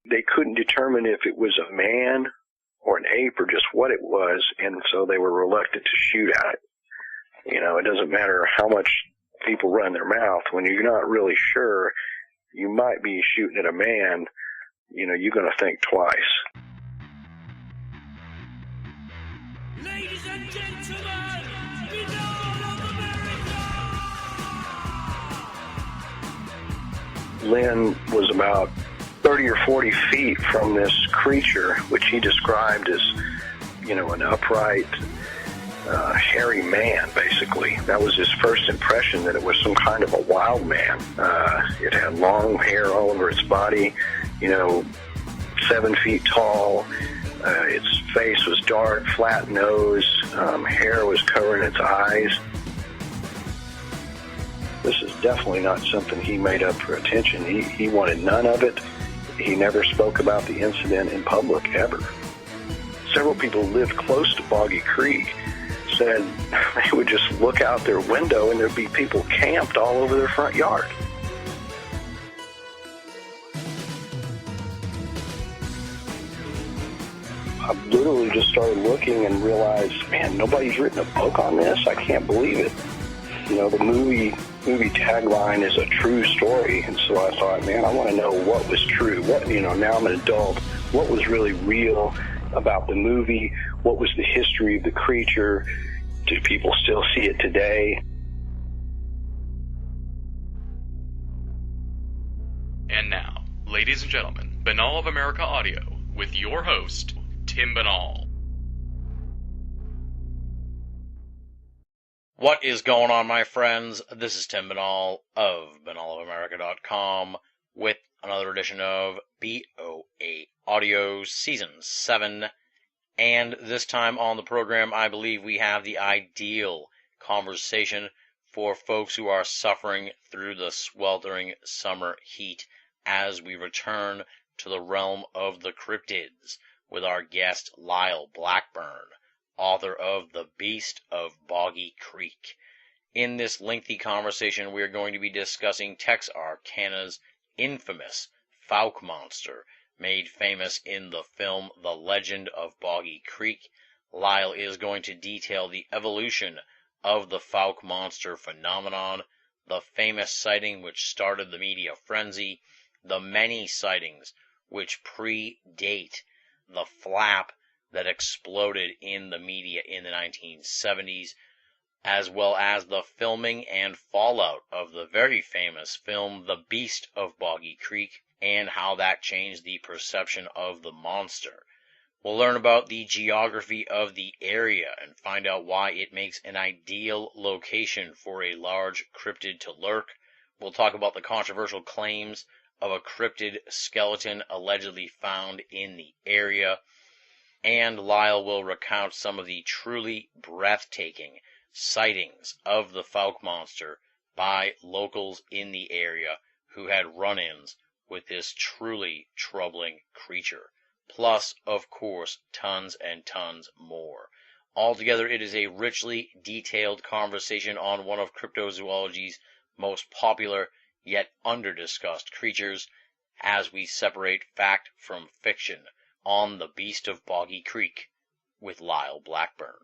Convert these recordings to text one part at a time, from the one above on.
They couldn't determine if it was a man or an ape or just what it was, and so they were reluctant to shoot at it. You know, it doesn't matter how much people run their mouth. When you're not really sure you might be shooting at a man, you know, you're going to think twice. Ladies and gentlemen, Beast of America! Lynn was about 30 or 40 feet from this creature, which he described as, you know, an upright, hairy man, basically. That was his first impression, that it was some kind of a wild man. It had long hair all over its body, you know, 7 feet tall. Its face was dark, flat nose, hair was covering its eyes. This is definitely not something he made up for attention. He wanted none of it. He never spoke about the incident in public, ever. Several people who lived close to Boggy Creek said they would just look out their window and there'd be people camped all over their front yard. I literally just started looking and realized, man, nobody's written a book on this. I can't believe it. You know, the movie tagline is a true story, and so I thought, man, I want to know what was true. What, you know, now I'm an adult. What was really real about the movie? What was the history of the creature? Do people still see it today? And now, ladies and gentlemen, Banal of America Audio with your host, Tim Banal. What is going on, my friends? This is Tim Banal of BanalofAmerica.com with another edition of BoA Audio Season 7. And this time on the program, I believe we have the ideal conversation for folks who are suffering through the sweltering summer heat as we return to the realm of the cryptids with our guest Lyle Blackburn, author of The Beast of Boggy Creek. In this lengthy conversation, we are going to be discussing Texarkana's infamous Fouke monster, made famous in the film The Legend of Boggy Creek. Lyle is going to detail the evolution of the Fouke monster phenomenon, the famous sighting which started the media frenzy, the many sightings which predate the flap that exploded in the media in the 1970s, as well as the filming and fallout of the very famous film The Beast of Boggy Creek, and how that changed the perception of the monster. We'll learn about the geography of the area and find out why it makes an ideal location for a large cryptid to lurk. We'll talk about the controversial claims of a cryptid skeleton allegedly found in the area. And Lyle will recount some of the truly breathtaking sightings of the Fouke monster by locals in the area who had run-ins with this truly troubling creature. Plus, of course, tons and tons more. Altogether, it is a richly detailed conversation on one of cryptozoology's most popular yet under-discussed creatures, as we separate fact from fiction on The Beast of Boggy Creek with Lyle Blackburn.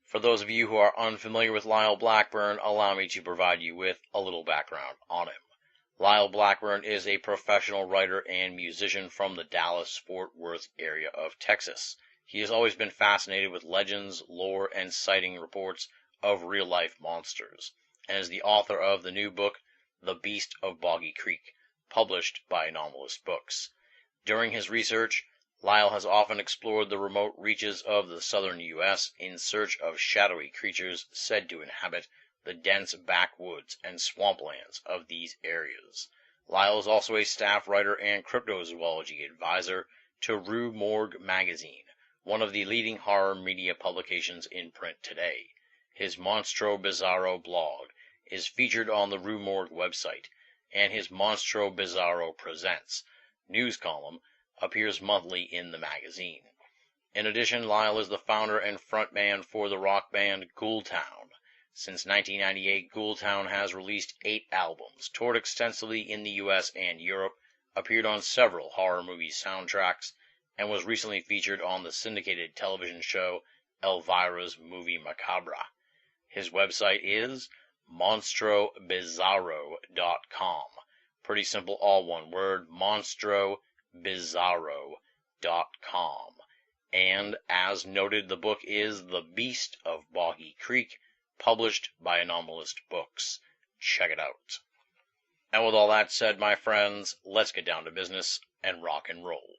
For those of you who are unfamiliar with Lyle Blackburn, allow me to provide you with a little background on him. Lyle Blackburn is a professional writer and musician from the Dallas-Fort Worth area of Texas. He has always been fascinated with legends, lore, and sighting reports of real-life monsters, and is the author of the new book, The Beast of Boggy Creek, published by Anomalous Books. During his research, Lyle has often explored the remote reaches of the southern U.S. in search of shadowy creatures said to inhabit the dense backwoods and swamplands of these areas. Lyle is also a staff writer and cryptozoology advisor to Rue Morgue magazine, one of the leading horror media publications in print today. His Monstro Bizarro blog is featured on the Rue Morgue website, and his Monstro Bizarro Presents news column appears monthly in the magazine. In addition, Lyle is the founder and frontman for the rock band Ghoultown. Since 1998, Ghoultown has released 8 albums, toured extensively in the U.S. and Europe, appeared on several horror movie soundtracks, and was recently featured on the syndicated television show Elvira's Movie Macabre. His website is monstrobizarro.com. Pretty simple, all one word, monstrobizarro.com. And, as noted, the book is The Beast of Boggy Creek, published by Anomalist Books. Check it out. And with all that said, my friends, let's get down to business and rock and roll.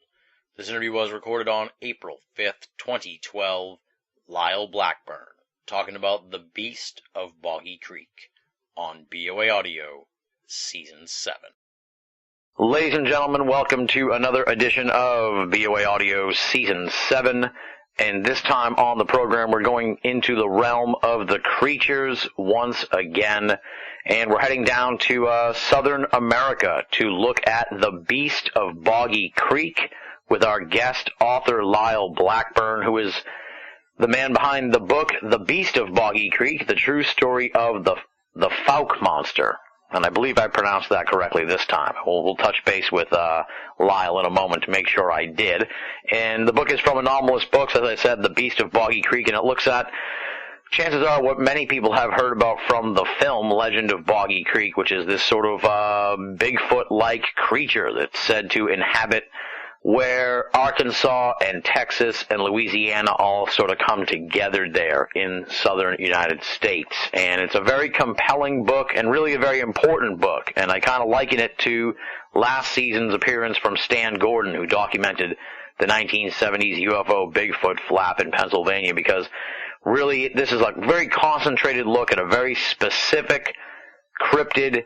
This interview was recorded on April 5th, 2012. Lyle Blackburn, talking about The Beast of Boggy Creek on BoA Audio, Season 7. Ladies and gentlemen, welcome to another edition of BoA Audio Season 7. And this time on the program, we're going into the realm of the creatures once again. And we're heading down to Southern America to look at The Beast of Boggy Creek with our guest author Lyle Blackburn, who is the man behind the book The Beast of Boggy Creek, the true story of the Fouke monster. And I believe I pronounced that correctly this time. We'll touch base with Lyle in a moment to make sure I did. And the book is from Anomalist Books, as I said, The Beast of Boggy Creek, and it looks at, chances are, what many people have heard about from the film Legend of Boggy Creek, which is this sort of Bigfoot-like creature that's said to inhabit where Arkansas and Texas and Louisiana all sort of come together there in southern United States. And it's a very compelling book and really a very important book. And I kind of liken it to last season's appearance from Stan Gordon, who documented the 1970s UFO Bigfoot flap in Pennsylvania, because really this is a very concentrated look at a very specific cryptid,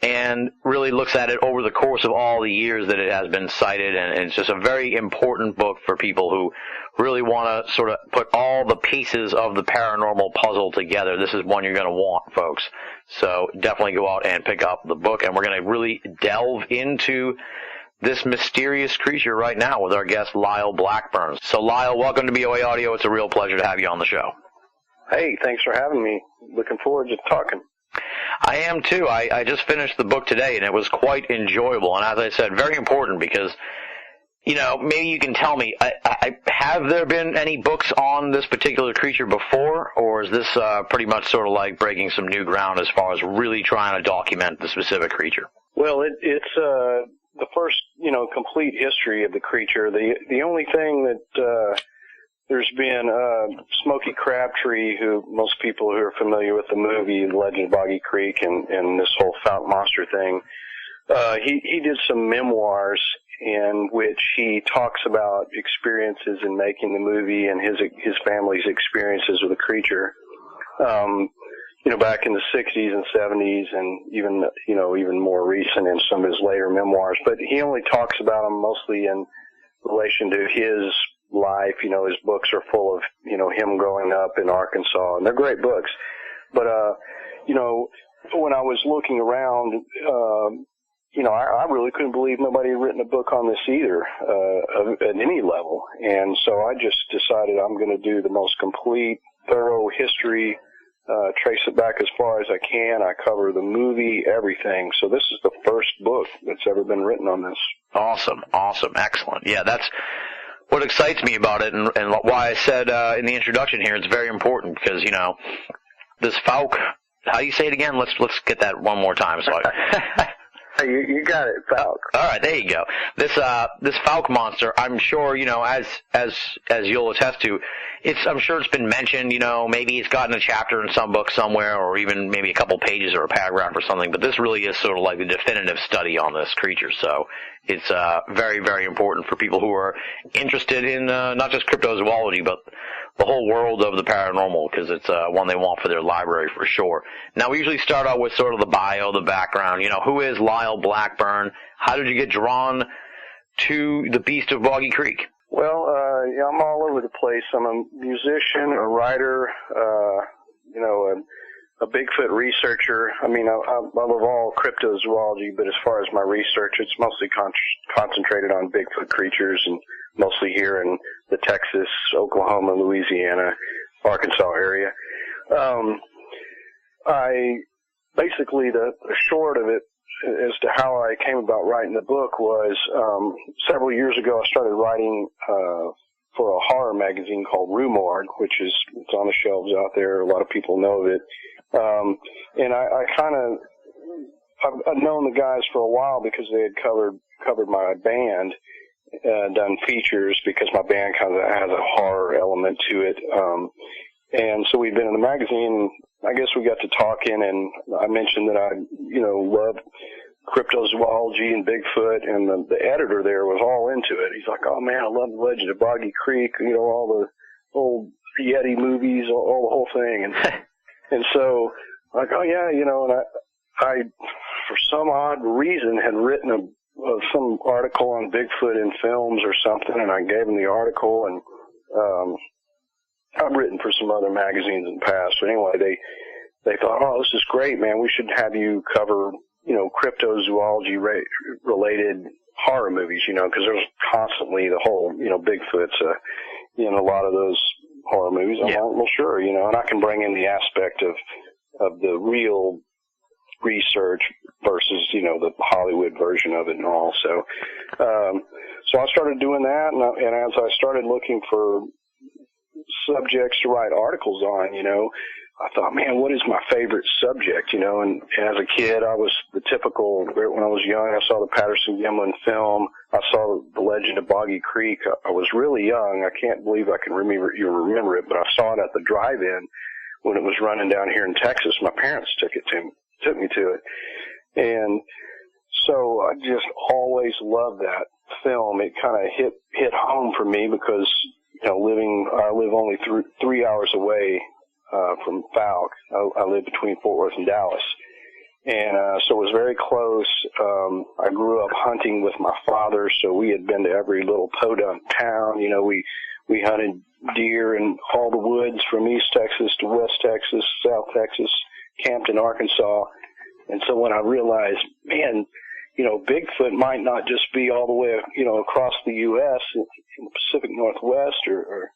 and really looks at it over the course of all the years that it has been cited, and it's just a very important book for people who really want to sort of put all the pieces of the paranormal puzzle together. This is one you're going to want, folks. So definitely go out and pick up the book, and we're going to really delve into this mysterious creature right now with our guest Lyle Blackburn. So Lyle, welcome to BoA Audio. It's a real pleasure to have you on the show. Hey, thanks for having me. Looking forward to talking. I am too. I just finished the book today, and it was quite enjoyable. And as I said, very important because, maybe you can tell me, have there been any books on this particular creature before, or is this pretty much sort of like breaking some new ground as far as really trying to document the specific creature? Well, it's the first, complete history of the creature. The only thing that there's been Smokey Crabtree, who most people who are familiar with the movie Legend of Boggy Creek and this whole Fouke monster thing, he did some memoirs in which he talks about experiences in making the movie and his family's experiences with the creature. Back in the 60s and 70s, and even more recent in some of his later memoirs. But he only talks about them mostly in relation to his life. His books are full of, him growing up in Arkansas, and they're great books. But, when I was looking around, I really couldn't believe nobody had written a book on this either, at any level. And so I just decided I'm going to do the most complete, thorough history, trace it back as far as I can. I cover the movie, everything. So this is the first book that's ever been written on this. Awesome. Excellent. Yeah, that's what excites me about it, and why I said in the introduction here, it's very important because, this Fouke, how do you say it again? Let's get that one more time. So You got it, Fouke. All right, there you go. This Fouke monster, I'm sure, as you'll attest to, I'm sure it's been mentioned, maybe it's gotten a chapter in some book somewhere, or even maybe a couple pages or a paragraph or something, but this really is sort of like the definitive study on this creature, so it's very, very important for people who are interested in not just cryptozoology, but the whole world of the paranormal, because it's one they want for their library for sure. Now, we usually start out with sort of the bio, the background. Who is Lyle Blackburn? How did you get drawn to the Beast of Boggy Creek? Well, I'm all over the place. I'm a musician, a writer, a Bigfoot researcher. I love all cryptozoology, but as far as my research, it's mostly concentrated on Bigfoot creatures, and mostly here in the Texas, Oklahoma, Louisiana, Arkansas area. Basically, the short of it as to how I came about writing the book was several years ago I started writing for a horror magazine called Rumorg, which is it's on the shelves out there. A lot of people know of it. And I've known the guys for a while because they had covered my band, done features because my band kind of has a horror element to it. And so we've been in the magazine. I guess we got to talking, and I mentioned that I, love cryptozoology and Bigfoot, and the editor there was all into it. He's like, "Oh man, I love the Legend of Boggy Creek, all the old Yeti movies, all the whole thing." And so, like, oh yeah, and I for some odd reason had written some article on Bigfoot in films or something, and I gave him the article, and I've written for some other magazines in the past. But anyway, they thought, "Oh, this is great, man. We should have you cover, cryptozoology related horror movies, because there's constantly the whole, Bigfoot's, a lot of those horror movies." I'm like, "Well, sure, and I can bring in the aspect of the real research versus, the Hollywood version of it and all." So I started doing that, and as I started looking for subjects to write articles on, I thought, man, what is my favorite subject, and as a kid, I was the typical, when I was young, I saw the Patterson-Gimlin film, I saw The Legend of Boggy Creek. I was really young, I can't believe I can remember it, but I saw it at the drive-in when it was running down here in Texas. My parents took me to it, and so I just always loved that film. It kind of hit home for me because, I live only 3 hours away from Falk. I live between Fort Worth and Dallas. And so it was very close. I grew up hunting with my father, so we had been to every little podunk town. We hunted deer in all the woods from East Texas to West Texas, South Texas, camped in Arkansas. And so when I realized, man, Bigfoot might not just be all the way, across the U.S. in the Pacific Northwest or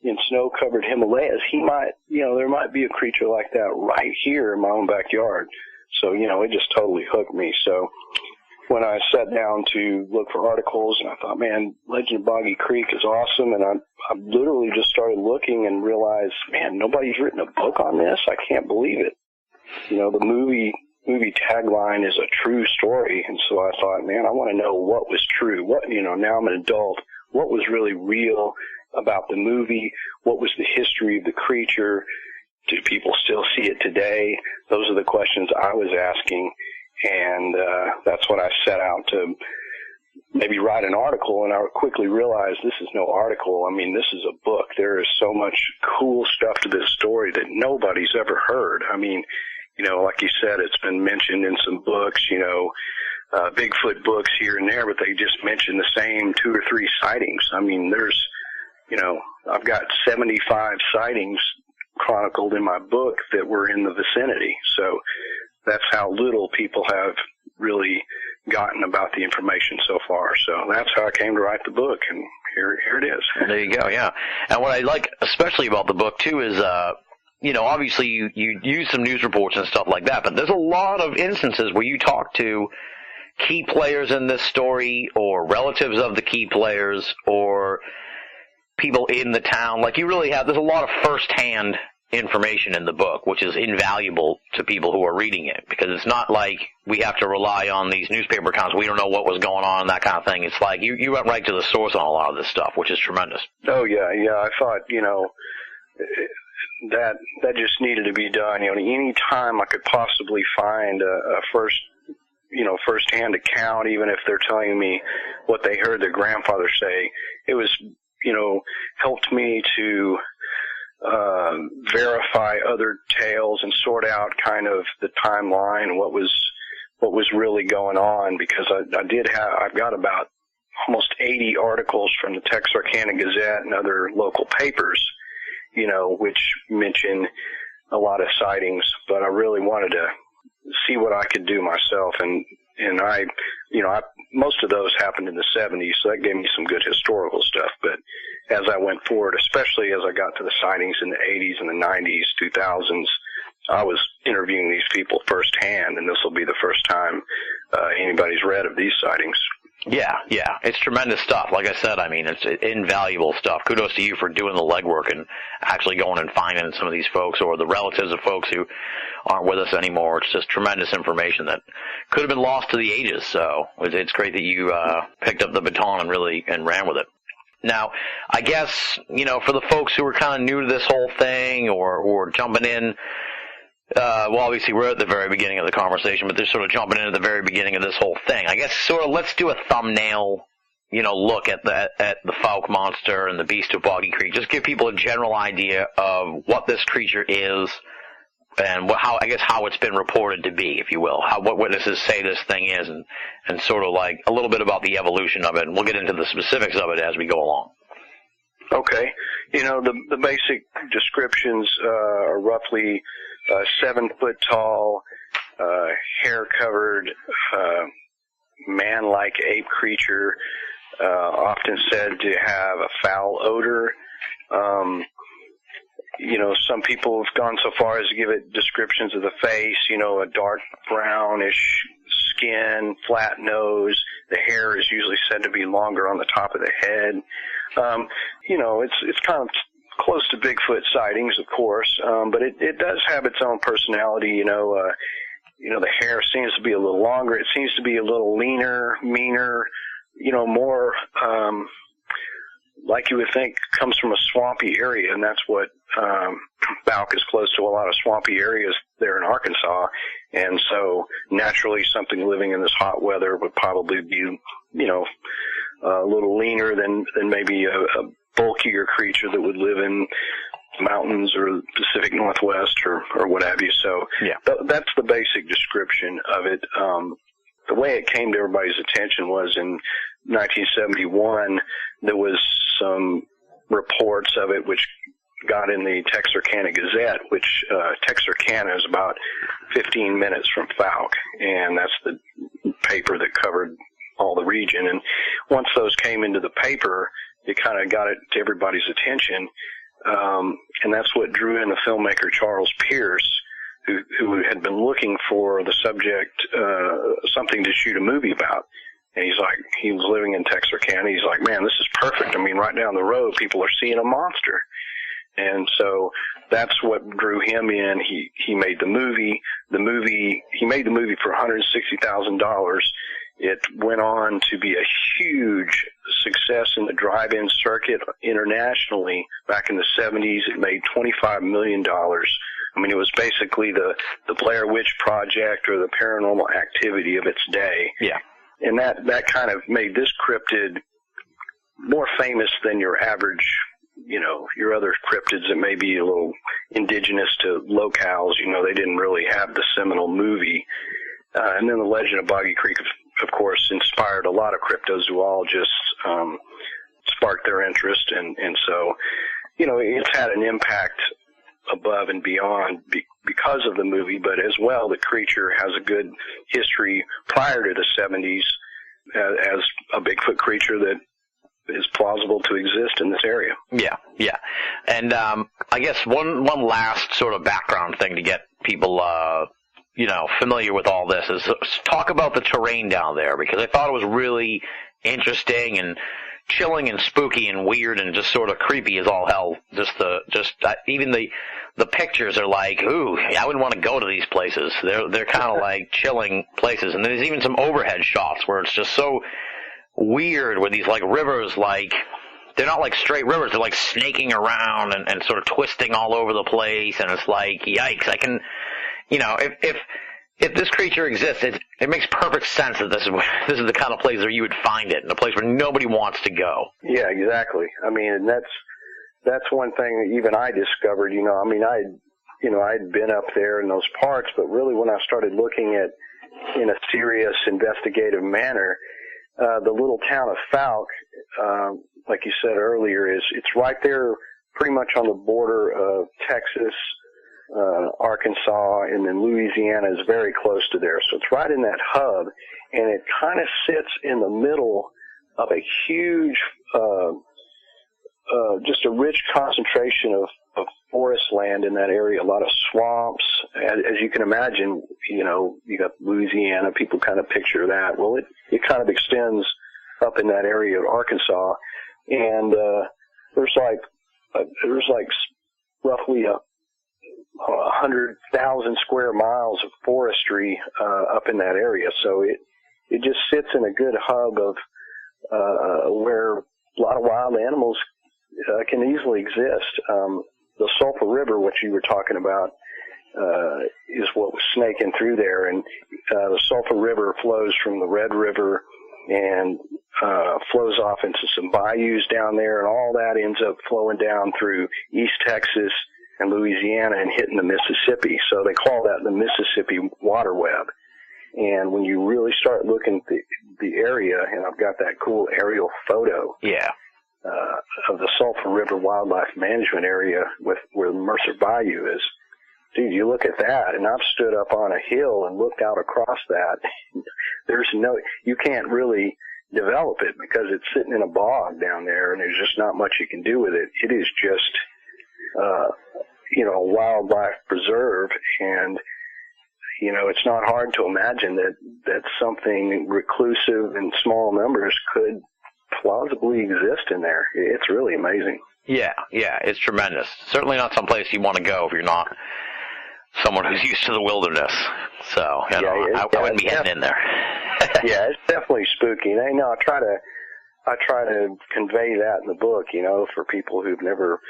in snow-covered Himalayas. He might, there might be a creature like that right here in my own backyard. So, it just totally hooked me. So when I sat down to look for articles, and I thought, man, Legend of Boggy Creek is awesome, and I literally just started looking and realized, man, nobody's written a book on this. I can't believe it. The movie tagline is a true story, and so I thought, man, I want to know what was true. What, now I'm an adult, what was really real about the movie? What was the history of the creature? Do people still see it today? Those are the questions I was asking, and that's what I set out to maybe write an article, and I quickly realized this is no article. I mean, this is a book. There is so much cool stuff to this story that nobody's ever heard. I mean, like you said, it's been mentioned in some books, Bigfoot books here and there, but they just mention the same 2 or 3 sightings. I mean, there's, I've got 75 sightings chronicled in my book that were in the vicinity. So that's how little people have really gotten about the information so far. So that's how I came to write the book, and here it is. There you go, yeah. And what I like especially about the book, too, is, obviously you use some news reports and stuff like that, but there's a lot of instances where you talk to key players in this story or relatives of the key players or people in the town. Like, there's a lot of first-hand information in the book, which is invaluable to people who are reading it, because it's not like we have to rely on these newspaper accounts. We don't know what was going on and that kind of thing. It's like you went right to the source on a lot of this stuff, which is tremendous. Oh, yeah. I thought, that just needed to be done. Any time I could possibly find a first-hand account, even if they're telling me what they heard their grandfather say, it was, helped me to verify other tales and sort out kind of the timeline, what was really going on, because I've got about almost 80 articles from the Texarkana Gazette and other local papers, which mention a lot of sightings, but I really wanted to see what I could do myself, and I most of those happened in the 70s, so that gave me some good historical stuff. But as I went forward, especially as I got to the sightings in the 80s and the 90s, 2000s, I was interviewing these people firsthand, and this will be the first time anybody's read of these sightings. Yeah, it's tremendous stuff. Like I said, I mean, it's invaluable stuff. Kudos to you for doing the legwork and actually going and finding some of these folks or the relatives of folks who aren't with us anymore. It's just tremendous information that could have been lost to the ages. So it's great that you picked up the baton and ran with it. Now, I guess, for the folks who are kind of new to this whole thing or jumping in, well, obviously we're at the very beginning of the conversation, but they're sort of jumping in at the very beginning of this whole thing. I guess sort of let's do a thumbnail, look at the Fouke monster and the Beast of Boggy Creek. Just give people a general idea of what this creature is and how it's been reported to be, if you will. What witnesses say this thing is, and sort of like a little bit about the evolution of it, and we'll get into the specifics of it as we go along. Okay. The basic descriptions are roughly 7 foot tall, hair-covered, man-like ape creature, often said to have a foul odor. Some people have gone so far as to give it descriptions of the face, a dark brownish skin, flat nose. The hair is usually said to be longer on the top of the head. It's kind of close to Bigfoot sightings, of course, but it does have its own personality. The hair seems to be a little longer. It seems to be a little leaner, meaner, more like you would think comes from a swampy area, and that's what Fouke is close to a lot of swampy areas there in Arkansas, and so naturally something living in this hot weather would probably be, a little leaner than maybe a bulkier creature that would live in mountains or the Pacific Northwest or what have you. So yeah. That's the basic description of it. The way it came to everybody's attention was in 1971, there was some reports of it which got in the Texarkana Gazette, which Texarkana is about 15 minutes from Fouke, and that's the paper that covered all the region. And once those came into the paper, it kind of got it to everybody's attention, and that's what drew in the filmmaker Charles Pierce, who had been looking for the subject, something to shoot a movie about. And he was living in Texarkana. He's like, man, this is perfect. I mean, right down the road, people are seeing a monster. And so that's what drew him in. He made the movie. He made the movie for $160,000. It went on to be a huge success in the drive-in circuit internationally. Back in the 70s, it made $25 million. I mean, it was basically the Blair Witch Project or the Paranormal Activity of its day. Yeah. And that kind of made this cryptid more famous than your average, your other cryptids that may be a little indigenous to locales. They didn't really have the seminal movie. And then the Legend of Boggy Creek, of course, inspired a lot of cryptozoologists, sparked their interest. And so, it's had an impact above and beyond because of the movie, but as well, the creature has a good history prior to the 70s as a Bigfoot creature that is plausible to exist in this area. Yeah. And I guess one last sort of background thing to get people familiar with all this is talk about the terrain down there, because I thought it was really interesting and chilling and spooky and weird and just sort of creepy as all hell. Even the pictures are like, ooh, I wouldn't want to go to these places. They're kind of like chilling places. And there's even some overhead shots where it's just so weird with these like rivers, like they're not like straight rivers, they're like snaking around and sort of twisting all over the place, and it's like, yikes. I can, if this creature exists, it makes perfect sense that this is the kind of place where you would find it, in a place where nobody wants to go. Yeah, exactly. I mean, and that's one thing that even I discovered. I'd been up there in those parts, but really when I started looking at in a serious investigative manner, the little town of Fouke, like you said earlier, it's right there, pretty much on the border of Texas, Arkansas, and then Louisiana is very close to there. So it's right in that hub, and it kind of sits in the middle of a huge, just a rich concentration of forest land in that area, a lot of swamps, as you can imagine, you got Louisiana, people kind of picture that. Well, it kind of extends up in that area of Arkansas, and there's like roughly 100,000 square miles of forestry up in that area. So it just sits in a good hub of where a lot of wild animals can easily exist. The Sulphur River, which you were talking about, is what was snaking through there, and the Sulphur River flows from the Red River and flows off into some bayous down there, and all that ends up flowing down through East Texas and Louisiana and hitting the Mississippi. So they call that the Mississippi water web. And when you really start looking at the area, and I've got that cool aerial photo of the Sulphur River Wildlife Management Area where Mercer Bayou is, dude, you look at that, and I've stood up on a hill and looked out across that. You can't really develop it because it's sitting in a bog down there, and there's just not much you can do with it. It is just, a wildlife preserve, and, it's not hard to imagine that something reclusive in small numbers could plausibly exist in there. It's really amazing. Yeah, it's tremendous. Certainly not someplace you want to go if you're not someone who's used to the wilderness. So, I wouldn't be heading in there. Yeah, it's definitely spooky. And I try to convey that in the book, for people who've never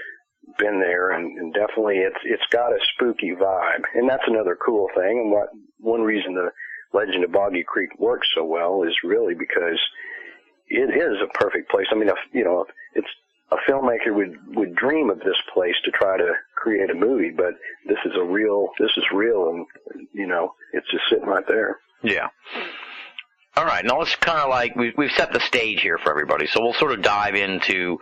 been there, and definitely it's got a spooky vibe. And that's another cool thing. And one reason the Legend of Boggy Creek works so well is really because it is a perfect place. I mean, it's a filmmaker would dream of this place to try to create a movie, but this is real, and it's just sitting right there. Yeah. All right, now let's kind of like we've set the stage here for everybody, so we'll sort of dive into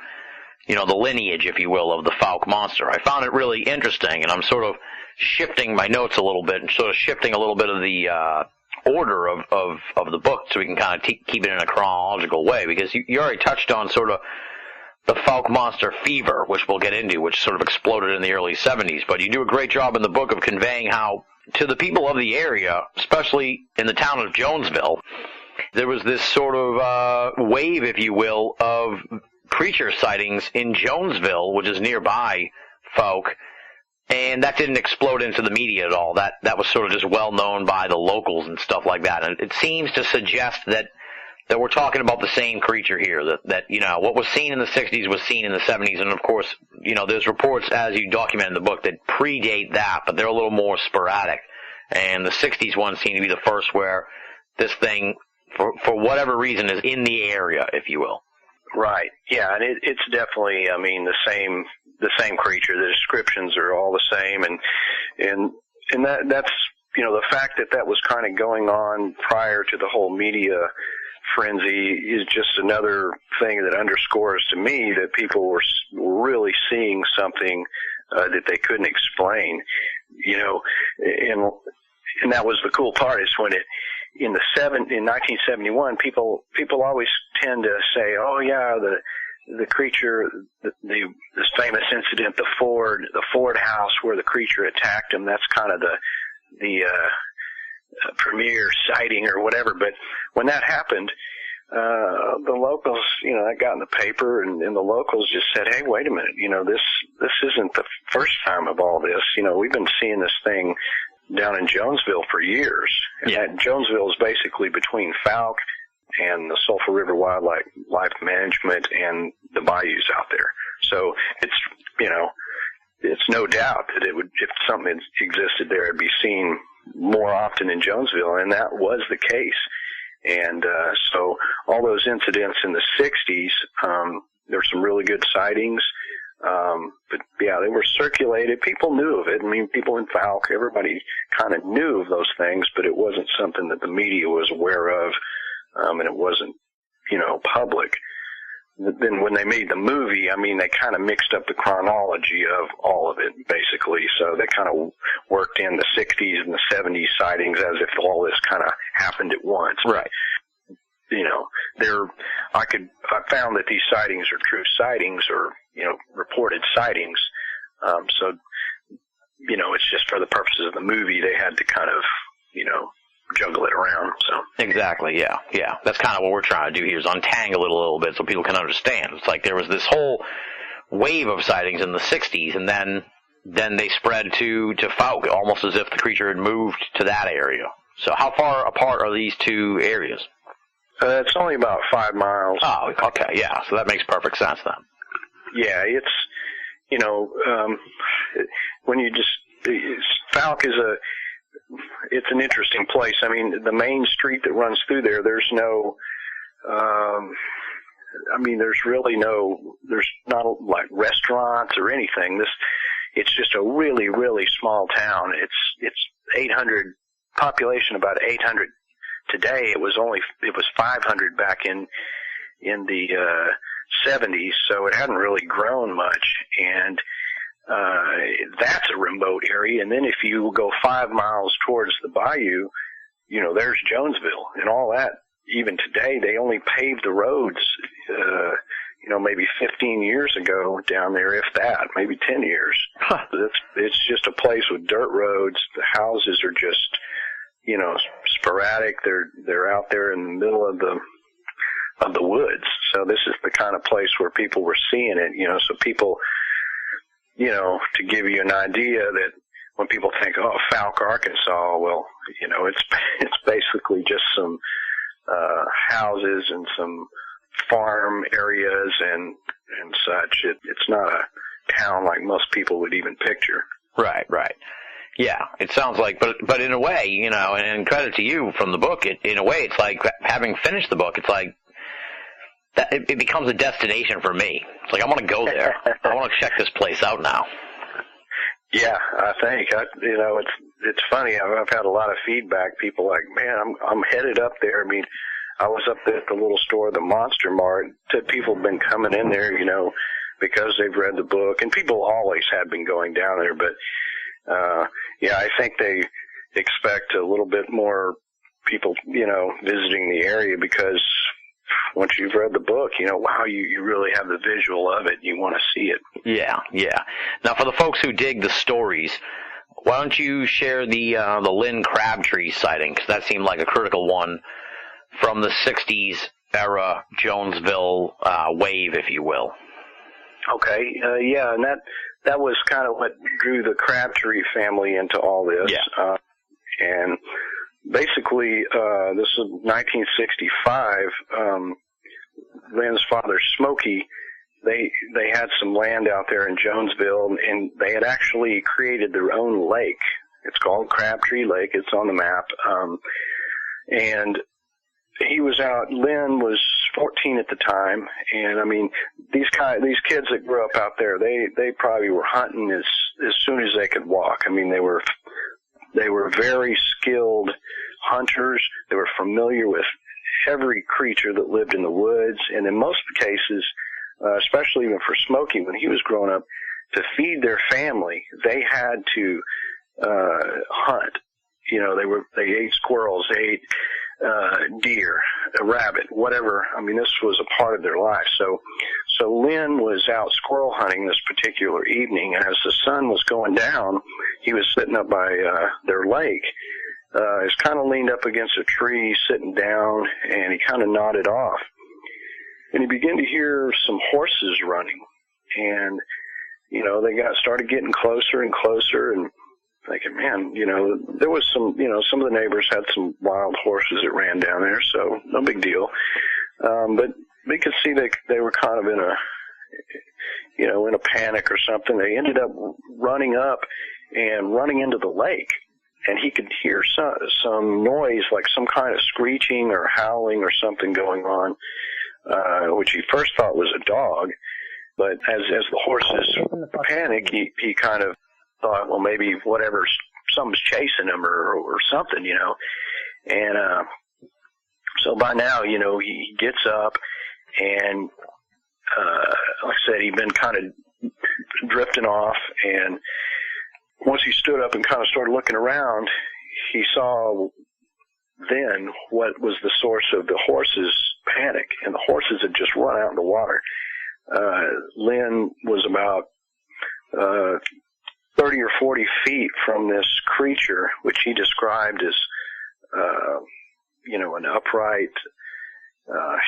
the lineage, if you will, of the Fouke monster. I found it really interesting, and I'm sort of shifting my notes a little bit and sort of shifting a little bit of the order of the book so we can kind of keep it in a chronological way, because you already touched on sort of the Fouke monster fever, which we'll get into, which sort of exploded in the early 70s. But you do a great job in the book of conveying how, to the people of the area, especially in the town of Jonesville, there was this sort of wave, if you will, of creature sightings in Jonesville, which is nearby Fouke, and that didn't explode into the media at all. That was sort of just well known by the locals and stuff like that. And it seems to suggest that we're talking about the same creature here, that what was seen in the 60s was seen in the 70s, and of course, there's reports, as you document in the book, that predate that, but they're a little more sporadic. And the 60s ones seem to be the first where this thing, for whatever reason, is in the area, if you will. Right. Yeah, and it's definitely, the same creature. The descriptions are all the same, and that's the fact that was kind of going on prior to the whole media frenzy is just another thing that underscores to me that people were really seeing something that they couldn't explain. And that was the cool part, is when in 1971, people always tend to say, oh yeah, the creature, this famous incident, the Ford house where the creature attacked him, that's kind of the premier sighting or whatever. But when that happened, the locals, that got in the paper, and the locals just said, hey, wait a minute, this isn't the first time of all this. We've been seeing this thing down in Jonesville for years. And that Jonesville is basically between Fouke and the Sulphur River Wildlife Management and the bayous out there. So it's no doubt that if something existed there, it'd be seen more often in Jonesville, and that was the case. And so all those incidents in the 60s, there's some really good sightings. But yeah, they were circulated. People knew of it. People in Fouke, everybody kind of knew of those things, but it wasn't something that the media was aware of, and it wasn't, public. Then when they made the movie, they kind of mixed up the chronology of all of it, basically. So they kind of worked in the 60s and the 70s sightings as if all this kind of happened at once. Right. I found that these sightings are true sightings, or, reported sightings. So it's just for the purposes of the movie, they had to kind of, juggle it around. So exactly, yeah. That's kind of what we're trying to do here, is untangle it a little bit so people can understand. It's like there was this whole wave of sightings in the 60s, and then they spread to Fouke, almost as if the creature had moved to that area. So how far apart are these two areas? It's only about 5 miles. Oh, okay, yeah. So that makes perfect sense then. Yeah, it's, when you Fouke it's an interesting place. I mean, the main street that runs through there's no, there's not like restaurants or anything. It's just a really, really small town. It's 800, population about 800 today. It was 500 back in the 70s, so it hadn't really grown much. And that's a remote area. And then if you go 5 miles towards the bayou, there's Jonesville and all that. Even today, they only paved the roads, maybe 15 years ago down there, if that, maybe 10 years. Huh. It's just a place with dirt roads. The houses are just, sporadic. They're out there in the middle of the woods. So this is the kind of place where people were seeing it, so people, to give you an idea that when people think, oh, Fouke, Arkansas, well, it's basically just some houses and some farm areas and such. It's not a town like most people would even picture. Right. Yeah, it sounds like, but in a way, and credit to you from the book, in a way, it's like having finished the book, it's like that it becomes a destination for me. It's like I want to go there. I want to check this place out now. Yeah, I think it's funny. I've had a lot of feedback. People like, man, I'm headed up there. I mean, I was up there at the little store, the Monster Mart. People have been coming in there, because they've read the book, and people always have been going down there. But I think they expect a little bit more people, visiting the area, because once you've read the book, wow, you really have the visual of it. You want to see it. Yeah. Now, for the folks who dig the stories, why don't you share the Lynn Crabtree sighting? Because that seemed like a critical one from the 60s era Jonesville wave, if you will. Okay. And that was kind of what drew the Crabtree family into all this. Yeah. And basically, this is 1965. Lynn's father, Smokey, they had some land out there in Jonesville, and they had actually created their own lake. It's called Crabtree Lake. It's on the map. And he was out. Lynn was 14 at the time, and I mean, these kids that grew up out there, they probably were hunting as soon as they could walk. I mean, they were very skilled hunters. They were familiar with every creature that lived in the woods, and in most cases, especially even for Smokey, when he was growing up, to feed their family, they had to hunt. They ate squirrels, they ate deer, a rabbit, whatever. I mean, this was a part of their life. So Lynn was out squirrel hunting this particular evening, and as the sun was going down, he was sitting up by their lake. He's kind of leaned up against a tree, sitting down, and he kind of nodded off. And he began to hear some horses running, and they started getting closer and closer, and thinking, man, there was some of the neighbors had some wild horses that ran down there, so no big deal. But we could see they were kind of in a panic or something. They ended up running up and running into the lake, and he could hear some noise, like some kind of screeching or howling or something going on, which he first thought was a dog. But as the horses panic, he kind of thought, well, maybe something's chasing him or something, And so by now, he gets up, and like I said, he'd been kind of drifting off, and once he stood up and kind of started looking around, he saw then what was the source of the horses' panic, and the horses had just run out in the water. Lynn was about 30 or 40 feet from this creature, which he described as, an upright,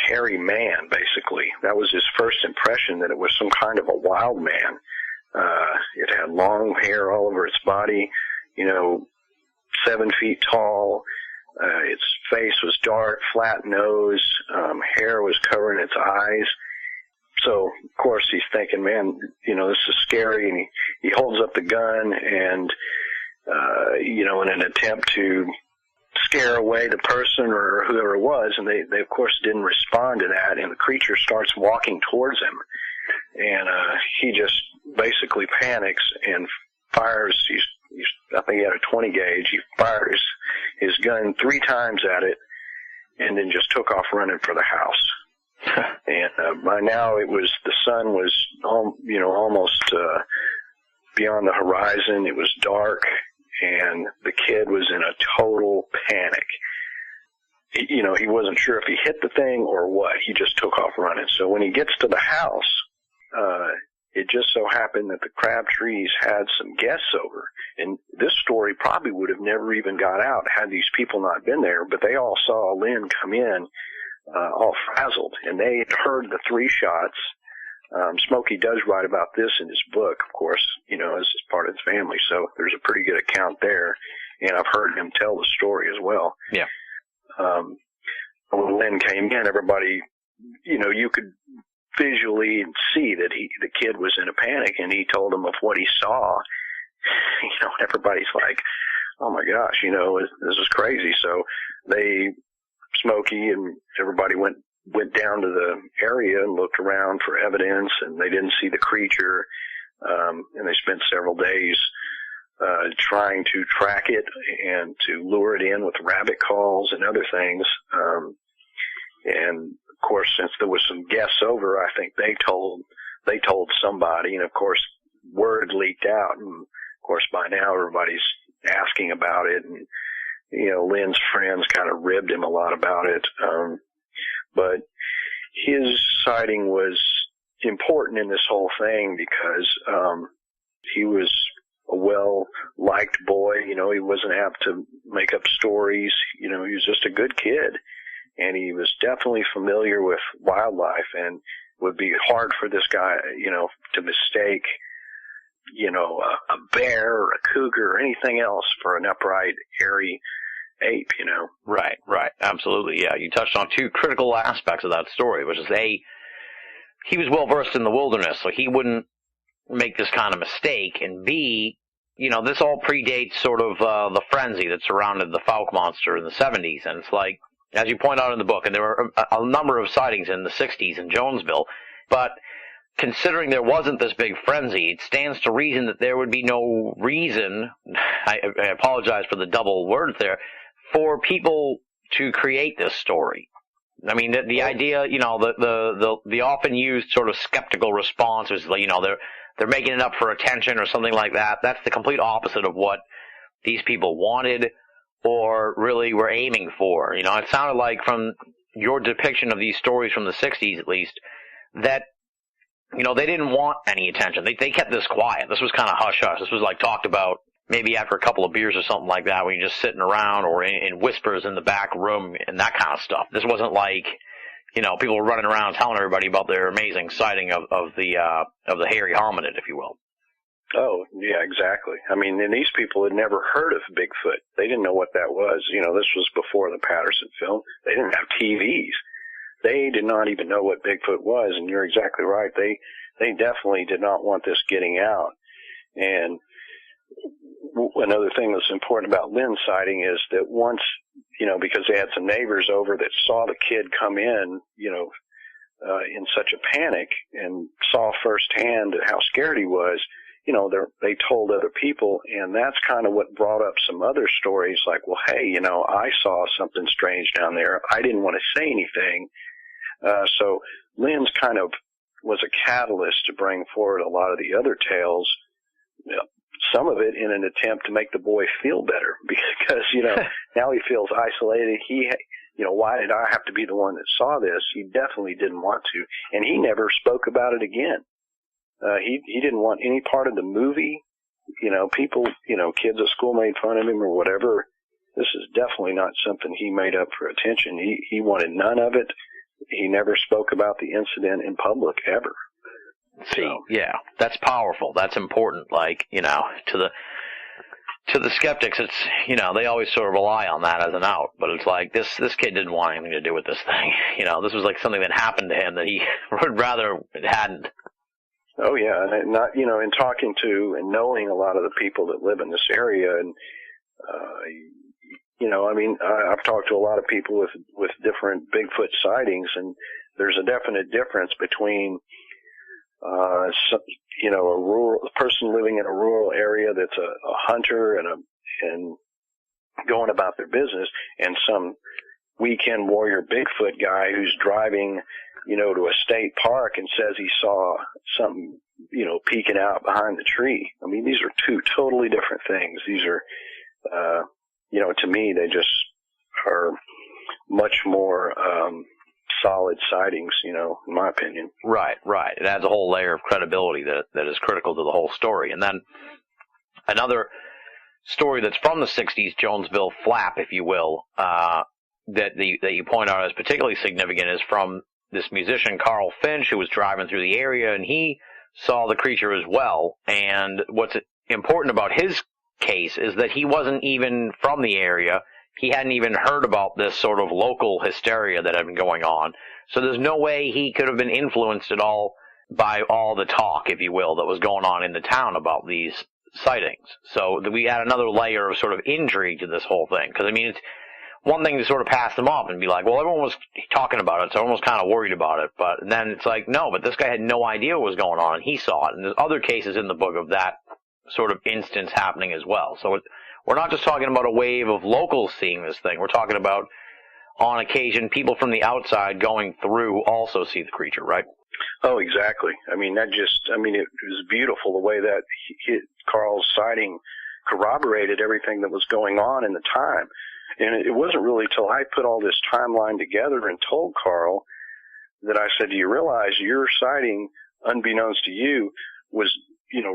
hairy man, basically. That was his first impression, that it was some kind of a wild man. It had long hair all over its body, 7 feet tall. Its face was dark, flat nose, hair was covering its eyes. So, of course, he's thinking, man, this is scary, and he holds up the gun and, in an attempt to scare away the person or whoever it was, and they of course didn't respond to that, and the creature starts walking towards him, and he just basically panics and fires. I think he had a 20 gauge. He fires his gun 3 times at it, and then just took off running for the house. And by now the sun was almost beyond the horizon. It was dark, and the kid was in a total panic. He wasn't sure if he hit the thing or what. He just took off running. So when he gets to the house, it just so happened that the Crabtrees had some guests over. And this story probably would have never even got out had these people not been there, but they all saw Lynn come in all frazzled, and they had heard the 3 shots. Smokey does write about this in his book, of course, as part of his family, so there's a pretty good account there, and I've heard him tell the story as well. Yeah. When Lynn came in, everybody, you could visually see that the kid was in a panic, and he told them of what he saw. Everybody's like, oh my gosh, this is crazy. So Smokey and everybody went down to the area and looked around for evidence, and they didn't see the creature. And they spent several days trying to track it and to lure it in with rabbit calls and other things. And of course, since there was some guests over, I think they told somebody, and of course, word leaked out. And of course, by now everybody's asking about it, and Lynn's friends kind of ribbed him a lot about it. But his sighting was important in this whole thing because he was a well-liked boy. He wasn't apt to make up stories. He was just a good kid, and he was definitely familiar with wildlife, and would be hard for this guy, to mistake, a bear or a cougar or anything else for an upright, hairy ape, Right, absolutely, yeah. You touched on 2 critical aspects of that story, which is A, he was well-versed in the wilderness, so he wouldn't make this kind of mistake, and B, this all predates sort of the frenzy that surrounded the Fouke monster in the 70s, and it's like, as you point out in the book, and there were a number of sightings in the 60s in Jonesville, but considering there wasn't this big frenzy, it stands to reason that there would be no reason, I apologize for the double words there, for people to create this story. I mean, the idea, the often used sort of skeptical response is, they're making it up for attention or something like that. That's the complete opposite of what these people wanted or really were aiming for. It sounded like from your depiction of these stories from the 60s, at least, that, they didn't want any attention. They kept this quiet. This was kind of hush-hush. This was like talked about maybe after a couple of beers or something like that, when you're just sitting around, or in whispers in the back room and that kind of stuff. This wasn't like, people were running around telling everybody about their amazing sighting of the hairy hominid, if you will. Oh, yeah, exactly. I mean, and these people had never heard of Bigfoot. They didn't know what that was. This was before the Patterson film. They didn't have TVs. They did not even know what Bigfoot was, and you're exactly right. They definitely did not want this getting out. And another thing that's important about Lynn's sighting is that once, because they had some neighbors over that saw the kid come in, in such a panic, and saw firsthand how scared he was, they told other people, and that's kind of what brought up some other stories like, well, hey, I saw something strange down there. I didn't want to say anything. So Lynn's kind of was a catalyst to bring forward a lot of the other tales, some of it in an attempt to make the boy feel better because, now he feels isolated. Why did I have to be the one that saw this? He definitely didn't want to, and he never spoke about it again. He didn't want any part of the movie, people, kids at school made fun of him or whatever. This is definitely not something he made up for attention. He wanted none of it. He never spoke about the incident in public ever. See, yeah, that's powerful. That's important. Like, to the skeptics, it's, they always sort of rely on that as an out. But it's like, this kid didn't want anything to do with this thing. This was like something that happened to him that he would rather it hadn't. Oh, yeah. And not, in talking to and knowing a lot of the people that live in this area, and, I've talked to a lot of people with different Bigfoot sightings, and there's a definite difference between, a person living in a rural area that's a hunter and going about their business, and some weekend warrior Bigfoot guy who's driving, to a state park and says he saw something, peeking out behind the tree. I mean, these are two totally different things. These are, to me, they just are much more solid sightings, in my opinion. Right. It adds a whole layer of credibility that is critical to the whole story. And then another story that's from the 60s, Jonesville Flap, if you will, that you point out as particularly significant is from this musician, Carl Finch, who was driving through the area, and he saw the creature as well. And what's important about his case is that he wasn't even from the area. He hadn't even heard about this sort of local hysteria that had been going on. So there's no way he could have been influenced at all by all the talk, if you will, that was going on in the town about these sightings. So we add another layer of sort of intrigue to this whole thing. Because, it's one thing to sort of pass them off and be like, well, everyone was talking about it, so everyone was kind of worried about it. But then it's like, no, but this guy had no idea what was going on, and he saw it. And there's other cases in the book of that sort of instance happening as well. So we're not just talking about a wave of locals seeing this thing. We're talking about, on occasion, people from the outside going through also see the creature, right? Oh, exactly. It was beautiful the way that Carl's sighting corroborated everything that was going on in the time. And it wasn't really till I put all this timeline together and told Carl that I said, do you realize your sighting, unbeknownst to you, was,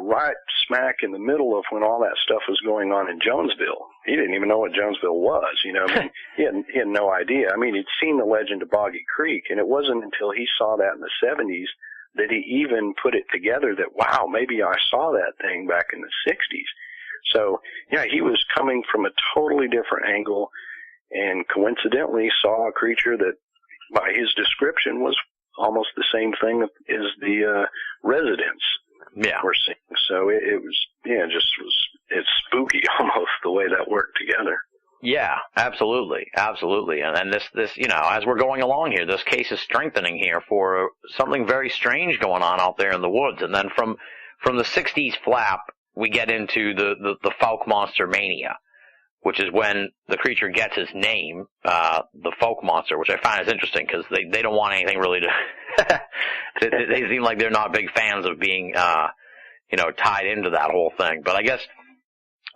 right smack in the middle of when all that stuff was going on in Jonesville. He didn't even know what Jonesville was, he had no idea. He'd seen the legend of Boggy Creek, and it wasn't until he saw that in the 70s that he even put it together that, wow, maybe I saw that thing back in the 60s. So, yeah, he was coming from a totally different angle and coincidentally saw a creature that, by his description, was almost the same thing as the residents were seeing. So it's spooky almost the way that worked together. Yeah, absolutely. And this, as we're going along here, this case is strengthening here for something very strange going on out there in the woods. And then from the 60s Flap, we get into the Fouke Monster Mania, which is when the creature gets his name, the Fouke Monster, which I find is interesting because they don't want anything really to, they seem like they're not big fans of being, tied into that whole thing. But I guess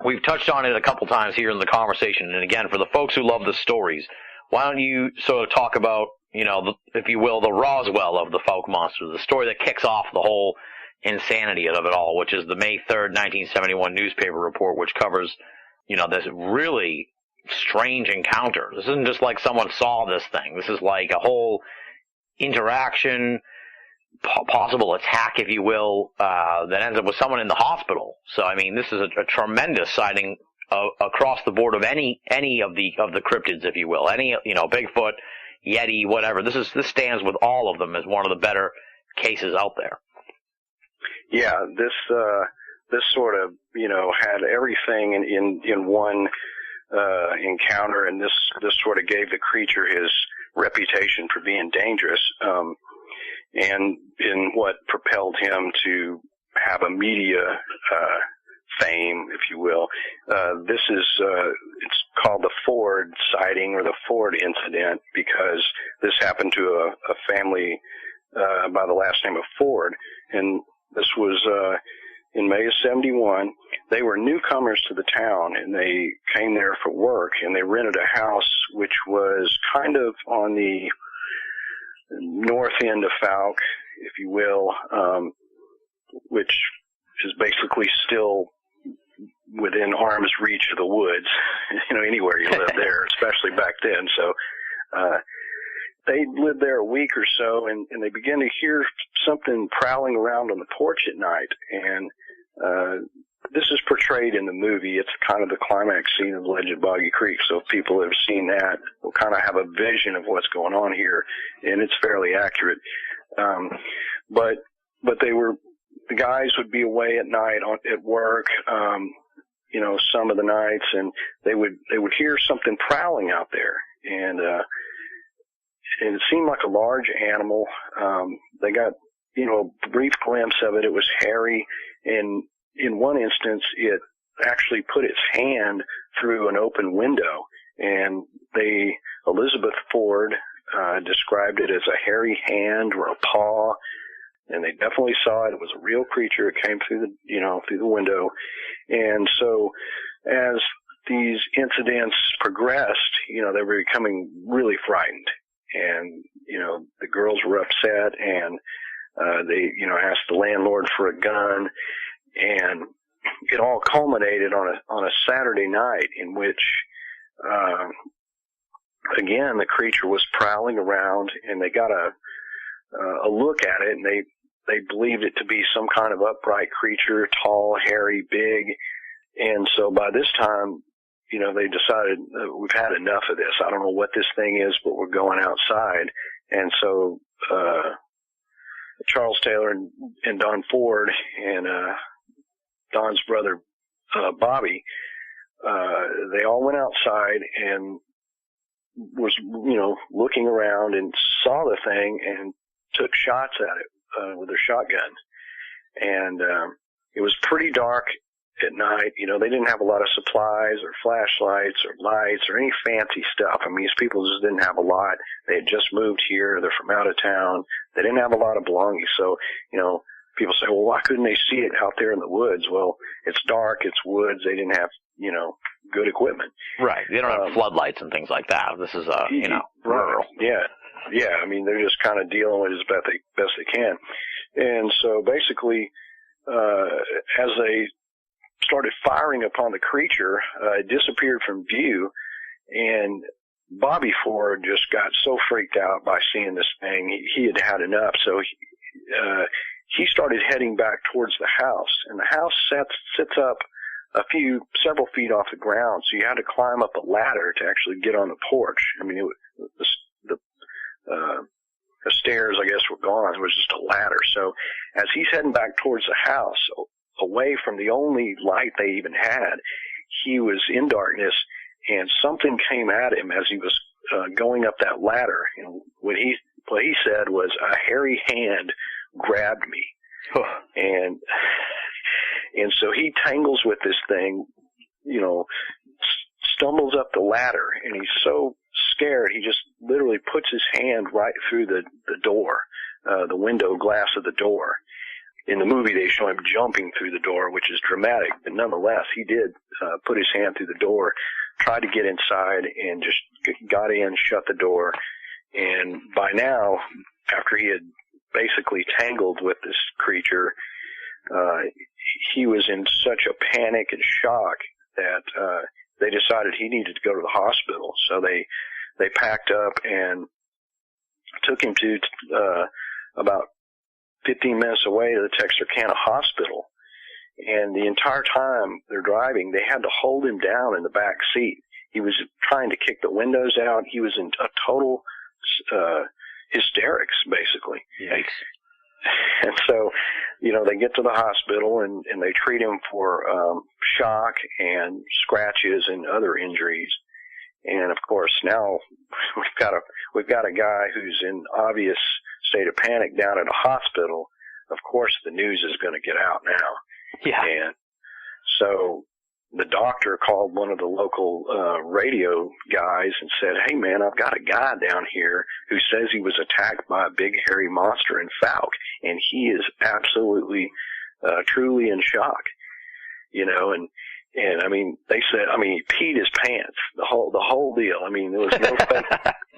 we've touched on it a couple times here in the conversation. And again, for the folks who love the stories, why don't you sort of talk about, if you will, the Roswell of the Fouke Monster, the story that kicks off the whole insanity of it all, which is the May 3rd, 1971 newspaper report, which covers, this really strange encounter. This isn't just like someone saw this thing. This is like a whole interaction, possible attack, if you will, that ends up with someone in the hospital. So, this is a tremendous sighting across the board of any of the cryptids, if you will. Any, Bigfoot, Yeti, whatever. This stands with all of them as one of the better cases out there. Yeah, this sort of, had everything in one encounter, and this sort of gave the creature his reputation for being dangerous, and in what propelled him to have a media fame, if you will. This is it's called the Ford sighting or the Ford incident because this happened to a family by the last name of Ford, and this was in May of 71. They were newcomers to the town, and they came there for work, and they rented a house which was kind of on the north end of Fouke, if you will, which is basically still within arm's reach of the woods, anywhere you live there, especially back then. So they lived there a week or so, and they began to hear something prowling around on the porch at night. And this is portrayed in the movie. It's kind of the climax scene of Legend of Boggy Creek. So if people have seen that, will kind of have a vision of what's going on here, and it's fairly accurate. But the guys would be away at night at work, some of the nights, and they would hear something prowling out there, and it seemed like a large animal. They got, a brief glimpse of it. It was hairy, and in one instance, it actually put its hand through an open window, and Elizabeth Ford described it as a hairy hand or a paw, and they definitely saw it. It was a real creature. It came through the window. And so as these incidents progressed, they were becoming really frightened. And, the girls were upset, and they, asked the landlord for a gun. And it all culminated on a Saturday night in which, again, the creature was prowling around, and they got a look at it, and they believed it to be some kind of upright creature, tall, hairy, big. And so by this time, they decided, we've had enough of this. I don't know what this thing is, but we're going outside. And so Charles Taylor and Don Ford and Don's brother Bobby, they all went outside and was, looking around and saw the thing and took shots at it with their shotguns. And it was pretty dark at night. They didn't have a lot of supplies or flashlights or lights or any fancy stuff. I mean, these people just didn't have a lot. They had just moved here. They're from out of town. They didn't have a lot of belongings. So, people say, well, why couldn't they see it out there in the woods? Well, it's dark. It's woods. They didn't have, good equipment. Right. They don't have floodlights and things like that. This is, rural. Yeah. Yeah. I mean, they're just kind of dealing with it as best they can. And so basically, as they started firing upon the creature, it disappeared from view, and Bobby Ford just got so freaked out by seeing this thing. He had had enough, so he started heading back towards the house, and the house sits up several feet off the ground, so you had to climb up a ladder to actually get on the porch. I mean, the stairs, I guess, were gone. It was just a ladder. So as he's heading back towards the house, away from the only light they even had, he was in darkness, and something came at him as he was going up that ladder. And what he said was, a hairy hand grabbed me. And so he tangles with this thing, stumbles up the ladder, and he's so scared, he just literally puts his hand right through the door, the window glass of the door. In the movie, they show him jumping through the door, which is dramatic, but nonetheless, he did put his hand through the door, tried to get inside, and just got in, shut the door. And by now, after he had basically tangled with this creature, he was in such a panic and shock that they decided he needed to go to the hospital. So they packed up and took him to about 15 minutes away to the Texarkana Hospital. And the entire time they're driving, they had to hold him down in the back seat. He was trying to kick the windows out. He was in a total hysterics, basically. Yikes. And so, they get to the hospital and they treat him for shock and scratches and other injuries. And of course, now we've got a guy who's in obvious state of panic down at a hospital. Of course, the news is going to get out now. Yeah. And so the doctor called one of the local radio guys and said, "Hey, man, I've got a guy down here who says he was attacked by a big hairy monster in Fouke, and he is absolutely, truly in shock." And I mean, they said, he peed his pants, the whole deal. I mean, there was no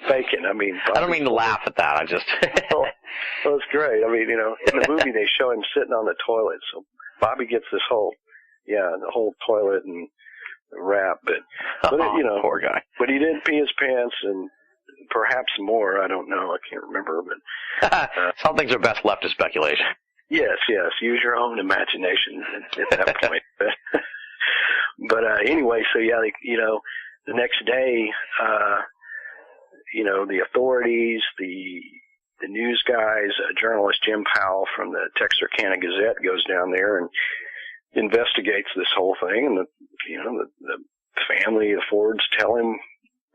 faking. I mean, I don't mean to laugh at that. I just. Well, it's great. I mean, in the movie they show him sitting on the toilet. So Bobby gets this whole, Yeah, the whole toilet and wrap, but poor guy. But he did pee his pants and perhaps more. I don't know. I can't remember. But some things are best left to speculation. Yes. Use your own imagination at that point. But anyway, so yeah, the next day, the authorities, the news guys, journalist Jim Powell from the Texarkana Gazette goes down there and investigates this whole thing, and the family, the Fords, tell him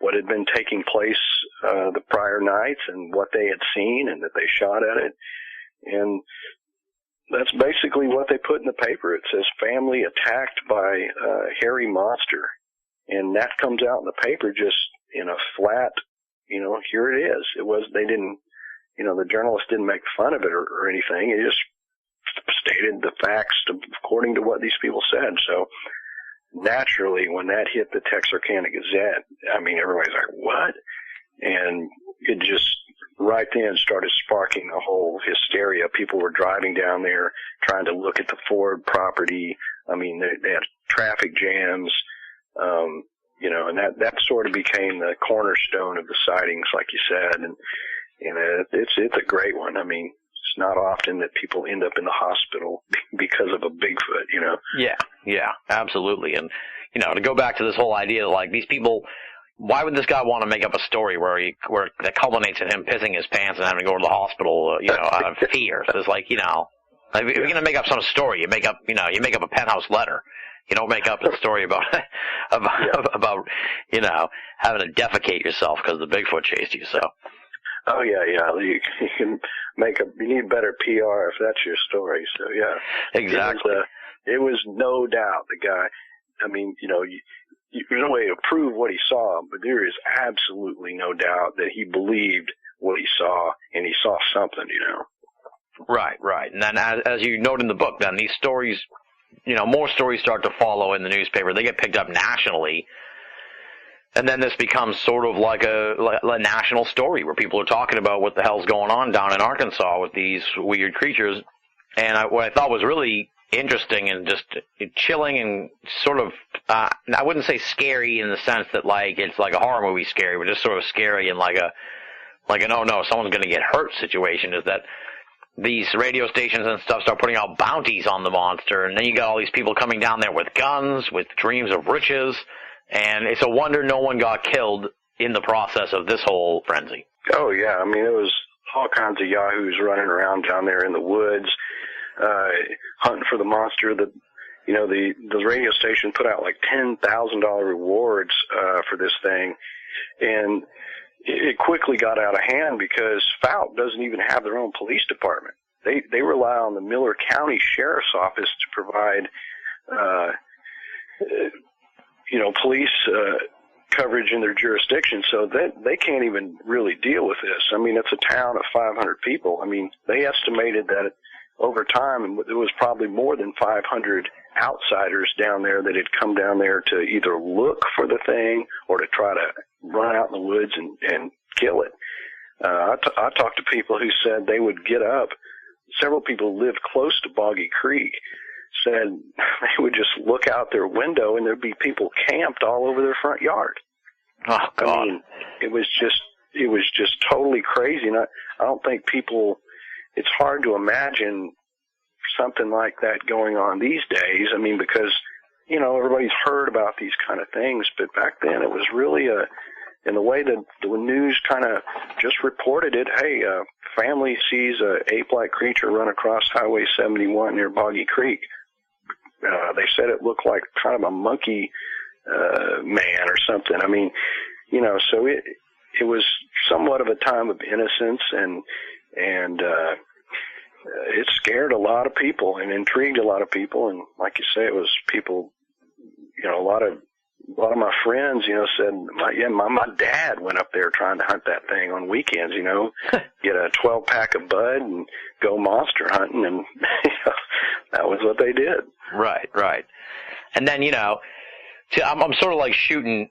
what had been taking place the prior nights and what they had seen and that they shot at it. And that's basically what they put in the paper. It says family attacked by hairy monster. And that comes out in the paper just in a flat, here it is. They didn't, the journalist didn't make fun of it or anything. It just stated the facts according to what these people said. So naturally, when that hit the Texarkana Gazette, everybody's like, what? And it just right then started sparking a whole hysteria. People were driving down there trying to look at the Ford property. They had traffic jams, and that sort of became the cornerstone of the sightings, like you said. And it's a great one. It's not often that people end up in the hospital because of a Bigfoot, Yeah, absolutely. And, to go back to this whole idea, like, these people, why would this guy want to make up a story where that culminates in him pissing his pants and having to go to the hospital, out of fear? So it's like, if you're going to make up some story, you make up a penthouse letter. You don't make up a story about having to defecate yourself because the Bigfoot chased you, so. Oh, yeah. You can you need better PR if that's your story. So, yeah. Exactly. It was no doubt the guy, there's no way to prove what he saw, but there is absolutely no doubt that he believed what he saw, and he saw something, Right. And then as you note in the book, then these stories, more stories start to follow in the newspaper. They get picked up nationally. And then this becomes sort of like a national story where people are talking about what the hell's going on down in Arkansas with these weird creatures. And what I thought was really interesting and just chilling and sort of, I wouldn't say scary in the sense that it's like a horror movie scary, but just sort of scary and like an oh no, someone's going to get hurt situation, is that these radio stations and stuff start putting out bounties on the monster. And then you got all these people coming down there with guns, with dreams of riches. And it's a wonder no one got killed in the process of this whole frenzy. Oh, yeah. There was all kinds of yahoos running around down there in the woods, hunting for the monster. The radio station put out like $10,000 rewards for this thing. And it quickly got out of hand because Fouke doesn't even have their own police department. They rely on the Miller County Sheriff's Office to provide police coverage in their jurisdiction, so they can't even really deal with this. It's a town of 500 people. They estimated that over time there was probably more than 500 outsiders down there that had come down there to either look for the thing or to try to run out in the woods and kill it. I talked to people who said they would get up. Several people who lived close to Boggy Creek said they would just look out their window and there'd be people camped all over their front yard. Oh, God. It was just totally crazy. And I don't think it's hard to imagine something like that going on these days. Because, everybody's heard about these kind of things, but back then it was really in the way that the news kind of just reported it. Hey, family sees a ape-like creature run across Highway 71 near Boggy Creek. They said it looked like kind of a monkey man or something. So it was somewhat of a time of innocence, and it scared a lot of people and intrigued a lot of people. And like you say, it was people, a lot of my friends, said, my dad went up there trying to hunt that thing on weekends, get a 12-pack of bud and go monster hunting, and that was what they did. Right. And then, I'm sort of like shooting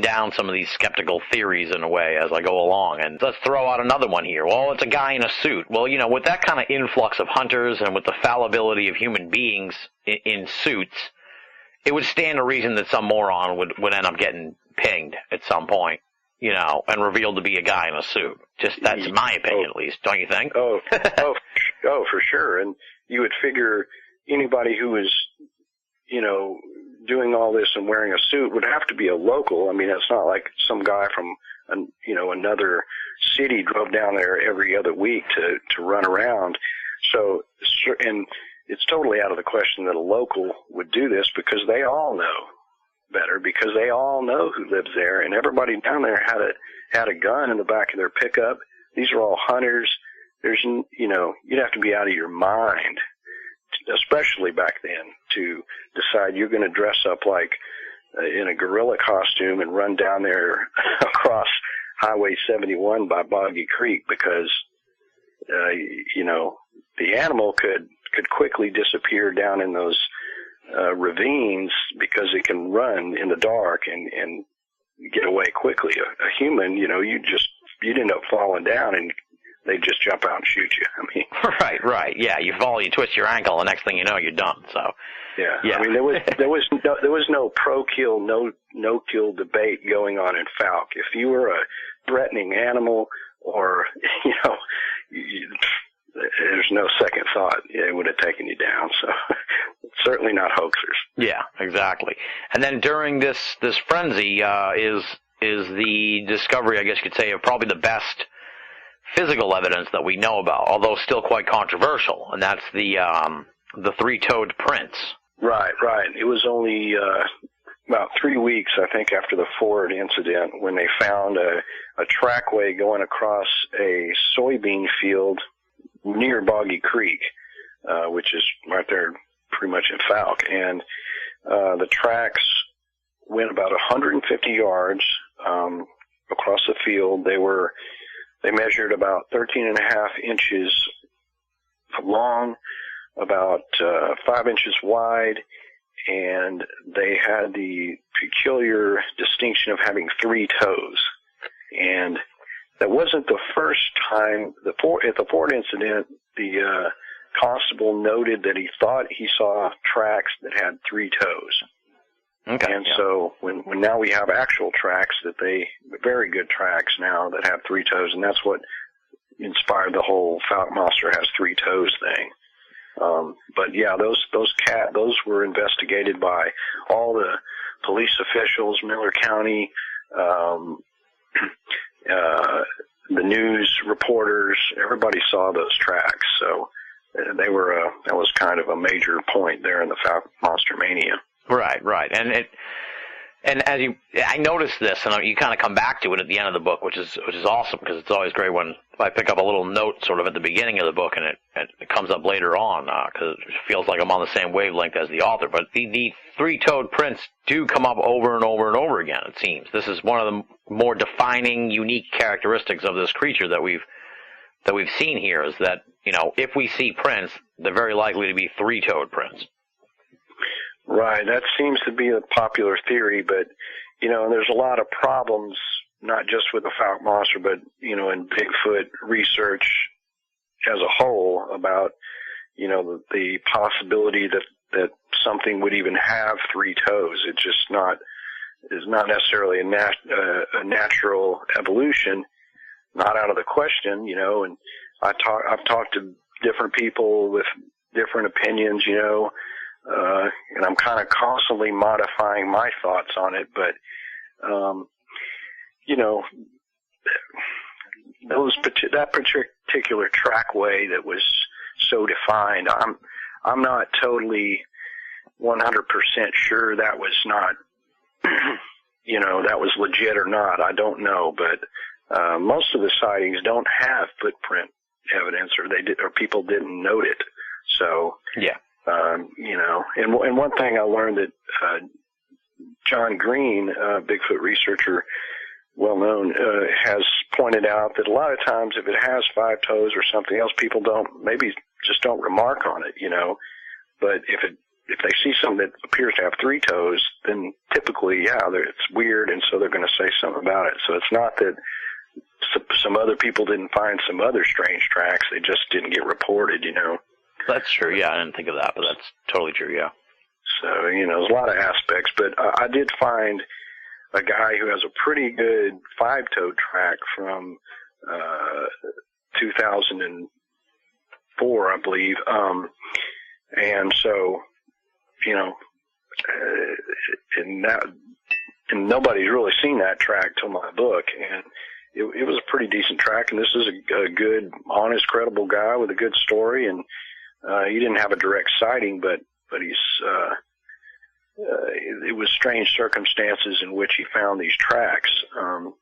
down some of these skeptical theories in a way as I go along. And let's throw out another one here. Well, it's a guy in a suit. Well, with that kind of influx of hunters and with the fallibility of human beings in suits, it would stand to reason that some moron would end up getting pinged at some point, you know, and revealed to be a guy in a suit. Just that's my opinion, at least. Don't you think? Oh, for sure. And you would figure anybody who is, you know, doing all this and wearing a suit would have to be a local. I mean, it's not like some guy from, you know, another city drove down there every other week to run around. So, and it's totally out of the question that a local would do this because they all know better, because they all know who lives there, and everybody down there had a gun in the back of their pickup. These are all hunters. There's, you know, you'd have to be out of your mind, especially back then, to decide you're going to dress up like in a gorilla costume and run down there across Highway 71 by Boggy Creek because, you know, the animal could quickly disappear down in those ravines because it can run in the dark and get away quickly. A human, you know, you'd end up falling down and they just jump out and shoot you. I mean, right. Yeah, you fall, you twist your ankle, the next thing you know, you're done. So, yeah. I mean, there was no pro-kill, no kill debate going on in Falk. If you were a threatening animal, or you know, there's no second thought. It would have taken you down. So, certainly not hoaxers. Yeah, exactly. And then during this frenzy is the discovery, I guess you could say, of probably the best physical evidence that we know about, although still quite controversial, and that's the three-toed prints. Right. It was only about 3 weeks, I think, after the Ford incident when they found a trackway going across a soybean field near Boggy Creek, which is right there pretty much in Falk. And the tracks went about 150 yards across the field. They measured about 13 and a half inches long, about 5 inches wide, and they had the peculiar distinction of having 3 toes. And that wasn't the first time. At the Ford incident, the constable noted that he thought he saw tracks that had 3 toes. Okay. And so when now we have actual tracks very good tracks now that have 3 toes, and that's what inspired the whole Falk monster has 3 toes thing. But yeah, those were investigated by all the police officials, Miller County, the news reporters. Everybody saw those tracks, so that was kind of a major point there in the Falk monster mania. Right, and I noticed this, and you kind of come back to it at the end of the book, which is awesome, because it's always great when I pick up a little note sort of at the beginning of the book, and it comes up later on, because it feels like I'm on the same wavelength as the author. But the 3-toed prints do come up over and over and over again. It seems this is one of the more defining, unique characteristics of this creature that we've seen here. Is that, you know, if we see prints, they're very likely to be 3-toed prints. Right, that seems to be a popular theory, but, you know, there's a lot of problems, not just with the Falk monster, but, you know, in Bigfoot research as a whole about, you know, the possibility that something would even have 3 toes. It's just is not necessarily a natural evolution, not out of the question, you know, and I've talked to different people with different opinions, you know, and I'm kind of constantly modifying my thoughts on it, but, you know, that particular trackway that was so defined, I'm not totally 100% sure that was not, you know, that was legit or not. I don't know, but, most of the sightings don't have footprint evidence, or people didn't note it. So, yeah. You know, and one thing I learned that John Green, Bigfoot researcher, well known, has pointed out that a lot of times if it has 5 toes or something else, people maybe just don't remark on it, you know. But if they see something that appears to have 3 toes, then typically, it's weird, and so they're going to say something about it. So it's not that some other people didn't find some other strange tracks; they just didn't get reported, you know. That's true, yeah. I didn't think of that, but that's totally true, yeah. So, there's a lot of aspects, but I did find a guy who has a pretty good 5-toe track from 2004, I believe. And so, and nobody's really seen that track till my book, and it was a pretty decent track. And this is a good, honest, credible guy with a good story, and he didn't have a direct sighting, but he's it was strange circumstances in which he found these tracks, and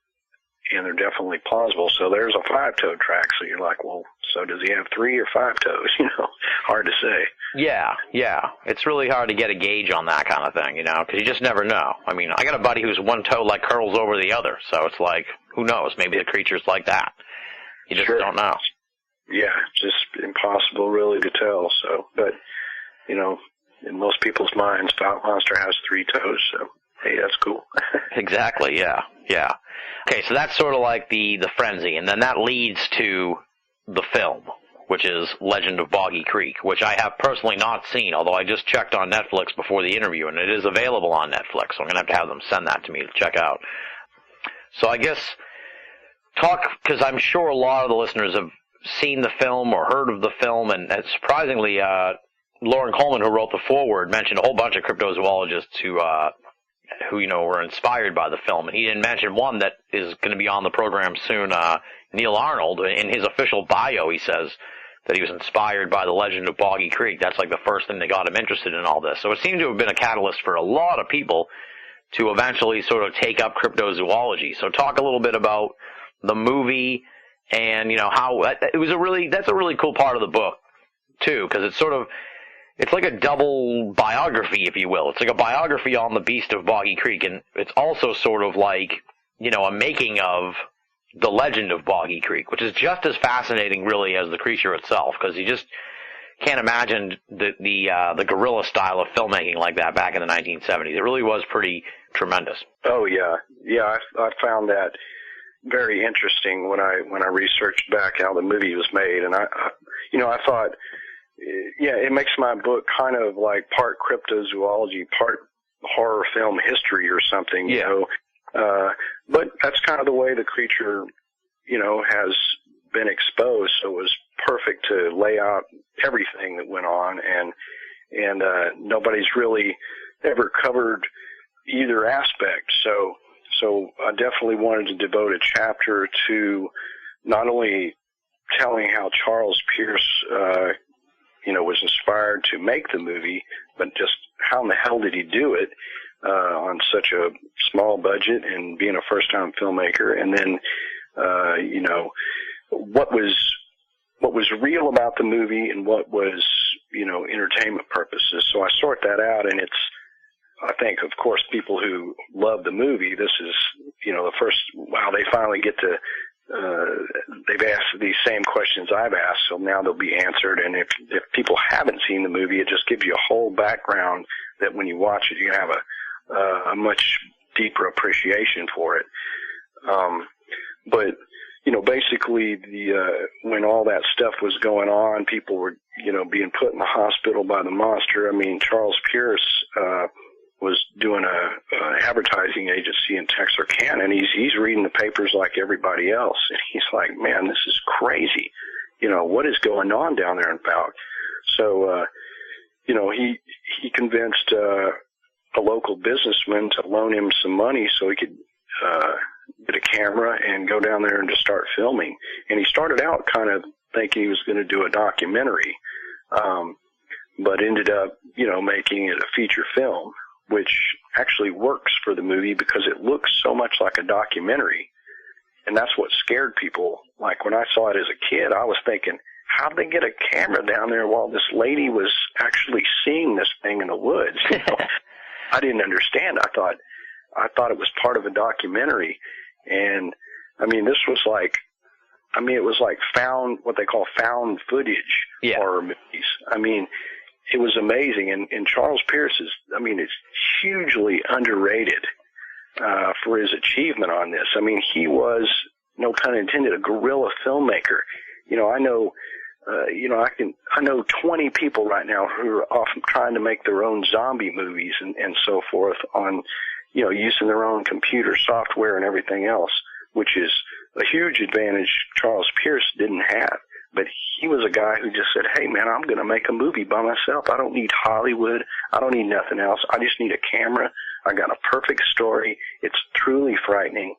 they're definitely plausible. So there's a 5-toe track, so you're like, well, so does he have 3 or 5 toes? Hard to say. Yeah. It's really hard to get a gauge on that kind of thing, because you just never know. I mean, I got a buddy whose one toe like curls over the other, so it's like, who knows? Maybe the creature's like that. You just don't know. Yeah, it's just impossible really to tell. So, but, in most people's minds, Fount Monster has 3 toes, so hey, that's cool. Exactly, yeah. Okay, so that's sort of like the frenzy, and then that leads to the film, which is Legend of Boggy Creek, which I have personally not seen, although I just checked on Netflix before the interview, and it is available on Netflix, so I'm going to have them send that to me to check out. So I guess because I'm sure a lot of the listeners have seen the film or heard of the film, and surprisingly, Lauren Coleman, who wrote the foreword, mentioned a whole bunch of cryptozoologists who were inspired by the film, and he didn't mention one that is going to be on the program soon. Neil Arnold, in his official bio, he says that he was inspired by the Legend of Boggy Creek. That's like the first thing that got him interested in all this. So it seemed to have been a catalyst for a lot of people to eventually sort of take up cryptozoology. So talk a little bit about the movie and how it was that's a really cool part of the book too, because it's like a double biography, if you will. It's like a biography on the Beast of Boggy Creek, and it's also sort of like, a making of the Legend of Boggy Creek, which is just as fascinating, really, as the creature itself, because you just can't imagine the guerrilla style of filmmaking like that back in the 1970s. It really was pretty tremendous. Oh, yeah. Yeah, I found that very interesting when I researched back how the movie was made, and I thought, yeah, it makes my book kind of like part cryptozoology, part horror film history or something, but that's kind of the way the creature, has been exposed. So it was perfect to lay out everything that went on, and nobody's really ever covered either aspect. So I definitely wanted to devote a chapter to not only telling how Charles Pierce, was inspired to make the movie, but just how in the hell did he do it on such a small budget and being a first-time filmmaker, and then, what was real about the movie and what was, entertainment purposes. So I sort that out, and I think, of course, people who love the movie, this is, the first, wow, they finally get to, they've asked these same questions I've asked, so now they'll be answered. And if people haven't seen the movie, it just gives you a whole background that when you watch it, you have a much deeper appreciation for it. But basically, when all that stuff was going on, people were, being put in the hospital by the monster. I mean, Charles Pierce was doing a advertising agency in Texarkana, and he's reading the papers like everybody else, and he's like, man, this is crazy. What is going on down there in Fouke? So, he convinced a local businessman to loan him some money so he could get a camera and go down there and just start filming. And he started out kind of thinking he was going to do a documentary, but ended up, making it a feature film, which actually works for the movie because it looks so much like a documentary. And that's what scared people. Like when I saw it as a kid, I was thinking, how'd they get a camera down there while this lady was actually seeing this thing in the woods? I didn't understand. I thought it was part of a documentary. And I mean, this was like, it was like what they call found footage horror movies. I mean, it was amazing. And Charles Pierce it's hugely underrated for his achievement on this. I mean, he was, no pun intended, a guerrilla filmmaker. I know I know 20 people right now who are often trying to make their own zombie movies and so forth on, using their own computer software and everything else, which is a huge advantage Charles Pierce didn't have. But he was a guy who just said, hey, man, I'm going to make a movie by myself. I don't need Hollywood. I don't need nothing else. I just need a camera. I got a perfect story. It's truly frightening.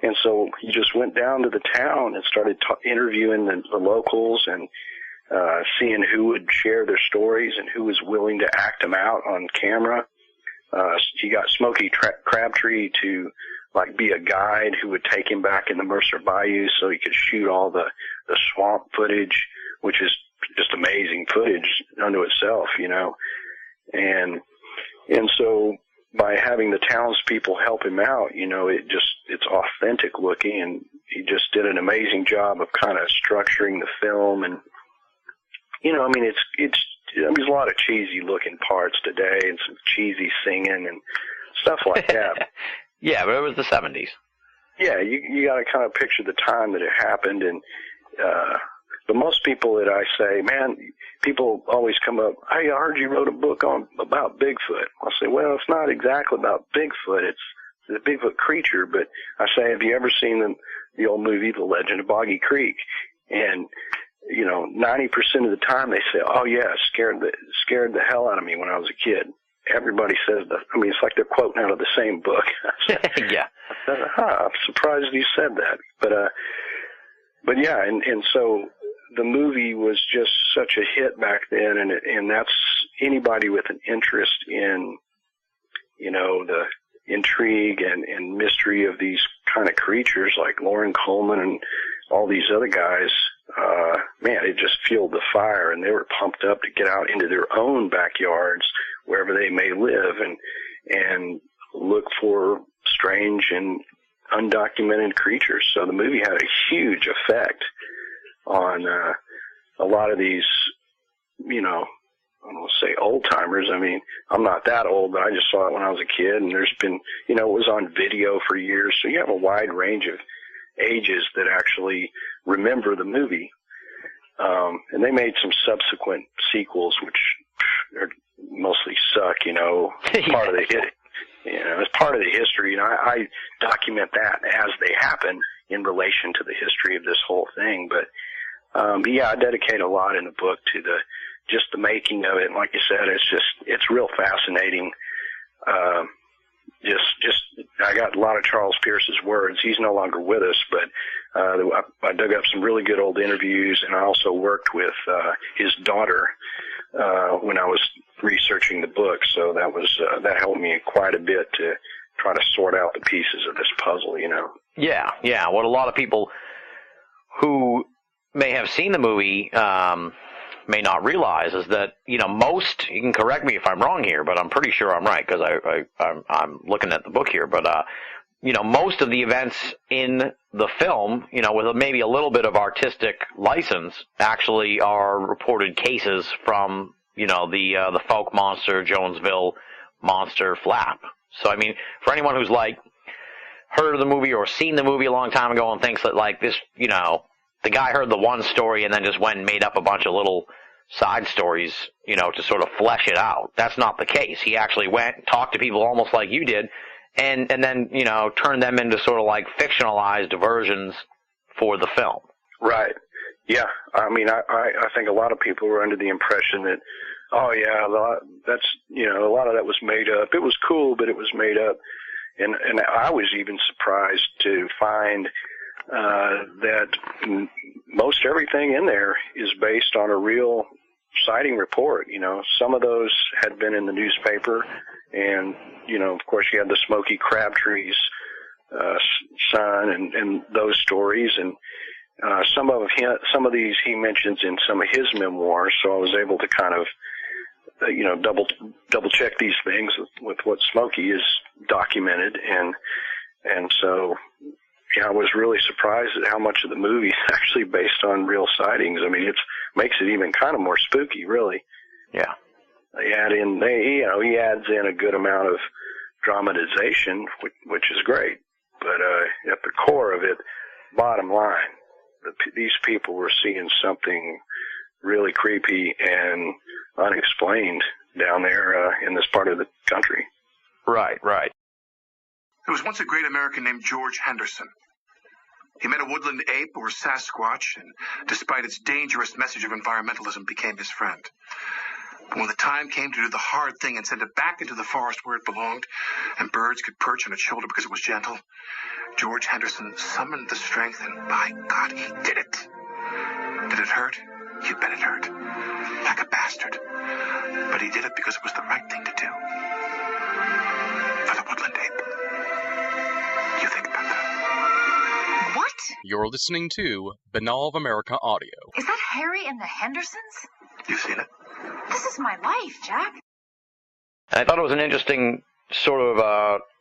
And so he just went down to the town and started interviewing the locals and seeing who would share their stories and who was willing to act them out on camera. He got Smokey Crabtree to be a guide who would take him back in the Mercer Bayou so he could shoot all the swamp footage, which is just amazing footage unto itself, And so by having the townspeople help him out, it's authentic looking, and he just did an amazing job of kind of structuring the film. And, there's a lot of cheesy looking parts today and some cheesy singing and stuff like that. Yeah, but it was the 70s. Yeah, you got to kind of picture the time that it happened. And but most people that I say, man, people always come up, hey, I heard you wrote a book about Bigfoot. I'll say, well, it's not exactly about Bigfoot. It's the Bigfoot creature. But I say, have you ever seen the old movie, The Legend of Boggy Creek? And 90% of the time they say, oh yeah, scared the hell out of me when I was a kid. Everybody says that. I mean, it's like they're quoting out of the same book. Yeah. I'm surprised you said that. But yeah, and so the movie was just such a hit back then, and that's anybody with an interest in, the intrigue and mystery of these kind of creatures like Lauren Coleman and all these other guys, man, it just fueled the fire, and they were pumped up to get out into their own backyards, wherever they may live, and look for strange and undocumented creatures. So the movie had a huge effect on a lot of these, I don't want to say old timers. I mean, I'm not that old, but I just saw it when I was a kid, and there's been, it was on video for years. So you have a wide range of ages that actually remember the movie. And they made some subsequent sequels, which are mostly suck, part of the it's part of the history. I document that as they happen in relation to the history of this whole thing. But yeah, I dedicate a lot in the book to just the making of it. And like you said, it's real fascinating. I got a lot of Charles Pierce's words. He's no longer with us, but I dug up some really good old interviews, and I also worked with his daughter when I was researching the book. So that helped me quite a bit to try to sort out the pieces of this puzzle, Yeah. What a lot of people who may have seen the movie may not realize is that, most, you can correct me if I'm wrong here, but I'm pretty sure I'm right because I'm looking at the book here, but, most of the events in the film, with maybe a little bit of artistic license, actually are reported cases from, the folk monster, Jonesville monster flap. So, I mean, for anyone who's heard of the movie or seen the movie a long time ago and thinks that this, the guy heard the one story and then just went and made up a bunch of little side stories, to sort of flesh it out. That's not the case. He actually went and talked to people almost like you did and then, turned them into sort of fictionalized versions for the film. Right. Yeah. I mean, I think a lot of people were under the impression that, oh yeah, that's, a lot of that was made up. It was cool, but it was made up. And I was even surprised to find that most everything in there is based on a real sighting report. Some of those had been in the newspaper, and of course you had the Smokey Crabtree's son and those stories, and some of these he mentions in some of his memoirs. So I was able to kind of double check these things with what Smokey is documented, and so. Yeah, I was really surprised at how much of the movie is actually based on real sightings. I mean, it makes it even kind of more spooky, really. Yeah. He adds in a good amount of dramatization, which is great. But at the core of it, bottom line, these people were seeing something really creepy and unexplained down there in this part of the country. Right. There was once a great American named George Henderson. He met a woodland ape or Sasquatch, and despite its dangerous message of environmentalism, became his friend. But when the time came to do the hard thing and send it back into the forest where it belonged, and birds could perch on its shoulder because it was gentle, George Henderson summoned the strength, and by God, he did it. Did it hurt? You bet it hurt. Like a bastard. But he did it because it was the right thing to do. For the woodland ape. You think about that. What? You're listening to Banal of America Audio. Is that Harry and the Hendersons? You seen it? This is my life, Jack. And I thought it was an interesting sort of,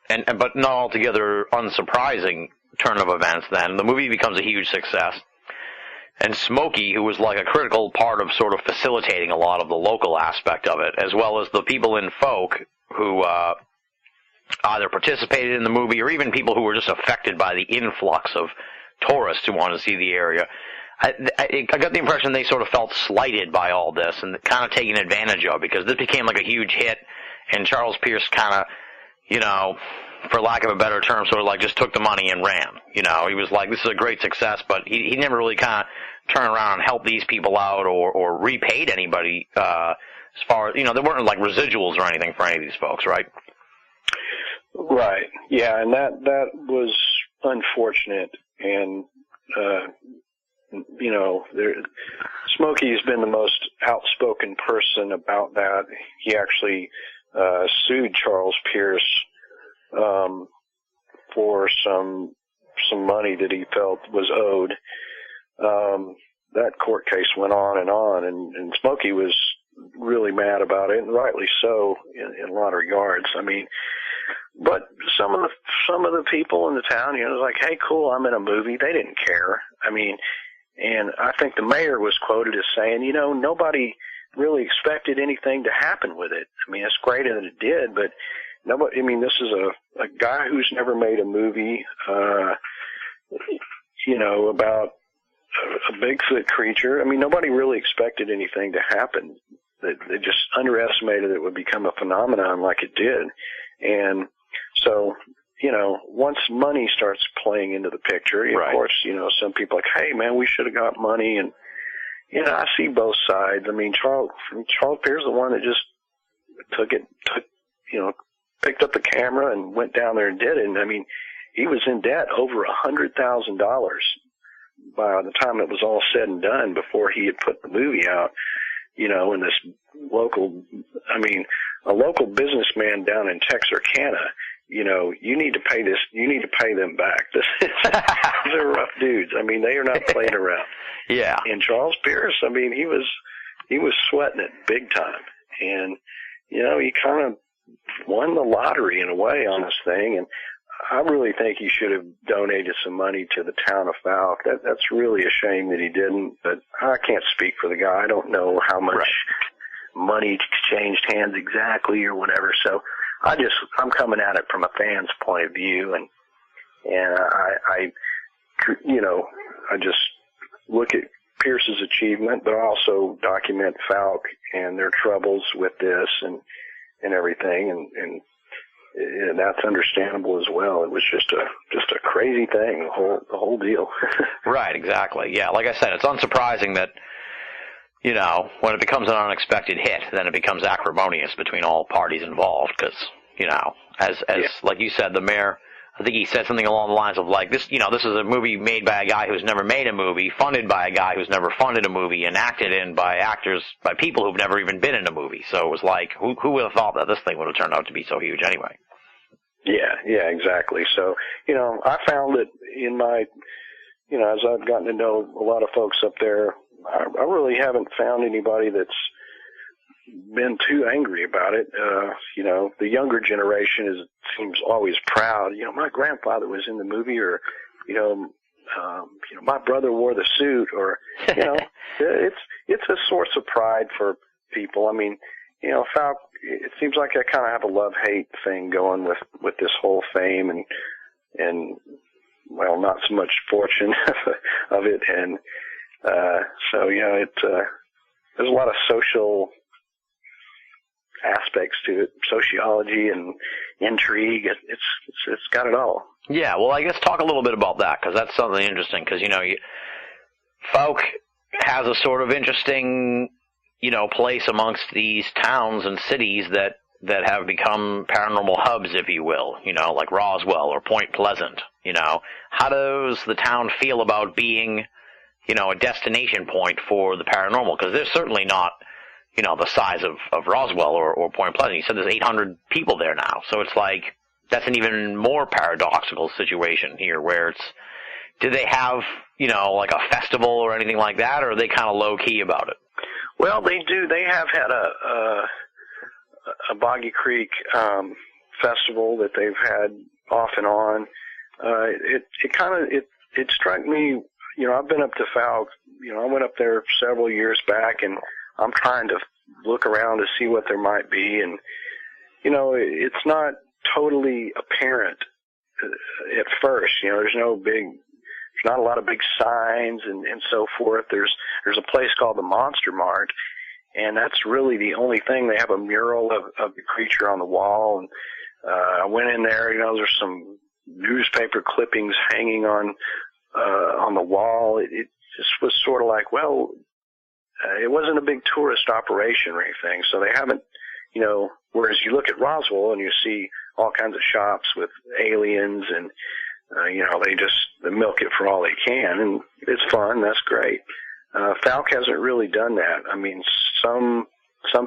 but not altogether unsurprising turn of events then. The movie becomes a huge success. And Smokey, who was like a critical part of sort of facilitating a lot of the local aspect of it, as well as the people in folk who either participated in the movie or even people who were just affected by the influx of tourists who wanted to see the area. I got the impression they sort of felt slighted by all this and kind of taken advantage of, because this became like a huge hit, and Charles Pierce kind of, you know, for lack of a better term, sort of like just took the money and ran. You know, he was like, this is a great success, but he never really kind of turned around and helped these people out or repaid anybody as far as, you know, there weren't like residuals or anything for any of these folks, right? Right. Yeah, and that was unfortunate, and you know, Smokey's been the most outspoken person about that. He actually sued Charles Pierce for some money that he felt was owed. That court case went on, and Smokey was really mad about it, and rightly so in a lot of regards. I mean, but some of the people in the town, you know, it was like, hey, cool, I'm in a movie. They didn't care. I mean, and I think the mayor was quoted as saying, you know, nobody really expected anything to happen with it. I mean, it's great that it did, but nobody. I mean, this is a guy who's never made a movie, you know, about a Bigfoot creature. I mean, nobody really expected anything to happen. They just underestimated it would become a phenomenon like it did. And so, you know, once money starts playing into the picture, right. Of course, you know, some people are like, hey, man, we should have got money. And, you know, I see both sides. I mean, Charles Pierce is the one that just picked up the camera and went down there and did it. And, I mean, he was in debt over $100,000 by the time it was all said and done before he had put the movie out, you know, in this local, I mean, a local businessman down in Texarkana, you know, you need to pay them back. These are rough dudes. I mean, they are not playing around. Yeah. And Charles Pierce, I mean, he was sweating it big time. And, you know, he kind of won the lottery in a way on this thing. And I really think he should have donated some money to the town of Falk. That's really a shame that he didn't, but I can't speak for the guy. I don't know how much money changed hands exactly or whatever. So I'm coming at it from a fan's point of view, and I you know, I just look at Pierce's achievement, but also document Falk and their troubles with this and everything, and that's understandable as well. It was just a crazy thing, the whole deal. Right, exactly. Yeah, like I said, it's unsurprising that, you know, when it becomes an unexpected hit, then it becomes acrimonious between all parties involved, because, you know, as like you said, the mayor, I think he said something along the lines of like, this, you know, this is a movie made by a guy who's never made a movie, funded by a guy who's never funded a movie, and acted in by actors, by people who've never even been in a movie. So it was like, who would have thought that this thing would have turned out to be so huge anyway? Yeah, exactly. So, you know, I found that in my, you know, as I've gotten to know a lot of folks up there, I really haven't found anybody that's been too angry about it. You know, the younger generation seems always proud. You know, my grandfather was in the movie, or, you know, my brother wore the suit, or, you know, it's a source of pride for people. I mean, you know, Falk, it seems like I kind of have a love-hate thing going with this whole fame and well, not so much fortune of it. And so, yeah, there's a lot of social aspects to it, sociology and intrigue. It's got it all. Yeah, well, I guess talk a little bit about that, because that's something interesting, because, folk has a sort of interesting, place amongst these towns and cities that have become paranormal hubs, if you will, like Roswell or Point Pleasant. How does the town feel about being, a destination point for the paranormal? Because there's certainly not, the size of Roswell or Point Pleasant. You said there's 800 people there now, so it's like that's an even more paradoxical situation here, where do they have, like a festival or anything like that, or are they kind of low-key about it? Well, they do. They have had a Boggy Creek festival that they've had off and on. It struck me, I've been up to Falk, I went up there several years back, and I'm trying to look around to see what there might be, and, it's not totally apparent at first. There's not a lot of big signs and so forth. There's a place called the Monster Mart, and that's really the only thing. They have a mural of the creature on the wall, and I went in there. There's some newspaper clippings hanging on the wall. It just was sort of like, well, it wasn't a big tourist operation or anything, so they haven't, whereas you look at Roswell and you see all kinds of shops with aliens and, they milk it for all they can, and it's fun. That's great. Falk hasn't really done that. I mean, some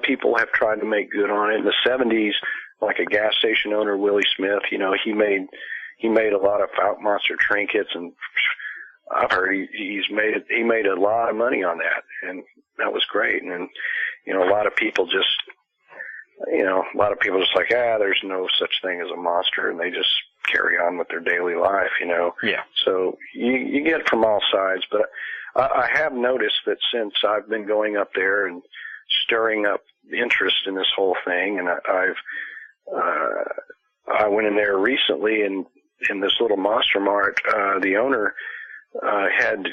people have tried to make good on it. In the 70s, like a gas station owner, Willie Smith, he made a lot of Falk Monster trinkets, and I've heard he made a lot of money on that, and that was great. And a lot of people just like, there's no such thing as a monster, and they just carry on with their daily life, Yeah. So you get it from all sides, but I have noticed that since I've been going up there and stirring up interest in this whole thing, and I went in there recently, and in this little Monster Mart, the owner had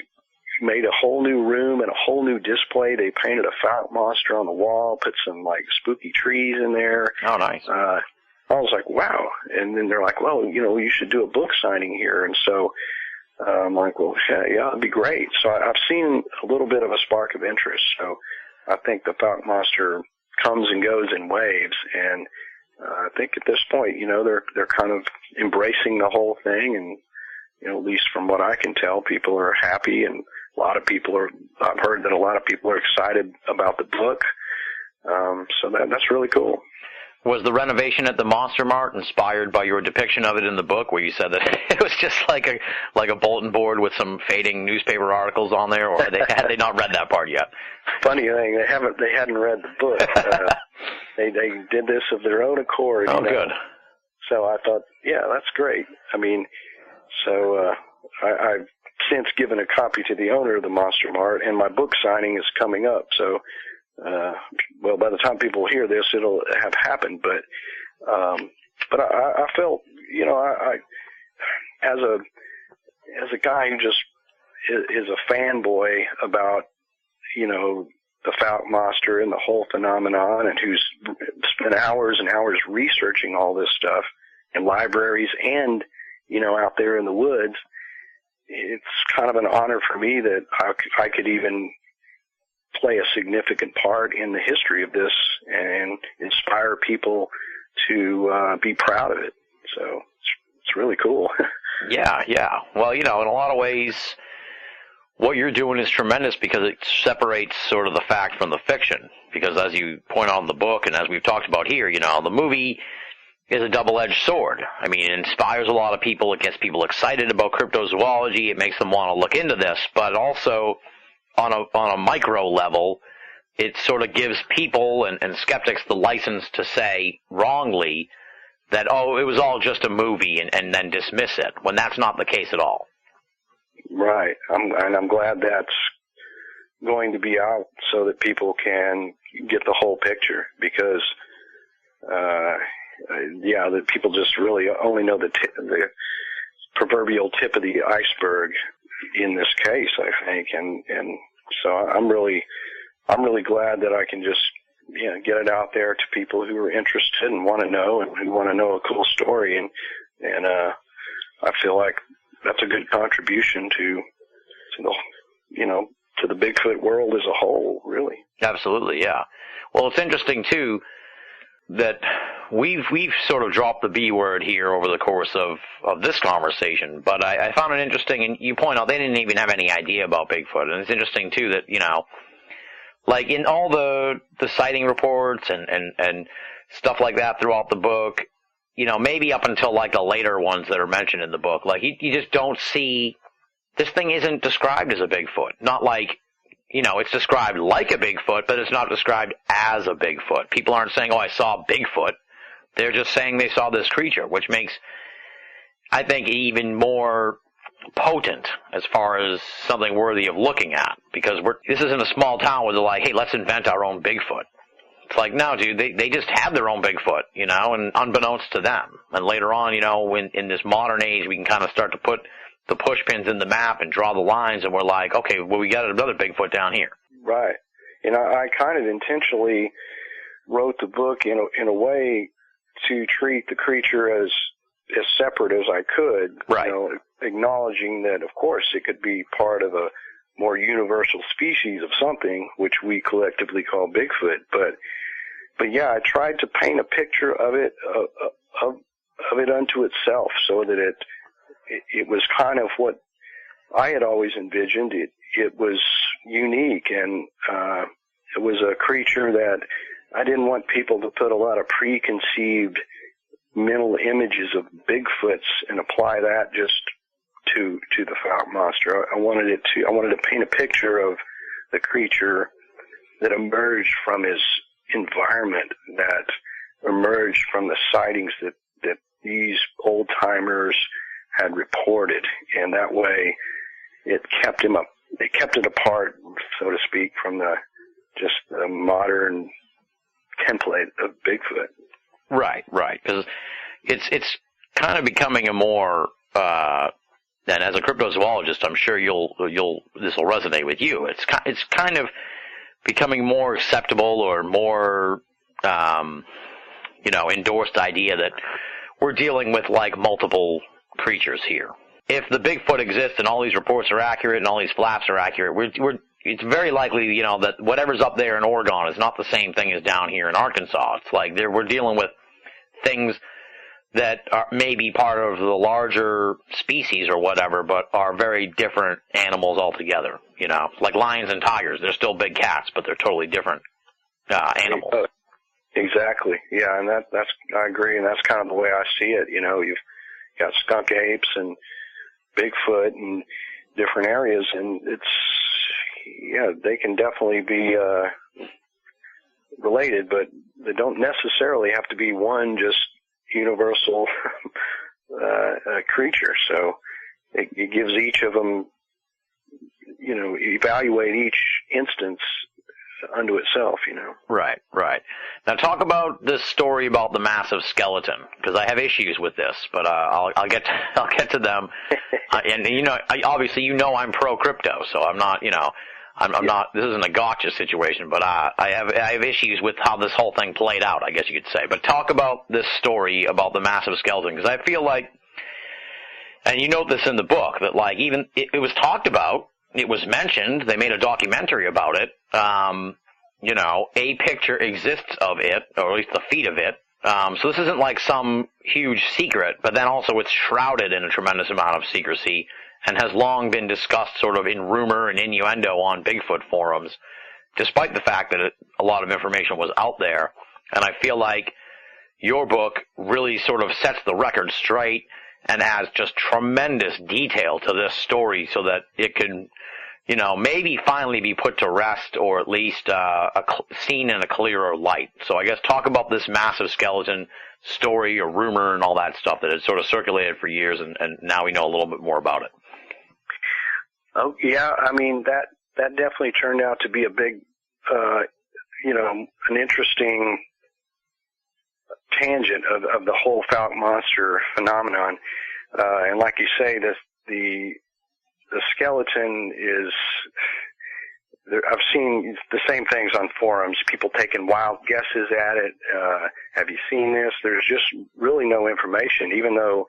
made a whole new room and a whole new display. They painted a Falk monster on the wall, put some like spooky trees in there. Oh, nice. I was like, wow. And then they're like, well, you should do a book signing here. And so I'm like, well, yeah, it'd be great. So I've seen a little bit of a spark of interest. So I think the Falk monster comes and goes in waves. And I think at this point, they're kind of embracing the whole thing. And, at least from what I can tell, people are happy, and I've heard that a lot of people are excited about the book. So that's really cool. Was the renovation at the Monster Mart inspired by your depiction of it in the book, where you said that it was just like a bulletin board with some fading newspaper articles on there, or had they not read that part yet? Funny thing, they hadn't read the book. They did this of their own accord. Oh, good. So I thought, yeah, that's great. I mean, so I've since given a copy to the owner of the Monster Mart, and my book signing is coming up. So, well, by the time people hear this, it'll have happened. But I felt, I as a guy who just is a fanboy about, the Falk monster and the whole phenomenon, and who's spent hours and hours researching all this stuff in libraries and, out there in the woods, it's kind of an honor for me that I could even play a significant part in the history of this and inspire people to be proud of it. So it's really cool. Yeah. Well, in a lot of ways, what you're doing is tremendous, because it separates sort of the fact from the fiction. Because as you point out in the book, and as we've talked about here, the movie is a double-edged sword. I mean, it inspires a lot of people. It gets people excited about cryptozoology. It makes them want to look into this. But also, on a micro level, it sort of gives people and skeptics the license to say wrongly that, oh, it was all just a movie, and then dismiss it, when that's not the case at all. Right. I'm glad that's going to be out so that people can get the whole picture, because, that people just really only know the proverbial tip of the iceberg in this case, I think, and so I'm really glad that I can just get it out there to people who are interested and want to know and who want to know a cool story, and I feel like that's a good contribution to the Bigfoot world as a whole, really. Absolutely, yeah. Well, it's interesting too that we've sort of dropped the B word here over the course of this conversation, but I found it interesting, and you point out they didn't even have any idea about Bigfoot, and it's interesting too that, like in all the sighting reports and stuff like that throughout the book, maybe up until like the later ones that are mentioned in the book, like you just don't see, this thing isn't described as a Bigfoot. Not like, it's described like a Bigfoot, but it's not described as a Bigfoot. People aren't saying, oh, I saw Bigfoot. They're just saying they saw this creature, which makes, I think, even more potent as far as something worthy of looking at, because this isn't a small town where they're like, hey, let's invent our own Bigfoot. It's like, no, dude, they just have their own Bigfoot, and unbeknownst to them. And later on, in this modern age, we can kind of start to put the push pins in the map and draw the lines, and we're like, okay, well, we got another Bigfoot down here. Right. And I kind of intentionally wrote the book in a way to treat the creature as separate as I could, right. Acknowledging that, of course, it could be part of a more universal species of something, which we collectively call Bigfoot. But yeah, I tried to paint a picture of it, of it unto itself, so that it was kind of what I had always envisioned. It was unique, and it was a creature that I didn't want people to put a lot of preconceived mental images of Bigfoots and apply that just to the Fouke monster. I wanted to paint a picture of the creature that emerged from his environment, that emerged from the sightings that these old timers had reported, and that way it kept it apart, so to speak, from the modern template of Bigfoot. Right, because it's kind of becoming a more and as a cryptozoologist, I'm sure this will resonate with you. It's kind of becoming more acceptable or more endorsed idea that we're dealing with like multiple creatures here. If the Bigfoot exists and all these reports are accurate and all these flaps are accurate, it's very likely, that whatever's up there in Oregon is not the same thing as down here in Arkansas. It's like we're dealing with things that are maybe part of the larger species or whatever, but are very different animals altogether. Like lions and tigers, they're still big cats, but they're totally different animals. Exactly. Yeah, and that's I agree, and that's kind of the way I see it. You've got skunk apes and Bigfoot and different areas, and they can definitely be related, but they don't necessarily have to be one just universal creature. So it gives each of them, evaluate each instance unto itself, Right. Now talk about this story about the massive skeleton, because I have issues with this, but I'll get to them. And obviously I'm pro crypto, so I'm not, I'm not. This isn't a gotcha situation, but I have issues with how this whole thing played out, I guess you could say. But talk about this story about the massive skeleton, because I feel like, and you note this in the book, that like even it was talked about, it was mentioned, they made a documentary about it. A picture exists of it, or at least the feet of it. So this isn't like some huge secret, but then also it's shrouded in a tremendous amount of secrecy, and has long been discussed sort of in rumor and innuendo on Bigfoot forums, despite the fact that a lot of information was out there. And I feel like your book really sort of sets the record straight and adds just tremendous detail to this story so that it can, maybe finally be put to rest, or at least seen in a clearer light. So I guess talk about this massive skeleton story or rumor and all that stuff that had sort of circulated for years, and now we know a little bit more about it. Oh, yeah, I mean, that definitely turned out to be a big, an interesting tangent of the whole Fouke monster phenomenon. And like you say, the skeleton is. I've seen the same things on forums. People taking wild guesses at it. Have you seen this? There's just really no information, even though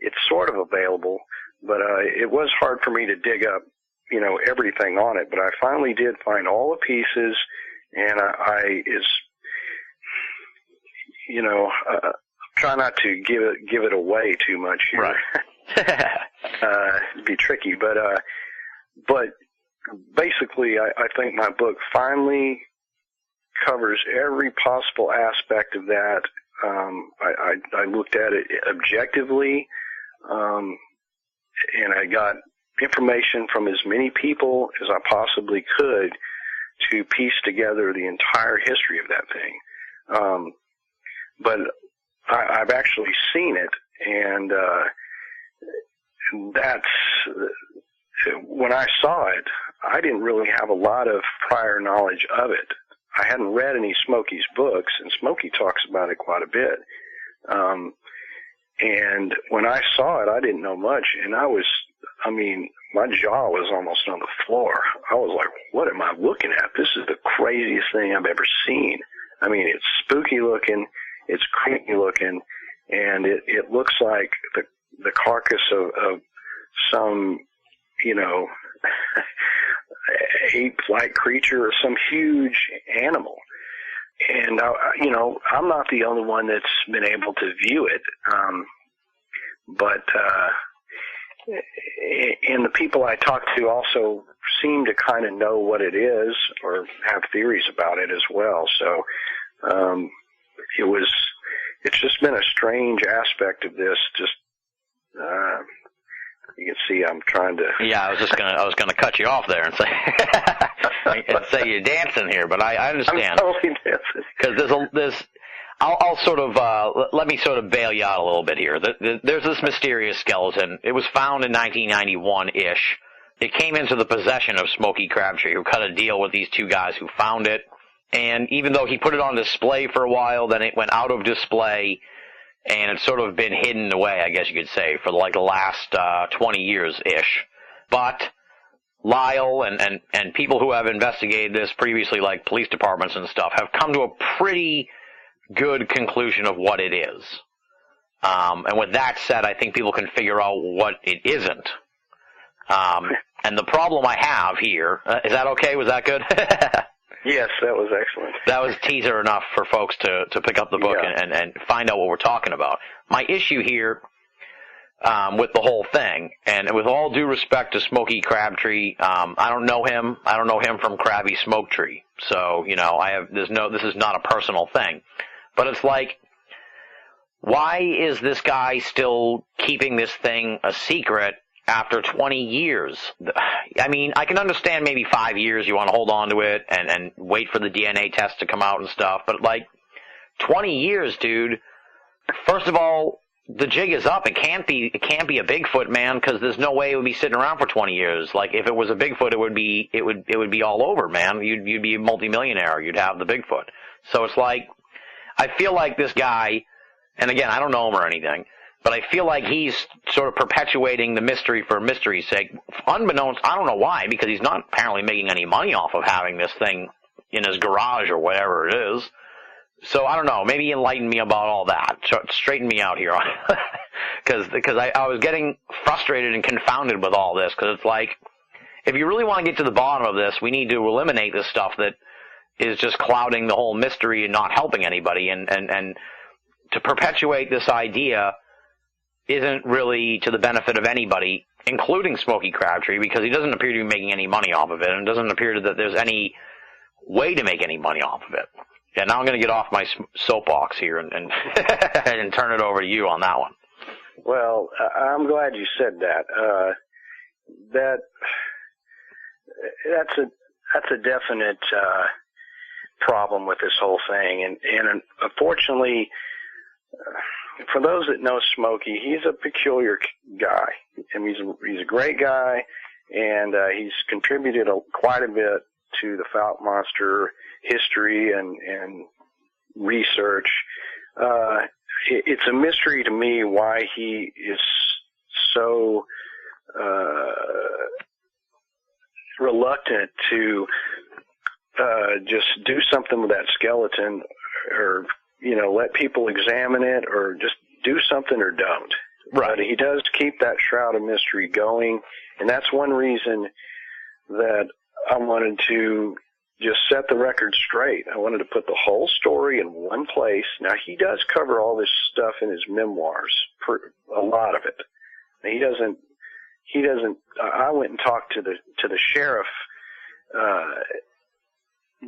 it's sort of available. But it was hard for me to dig up, everything on it. But I finally did find all the pieces, and I try not to give it away too much here. Right. It'd be tricky, but basically, I think my book finally covers every possible aspect of that. I looked at it objectively, and I got information from as many people as I possibly could to piece together the entire history of that thing. But I've actually seen it, and when I saw it, I didn't really have a lot of prior knowledge of it. I hadn't read any Smokey's books, and Smokey talks about it quite a bit. And when I saw it, I didn't know much, and my jaw was almost on the floor. I was like, what am I looking at? This is the craziest thing I've ever seen. It's spooky looking, it's creepy looking, and it looks like the carcass of some, ape-like creature or some huge animal. And, I'm not the only one that's been able to view it. And the people I talk to also seem to kind of know what it is or have theories about it as well. So, it's just been a strange aspect of this. Just, you can see I'm trying to. Yeah, I was gonna cut you off there and say you're dancing here, but I understand. I'm totally dancing. Because I'll sort of let me sort of bail you out a little bit here. There's this mysterious skeleton. It was found in 1991-ish. It came into the possession of Smokey Crabtree, who cut a deal with these two guys who found it. And even though he put it on display for a while, then it went out of display. And it's sort of been hidden away, I guess you could say, for like the last 20 years-ish. But Lyle and people who have investigated this previously, like police departments and stuff, have come to a pretty good conclusion of what it is. And with that said, I think people can figure out what it isn't. And the problem I have here, is that okay? Was that good? Yes, that was excellent. That was teaser enough for folks to pick up the book and find out what we're talking about. My issue here with the whole thing, and with all due respect to Smokey Crabtree, I don't know him. I don't know him from Krabby Smoke Tree. So, this is not a personal thing. But it's like, why is this guy still keeping this thing a secret after 20 years? I can understand maybe 5 years you want to hold on to it and wait for the DNA test to come out and stuff, but 20 years, dude. First of all, the jig is up. It can't be a Bigfoot, man, because there's no way it would be sitting around for 20 years. Like, if it was a Bigfoot, it would be all over, man. You'd be a multimillionaire. You'd have the Bigfoot. So it's like, I feel like this guy, and again, I don't know him or anything, but I feel like he's sort of perpetuating the mystery for mystery's sake. Unbeknownst, I don't know why, because he's not apparently making any money off of having this thing in his garage or whatever it is. So I don't know. Maybe enlighten me about all that. Straighten me out here, because I was getting frustrated and confounded with all this. Because it's like, if you really want to get to the bottom of this, we need to eliminate this stuff that is just clouding the whole mystery and not helping anybody. And to perpetuate this idea isn't really to the benefit of anybody, including Smokey Crabtree, because he doesn't appear to be making any money off of it, and it doesn't appear that there's any way to make any money off of it. Yeah, now I'm going to get off my soapbox here and and turn it over to you on that one. Well, I'm glad you said that. That's a definite problem with this whole thing, and unfortunately, for those that know Smokey, he's a peculiar guy. I mean, he's a great guy, and he's contributed quite a bit to the Fouke Monster history and research. It's a mystery to me why he is so reluctant to just do something with that skeleton, or let people examine it, or just do something or don't. Right. But he does keep that shroud of mystery going, and that's one reason that I wanted to just set the record straight. I wanted to put the whole story in one place. Now, he does cover all this stuff in his memoirs, a lot of it. He doesn't, I went and talked to the sheriff,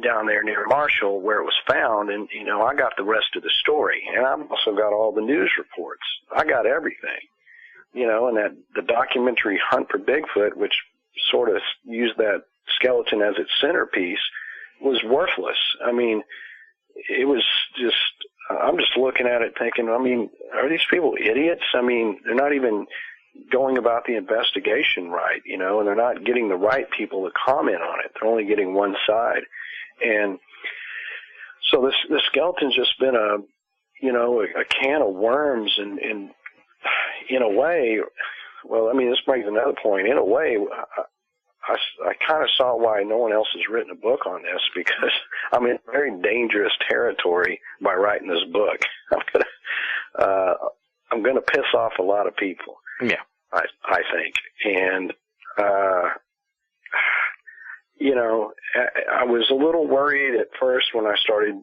down there near Marshall where it was found, and, I got the rest of the story. And I've also got all the news reports. I got everything, and that the documentary Hunt for Bigfoot, which sort of used that skeleton as its centerpiece, was worthless. I mean, it was just, I'm just looking at it thinking, are these people idiots? I mean, they're not even going about the investigation right, and they're not getting the right people to comment on it. They're only getting one side. And so this skeleton's just been a can of worms, and in a way, well, this brings another point. In a way, I kind of saw why no one else has written a book on this, because I'm in very dangerous territory by writing this book. I'm gonna piss off a lot of people. Yeah, I think, and I was a little worried at first when I started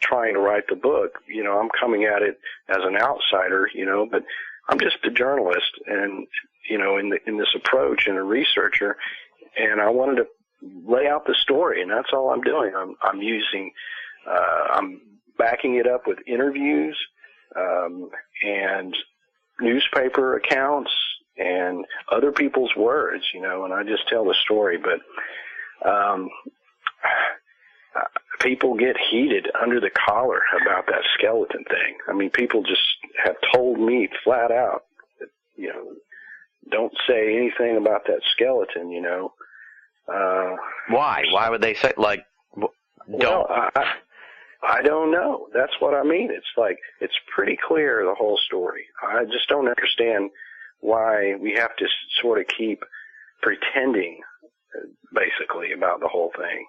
trying to write the book. I'm coming at it as an outsider, but I'm just a journalist, and in this approach, and a researcher, and I wanted to lay out the story, and that's all I'm doing. I'm using, I'm backing it up with interviews, and newspaper accounts, and other people's words, and I just tell the story. But people get heated under the collar about that skeleton thing. People just have told me flat out that, don't say anything about that skeleton, Why? Why would they say, don't? Well, I don't know. That's what I mean. It's pretty clear, the whole story. I just don't understand why we have to sort of keep pretending, basically, about the whole thing.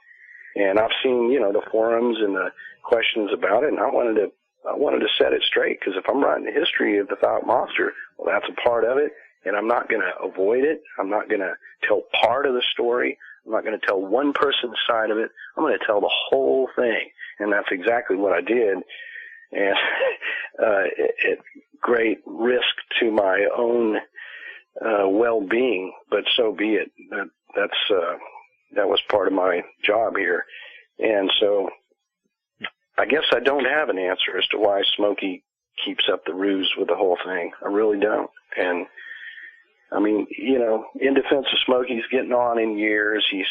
And I've seen, the forums and the questions about it, and I wanted to set it straight, because if I'm writing the history of the Thought Monster, well, that's a part of it, and I'm not going to avoid it. I'm not going to tell part of the story. I'm not going to tell one person's side of it. I'm going to tell the whole thing, and that's exactly what I did. And at great risk to my own well-being, but so be it. That was part of my job here. And so I guess I don't have an answer as to why Smokey keeps up the ruse with the whole thing. I really don't. And in defense of Smokey, he's getting on in years. He's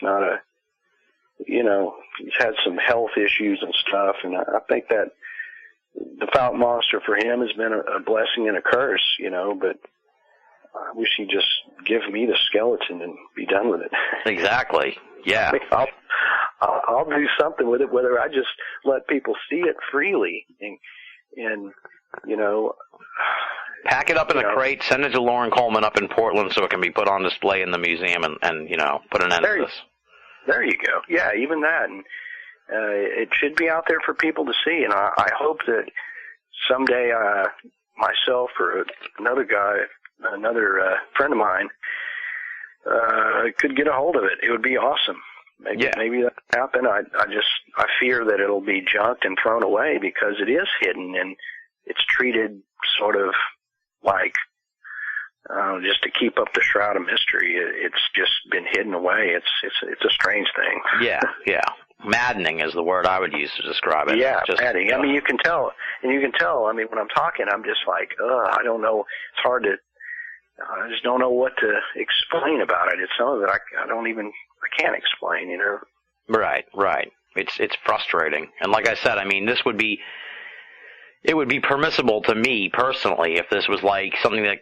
not he's had some health issues and stuff. And I think that the Thought Monster for him has been a blessing and a curse, but I wish he'd just give me the skeleton and be done with it. Exactly. Yeah. I'll do something with it, whether I just let people see it freely and pack it up in a crate, send it to Lauren Coleman up in Portland so it can be put on display in the museum and put an end to this. There you go. Yeah, even that. And it should be out there for people to see, and I hope that someday myself or another friend of mine could get a hold of it. It would be awesome. Maybe that will happen. I fear that it'll be junked and thrown away because it is hidden and it's treated sort of like just to keep up the shroud of mystery. It's just been hidden away. It's a strange thing. Yeah. Maddening is the word I would use to describe it. Yeah, maddening. You can tell. And you can tell, when I'm talking, I'm just like, I don't know. It's hard to, I just don't know what to explain about it. It's something that I can't explain, Right. It's frustrating. And like I said, it would be permissible to me personally if this was like something that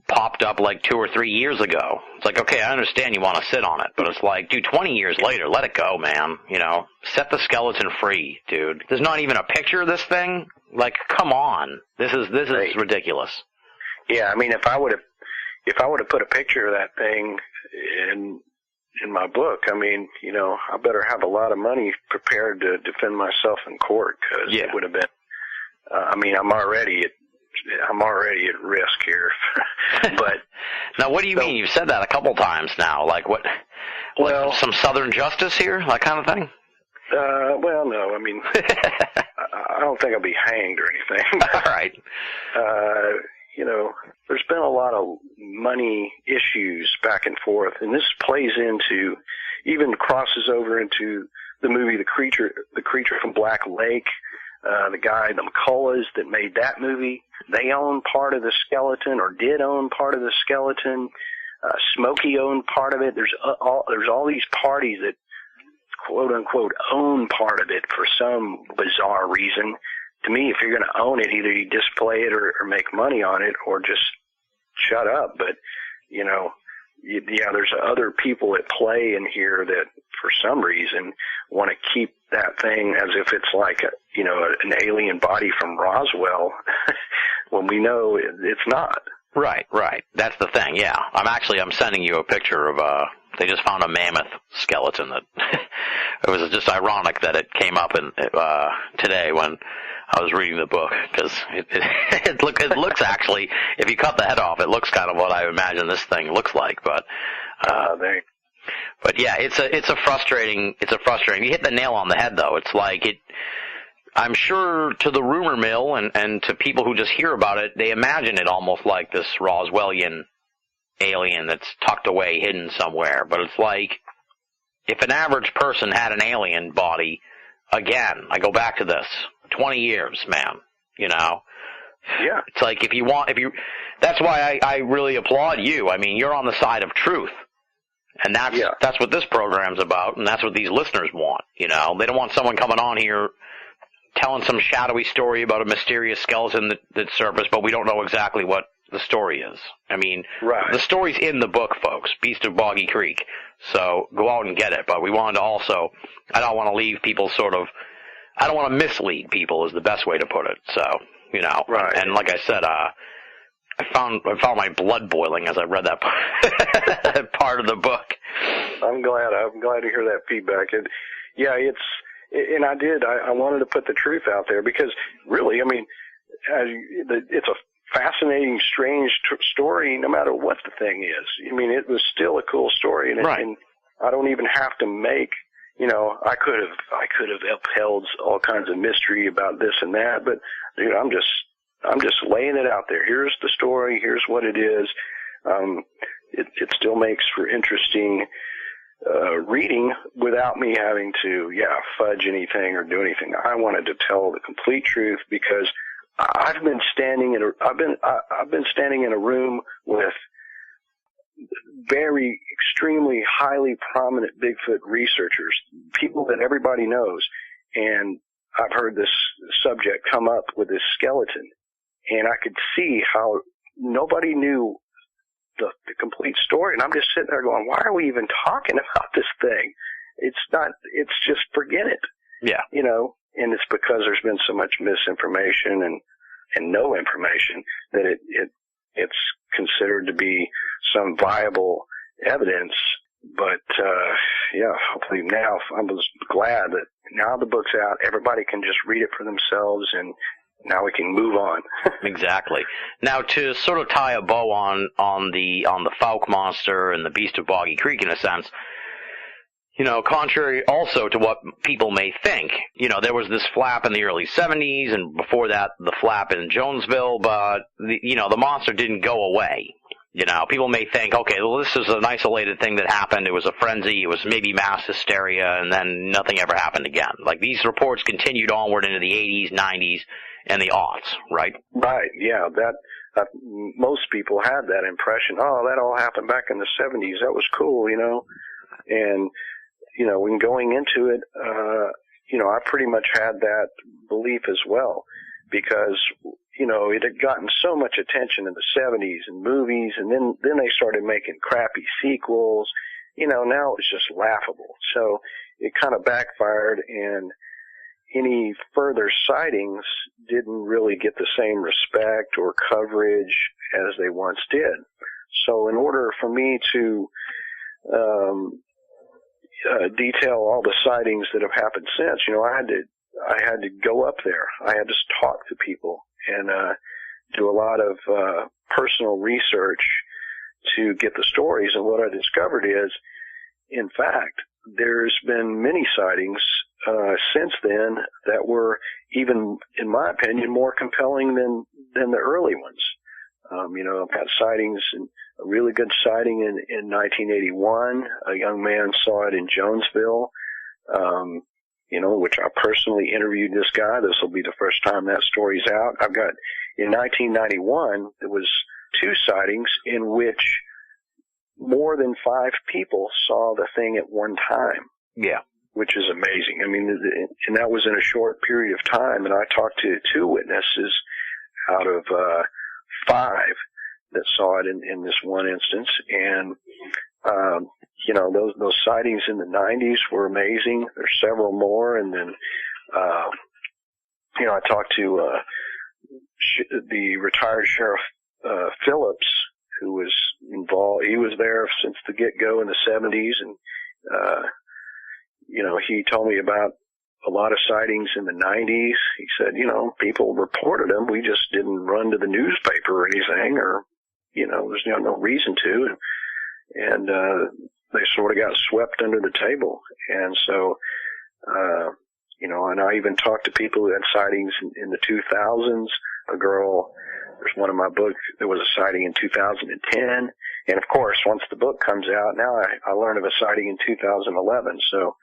popped up like 2 or 3 years ago. It's like, okay, I understand you want to sit on it, but it's like, dude, 20 years later, let it go, man. Set the skeleton free, dude. There's not even a picture of this thing. Like, come on. This is ridiculous. Yeah, if I would have if I would have put a picture of that thing in my book, I mean, you know, I better have a lot of money prepared to defend myself in court, because it would have been. I mean, I'm already at risk here. But now, what do you mean? You've said that a couple times now. Like what? Well, like some Southern justice here, that kind of thing. Well, no. I mean, I don't think I'll be hanged or anything. All right. You know, there's been a lot of money issues back and forth, and this plays into, even crosses over into the movie The Creature from Black Lake. The guy, the McCulloughs that made that movie, they own part of the skeleton, or did own part of the skeleton. Smokey owned part of it. There's all these parties that, quote unquote, own part of it for some bizarre reason. To me, if you're going to own it, either you display it or make money on it, or just shut up. But, you know, there's other people at play in here that, for some reason, want to keep that thing as if it's like an alien body from Roswell, when we know it's not. Right. That's the thing. Yeah, I'm sending you a picture of they just found a mammoth skeleton that it was just ironic that it came up today when I was reading the book, because it looks actually, if you cut the head off, it looks kind of what I imagine this thing looks like. But but yeah, it's a frustrating. You hit the nail on the head, though. It's like I'm sure to the rumor mill and to people who just hear about it, they imagine it almost like this Roswellian alien that's tucked away, hidden somewhere. But it's like, if an average person had an alien body, again, I go back to this, 20 years, man, you know? Yeah. It's like, that's why I really applaud you. I mean, you're on the side of truth. And that's what this program's about, and that's what these listeners want, you know? They don't want someone coming on here telling some shadowy story about a mysterious skeleton that surfaced, but we don't know exactly what the story is. I mean, the story's in the book, folks, Beast of Boggy Creek. So go out and get it. But we wanted to also, I don't want to leave people I don't want to mislead people is the best way to put it. So, you know, and like I said, I found my blood boiling as I read that part of the book. I'm glad to hear that feedback. I wanted to put the truth out there, because really, I mean, it's a fascinating, strange story, no matter what the thing is. I mean, it was still a cool story, and I don't even have to make, you know, I could have upheld all kinds of mystery about this and that, but dude, I'm just laying it out there. Here's the story. Here's what it is. It still makes for interesting reading without me having to fudge anything or do anything. I wanted to tell the complete truth, because I've been standing in a room with very extremely highly prominent Bigfoot researchers, people that everybody knows, and I've heard this subject come up with this skeleton, and I could see how nobody knew the complete story, and I'm just sitting there going, why are we even talking about this thing? It's just forget it. Yeah. You know, and it's because there's been so much misinformation and no information that it's considered to be some viable evidence. But hopefully now, I'm glad that now the book's out, everybody can just read it for themselves, and now we can move on. Exactly. Now, to sort of tie a bow on the Fouke monster and the Beast of Boggy Creek, in a sense, you know, contrary also to what people may think, you know, there was this flap in the early 70s, and before that, the flap in Jonesville, but the monster didn't go away. You know, people may think, okay, well, this is an isolated thing that happened. It was a frenzy. It was maybe mass hysteria, and then nothing ever happened again. Like, these reports continued onward into the 80s, 90s, and the aughts, right? Right, yeah. That most people had that impression. Oh, that all happened back in the 70s. That was cool, you know. And, you know, when going into it, I pretty much had that belief as well, because, you know, it had gotten so much attention in the 70s and movies, and then they started making crappy sequels. You know, now it's just laughable. So it kind of backfired, and any further sightings didn't really get the same respect or coverage as they once did. So in order for me to detail all the sightings that have happened since, I had to go up there. I had to talk to people and do a lot of personal research to get the stories. And what I discovered is, in fact, there's been many sightings since then that were even, in my opinion, more compelling than the early ones. I've got sightings, and a really good sighting in 1981. A young man saw it in Jonesville, which I personally interviewed this guy. This will be the first time that story's out. I've got, in 1991, there was 2 sightings in which more than 5 people saw the thing at one time. Yeah. Which is amazing. I mean, and that was in a short period of time, and I talked to 2 witnesses out of 5 that saw it in this one instance. And, those sightings in the 90s were amazing. There's several more. And then, I talked to the retired Sheriff Phillips, who was involved. He was there since the get-go in the 70s, and he told me about a lot of sightings in the 90s. He said, people reported them. We just didn't run to the newspaper or anything, or, there's no reason to. And they sort of got swept under the table. And so, and I even talked to people who had sightings in the 2000s. A girl, there's one in my book, there was a sighting in 2010. And of course, once the book comes out, now I learned of a sighting in 2011. So,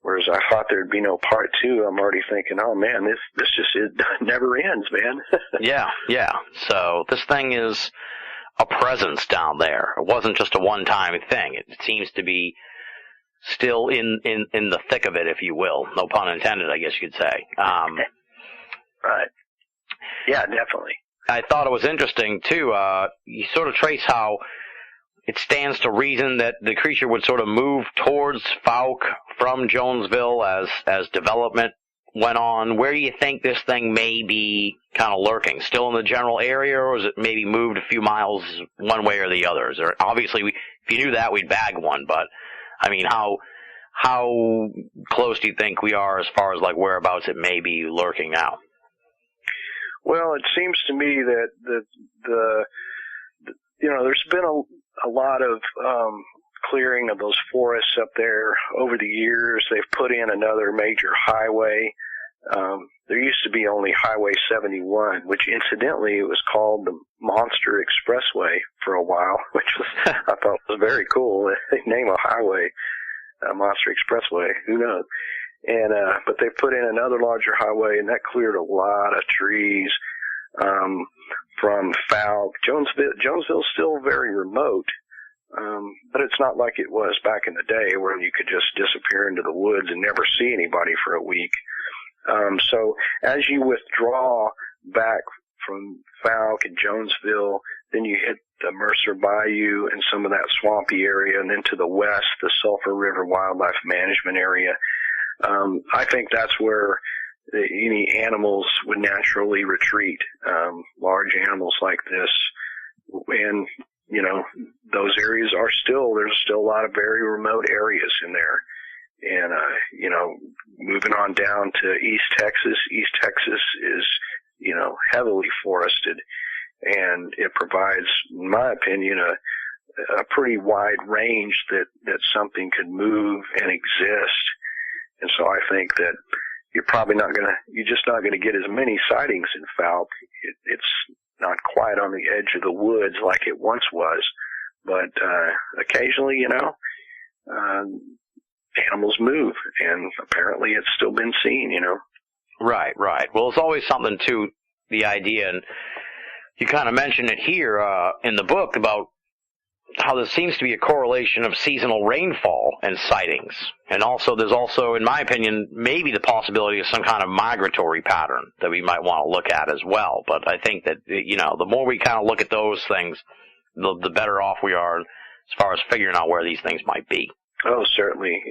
whereas I thought there'd be no part 2, I'm already thinking, oh man, this just it never ends, man. Yeah. So this thing is a presence down there. It wasn't just a one-time thing. It seems to be still in the thick of it, if you will. No pun intended, I guess you could say. Right. Yeah, definitely. I thought it was interesting, too. You sort of trace how it stands to reason that the creature would sort of move towards Fouke from Jonesville as development went on. Where do you think this thing may be kind of lurking? Still in the general area, or is it maybe moved a few miles one way or the other? Obviously, if you knew that, we'd bag one, but, I mean, how close do you think we are as far as, like, whereabouts it may be lurking now? Well, it seems to me that there's been a lot of clearing of those forests up there over the years. They've put in another major highway. There used to be only Highway 71, which incidentally it was called the Monster Expressway for a while, which I thought was very cool. They name a highway Monster Expressway. Who knows? And but they put in another larger highway, and that cleared a lot of trees from Fouke. Jonesville's still very remote, but it's not like it was back in the day where you could just disappear into the woods and never see anybody for a week. So as you withdraw back from Fouke and Jonesville, then you hit the Mercer Bayou and some of that swampy area, and then to the west, the Sulphur River Wildlife Management Area. I think that's where any animals would naturally retreat, large animals like this. And, those areas there's still a lot of very remote areas in there. And, moving on down to East Texas is, heavily forested. And it provides, in my opinion, a pretty wide range that something could move and exist. And so I think that you're just not gonna get as many sightings in Fouke. It's not quite on the edge of the woods like it once was, but occasionally, animals move, and apparently it's still been seen. Right. Well, it's always something to the idea, and you kind of mentioned it here in the book about how there seems to be a correlation of seasonal rainfall and sightings. And also, there's also, in my opinion, maybe the possibility of some kind of migratory pattern that we might want to look at as well. But I think that, the more we kind of look at those things, the better off we are as far as figuring out where these things might be. Oh, certainly.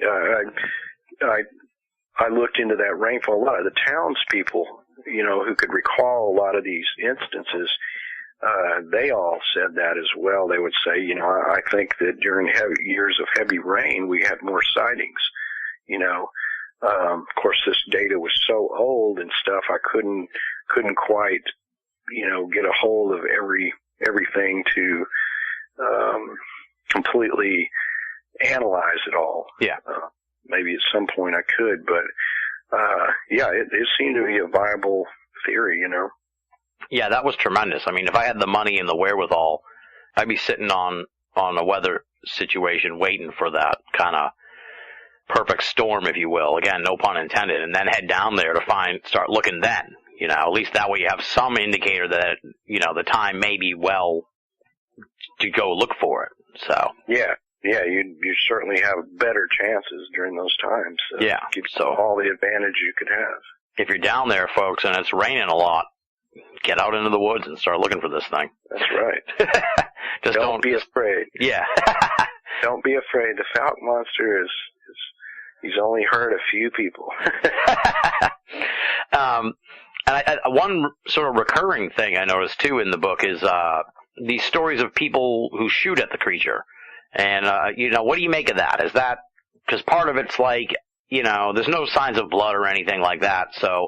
I looked into that rainfall. A lot of the townspeople, who could recall a lot of these instances, they all said that as well. They would say, I think that during years of heavy rain, we had more sightings. Of course, this data was so old and stuff, I couldn't quite, get a hold of everything to completely analyze it all. Yeah. Maybe at some point I could, but it seemed to be a viable theory, Yeah, that was tremendous. I mean, if I had the money and the wherewithal, I'd be sitting on a weather situation waiting for that kind of perfect storm, if you will. Again, no pun intended. And then head down there to start looking then. At least that way you have some indicator that, the time may be well to go look for it. So. Yeah, you certainly have better chances during those times. Yeah. So all the advantage you could have. If you're down there, folks, and it's raining a lot, get out into the woods and start looking for this thing. That's right. Just don't be afraid. Yeah. Don't be afraid. The Falcon Monster he's only hurt a few people. And one sort of recurring thing I noticed, too, in the book is these stories of people who shoot at the creature. And, what do you make of that? Is that, because part of it's like, there's no signs of blood or anything like that. So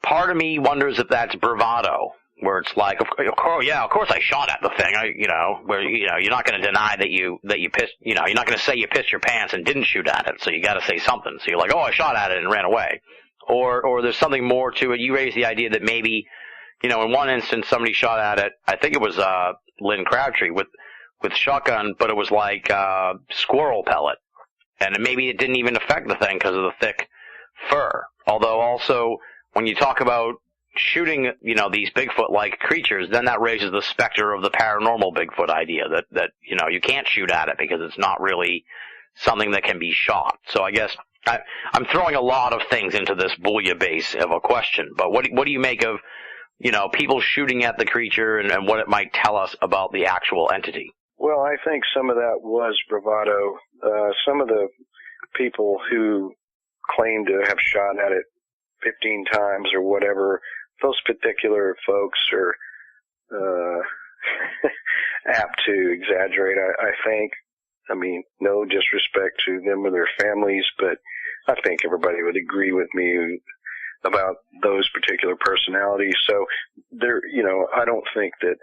part of me wonders if that's bravado, where it's like, of course I shot at the thing. Where, you're not going to deny that you pissed, you're not going to say you pissed your pants and didn't shoot at it. So you got to say something. So you're like, I shot at it and ran away. Or there's something more to it. You raised the idea that maybe, in one instance somebody shot at it. I think it was Lynn Crabtree with shotgun, but it was like squirrel pellet, and maybe it didn't even affect the thing because of the thick fur. Although also when you talk about shooting, these Bigfoot-like creatures, then that raises the specter of the paranormal Bigfoot idea that you can't shoot at it because it's not really something that can be shot. So I guess I'm throwing a lot of things into this bouillabaisse of a question, but what do you make of, people shooting at the creature and what it might tell us about the actual entity? Well, I think some of that was bravado. Some of the people who claim to have shot at it 15 times or whatever, those particular folks are apt to exaggerate, I think. I mean, no disrespect to them or their families, but I think everybody would agree with me about those particular personalities. So there, I don't think that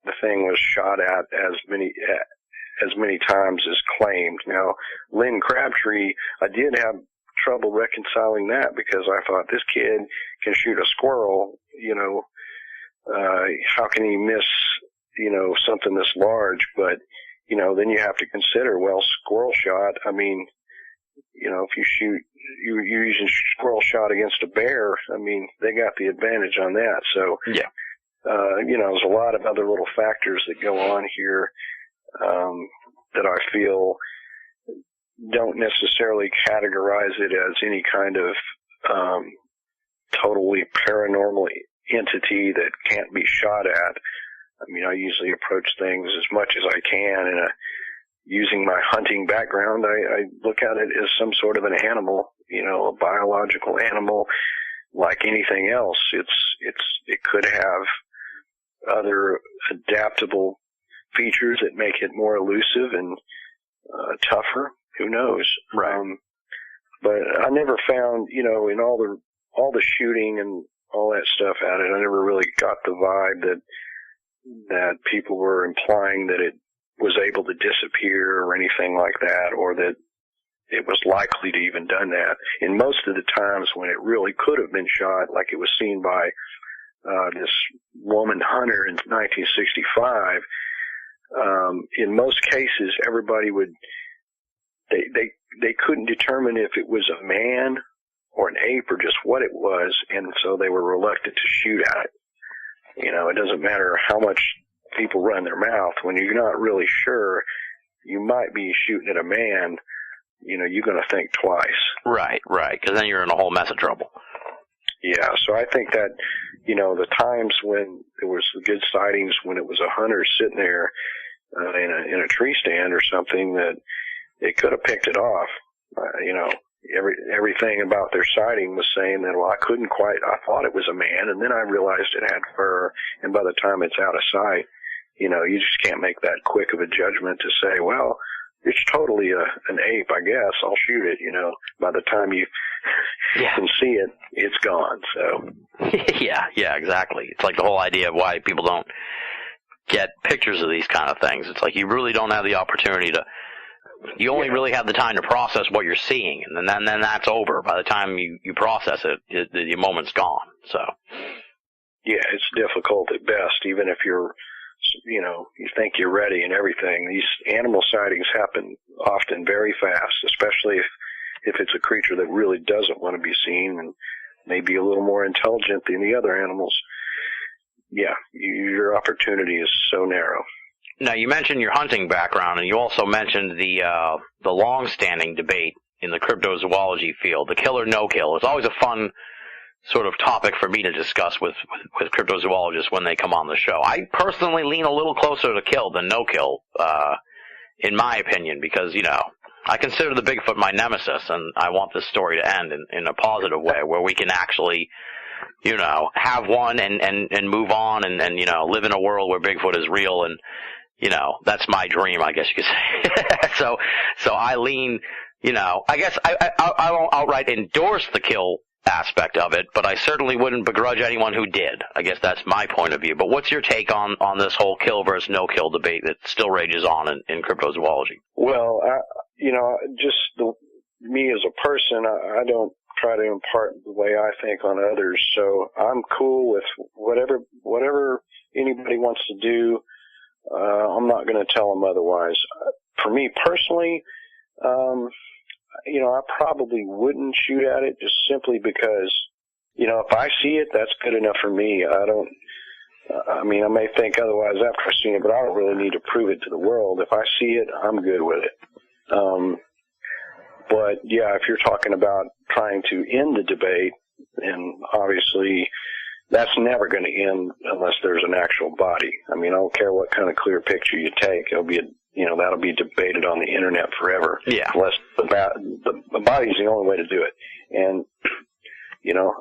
the thing was shot at as many times as claimed. Now, Lynn Crabtree, I did have trouble reconciling that because I thought this kid can shoot a squirrel, how can he miss, something this large? But, then you have to consider, well, squirrel shot, I mean, if you're using squirrel shot against a bear, I mean, they got the advantage on that. So, yeah. There's a lot of other little factors that go on here that I feel don't necessarily categorize it as any kind of totally paranormal entity that can't be shot at. I mean, I usually approach things as much as I can, and using my hunting background, I look at it as some sort of an animal, a biological animal, like anything else. It could have other adaptable features that make it more elusive and tougher. Who knows? Right. But I never found, in all the shooting and all that stuff at it, I never really got the vibe that people were implying that it was able to disappear or anything like that, or that it was likely to even done that. In most of the times when it really could have been shot, like it was seen by this woman hunter in 1965, in most cases everybody would, they couldn't determine if it was a man or an ape or just what it was, and so they were reluctant to shoot at it. It doesn't matter how much people run their mouth. When you're not really sure, you might be shooting at a man, you're going to think twice. Right, because then you're in a whole mess of trouble. Yeah, so I think that, the times when there was good sightings, when it was a hunter sitting there in a tree stand or something, that it could have picked it off. everything about their sighting was saying that, well, I thought it was a man, and then I realized it had fur, and by the time it's out of sight, you just can't make that quick of a judgment to say, well, it's totally an ape, I guess. I'll shoot it, By the time you can see it, it's gone, so. Yeah, exactly. It's like the whole idea of why people don't get pictures of these kind of things. It's like you really don't have the opportunity to, you only really have the time to process what you're seeing, and then that's over. By the time you process it, the moment's gone, so. Yeah, it's difficult at best, even if you're, you think you're ready and everything. These animal sightings happen often very fast, especially if it's a creature that really doesn't want to be seen and maybe a little more intelligent than the other animals. Yeah, your opportunity is so narrow. Now, you mentioned your hunting background, and you also mentioned the long-standing debate in the cryptozoology field, the kill or no kill. It's always a fun sort of topic for me to discuss with cryptozoologists when they come on the show. I personally lean a little closer to kill than no kill, in my opinion, because, I consider the Bigfoot my nemesis, and I want this story to end in a positive way, where we can actually, have one and move on and live in a world where Bigfoot is real, and, that's my dream, I guess you could say. So I lean, I guess I won't outright endorse the kill aspect of it, but I certainly wouldn't begrudge anyone who did. I guess that's my point of view. But what's your take on this whole kill versus no kill debate that still rages on in cryptozoology? Well, me as a person, I don't try to impart the way I think on others, so I'm cool with whatever anybody wants to do. I'm not going to tell them otherwise. For me personally, I probably wouldn't shoot at it just simply because, if I see it, that's good enough for me. I may think otherwise after I've seen it, but I don't really need to prove it to the world. If I see it, I'm good with it. But yeah, if you're talking about trying to end the debate, then obviously that's never going to end unless there's an actual body. I don't care what kind of clear picture you take. It'll be that'll be debated on the internet forever. Yeah. Unless the body's the only way to do it. And,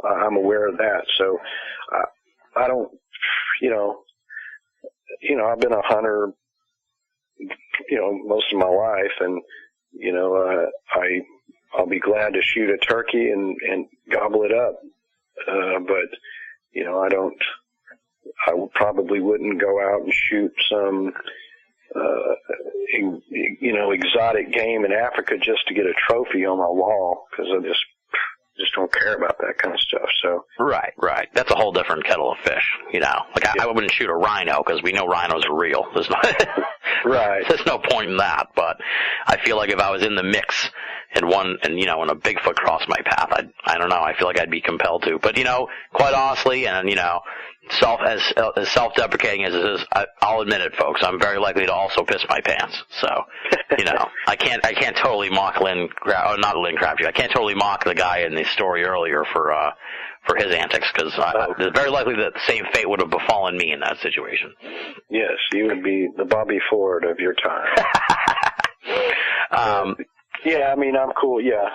I'm aware of that. So, I don't, I've been a hunter, most of my life, and, I'll be glad to shoot a turkey and gobble it up. But, I probably wouldn't go out and shoot some, exotic game in Africa just to get a trophy on my wall, because I just don't care about that kind of stuff. So right, that's a whole different kettle of fish. I wouldn't shoot a rhino because we know rhinos are real. There's no right. There's no point in that. But I feel like if I was in the mix and a Bigfoot crossed my path, I don't know. I feel like I'd be compelled to. But quite honestly, and as self-deprecating as it is, I'll admit it, folks. I'm very likely to also piss my pants. So, I can't totally mock not Lynn Crabtree. I can't totally mock the guy in the story earlier for his antics, because it's very likely that the same fate would have befallen me in that situation. Yes, you would be the Bobby Ford of your time. Yeah, I'm cool. Yeah,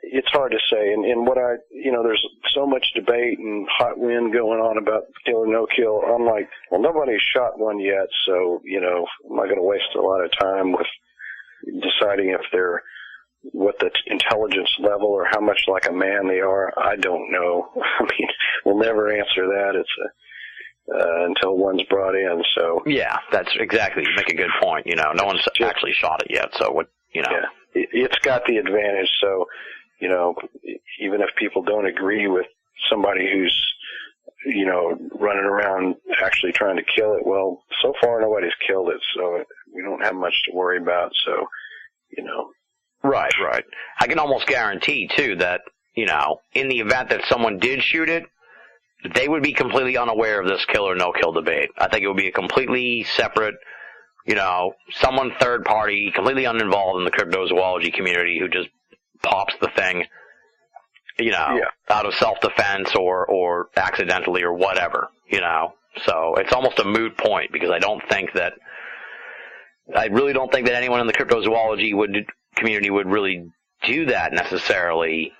it's hard to say, and there's so much debate and hot wind going on about kill or no kill. I'm like, well, nobody's shot one yet, so, I'm not going to waste a lot of time with deciding if they're what the intelligence level or how much like a man they are. I don't know. We'll never answer that. It's until one's brought in. So yeah, that's exactly. You make a good point. No one's actually shot it yet. So what? Yeah, it's got the advantage. So even if people don't agree with somebody who's running around actually trying to kill it, well, so far nobody's killed it, so we don't have much to worry about. So Right. I can almost guarantee, too, that, in the event that someone did shoot it, they would be completely unaware of this kill or no kill debate. I think it would be a completely separate, someone third party, completely uninvolved in the cryptozoology community who just pops the thing, out of self-defense or accidentally or whatever, So it's almost a moot point, because I really don't think that anyone in the cryptozoology community would really do that necessarily,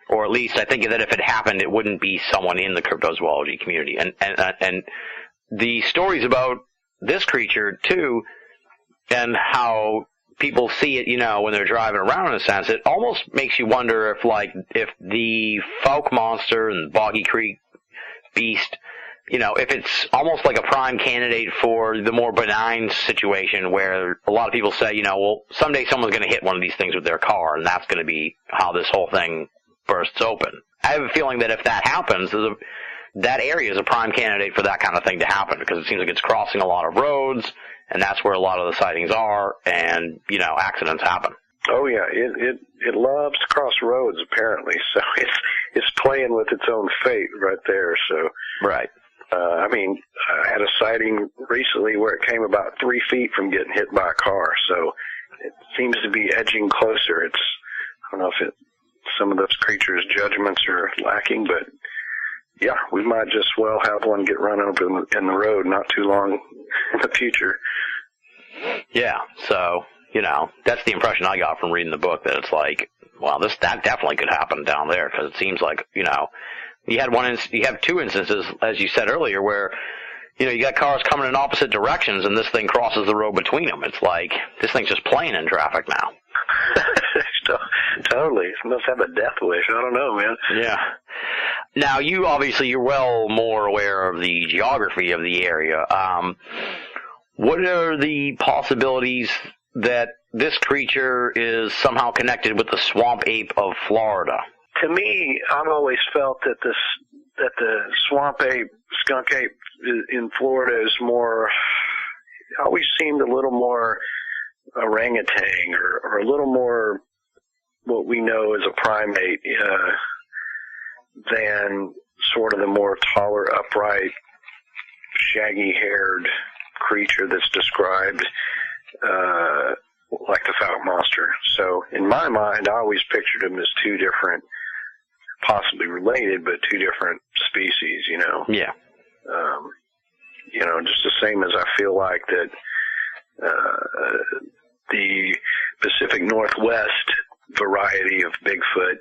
or at least I think that if it happened, it wouldn't be someone in the cryptozoology community. And the stories about this creature too, and how people see it, when they're driving around, in a sense, it almost makes you wonder if the Fouke monster and Boggy Creek beast, if it's almost like a prime candidate for the more benign situation where a lot of people say, well, someday someone's going to hit one of these things with their car, and that's going to be how this whole thing bursts open. I have a feeling that if that happens, that area is a prime candidate for that kind of thing to happen, because it seems like it's crossing a lot of roads, and that's where a lot of the sightings are, and, accidents happen. Oh yeah, it loves to cross roads apparently, so it's playing with its own fate right there. So right. I had a sighting recently where it came about 3 feet from getting hit by a car, so it seems to be edging closer. I don't know if some of those creatures' judgments are lacking, but yeah, we might just well have one get run over in the road not too long in the future. Yeah, so, that's the impression I got from reading the book, that it's like, well, that definitely could happen down there, because it seems like, you have 2 instances, as you said earlier, where, you got cars coming in opposite directions, and this thing crosses the road between them. It's like, this thing's just playing in traffic now. Totally. It must have a death wish. I don't know, man. Yeah. Now, you're well more aware of the geography of the area. What are the possibilities that this creature is somehow connected with the swamp ape of Florida? To me, I've always felt that the swamp ape, skunk ape in Florida is always seemed a little more orangutan or a little more what we know as a primate than sort of the more taller, upright, shaggy-haired creature that's described like the Fouke monster. So in my mind, I always pictured them as 2 different, possibly related, but 2 different species, Yeah. Just the same as I feel like that the Pacific Northwest variety of Bigfoot,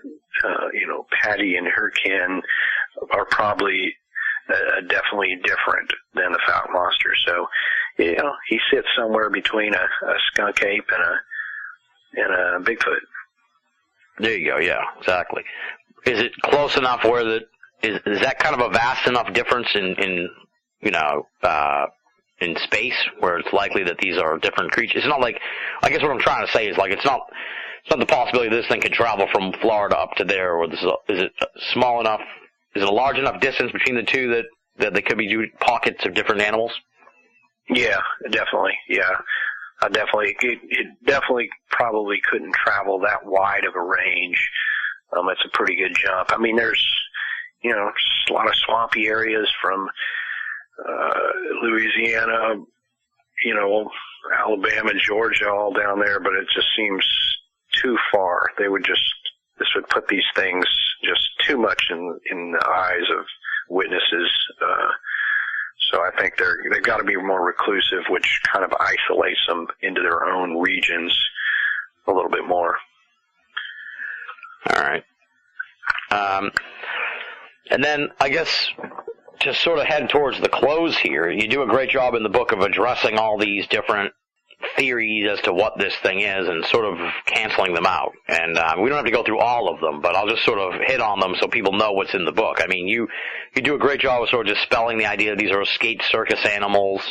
Patty and her kin are probably definitely different than the Fouke monster. So, he sits somewhere between a skunk ape and a Bigfoot. There you go. Yeah, exactly. Is it close enough where is that kind of a vast enough difference in space where it's likely that these are different creatures? It's not like, I guess what I'm trying to say is like it's not the possibility this thing could travel from Florida up to there, or is it small enough? Is it a large enough distance between the 2 that they could be pockets of different animals? Yeah, definitely. Yeah, it definitely probably couldn't travel that wide of a range. It's a pretty good jump. There's a lot of swampy areas from Louisiana, Alabama, Georgia, all down there, but it just seems too far. This would put these things just too much in the eyes of witnesses. So I think they've got to be more reclusive, which kind of isolates them into their own regions a little bit more. All right. And then I guess to sort of head towards the close here, you do a great job in the book of addressing all these different theories as to what this thing is and sort of canceling them out. And we don't have to go through all of them, but I'll just sort of hit on them so people know what's in the book. You do a great job of sort of dispelling the idea that these are escaped circus animals,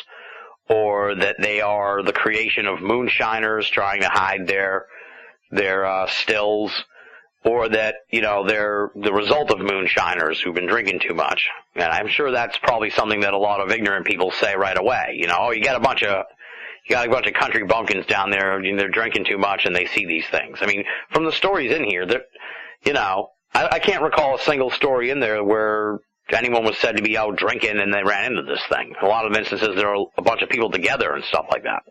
or that they are the creation of moonshiners trying to hide their stills, or that, they're the result of moonshiners who've been drinking too much. And I'm sure that's probably something that a lot of ignorant people say right away. You got a bunch of country bumpkins down there, and they're drinking too much, and they see these things. From the stories in here, I can't recall a single story in there where anyone was said to be out drinking and they ran into this thing. A lot of instances, there are a bunch of people together and stuff like that.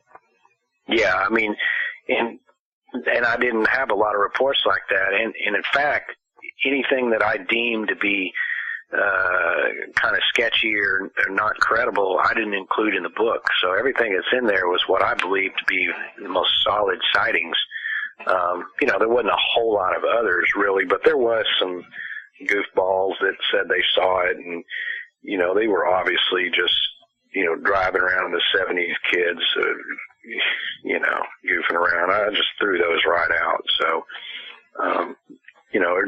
Yeah, and I didn't have a lot of reports like that. And in fact, anything that I deemed to be kind of sketchy or not credible, I didn't include in the book. So everything that's in there was what I believe to be the most solid sightings There wasn't a whole lot of others really, but there was some goofballs that said they saw it, and they were obviously just driving around in the 70s kids, goofing around. I just threw those right out. So,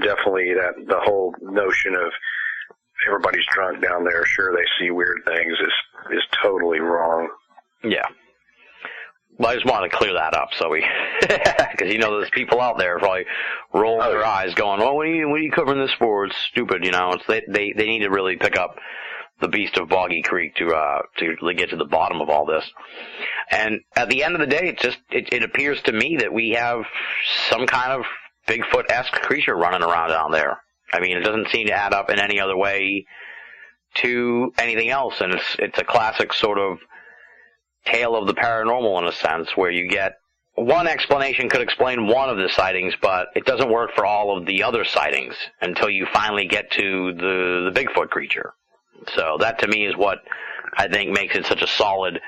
definitely the whole notion of everybody's drunk down there, sure they see weird things is totally wrong. Yeah. Well, I just wanted to clear that up, so because there's people out there probably rolling their eyes, going, "Well, what are you covering this for? It's stupid." They need to really pick up the Beast of Boggy Creek to get to the bottom of all this. And at the end of the day, it appears to me that we have some kind of Bigfoot-esque creature running around down there. I mean, it doesn't seem to add up in any other way to anything else, and it's a classic sort of tale of the paranormal in a sense, where you get one explanation could explain one of the sightings, but it doesn't work for all of the other sightings until you finally get to the Bigfoot creature. So that to me is what I think makes it such a solid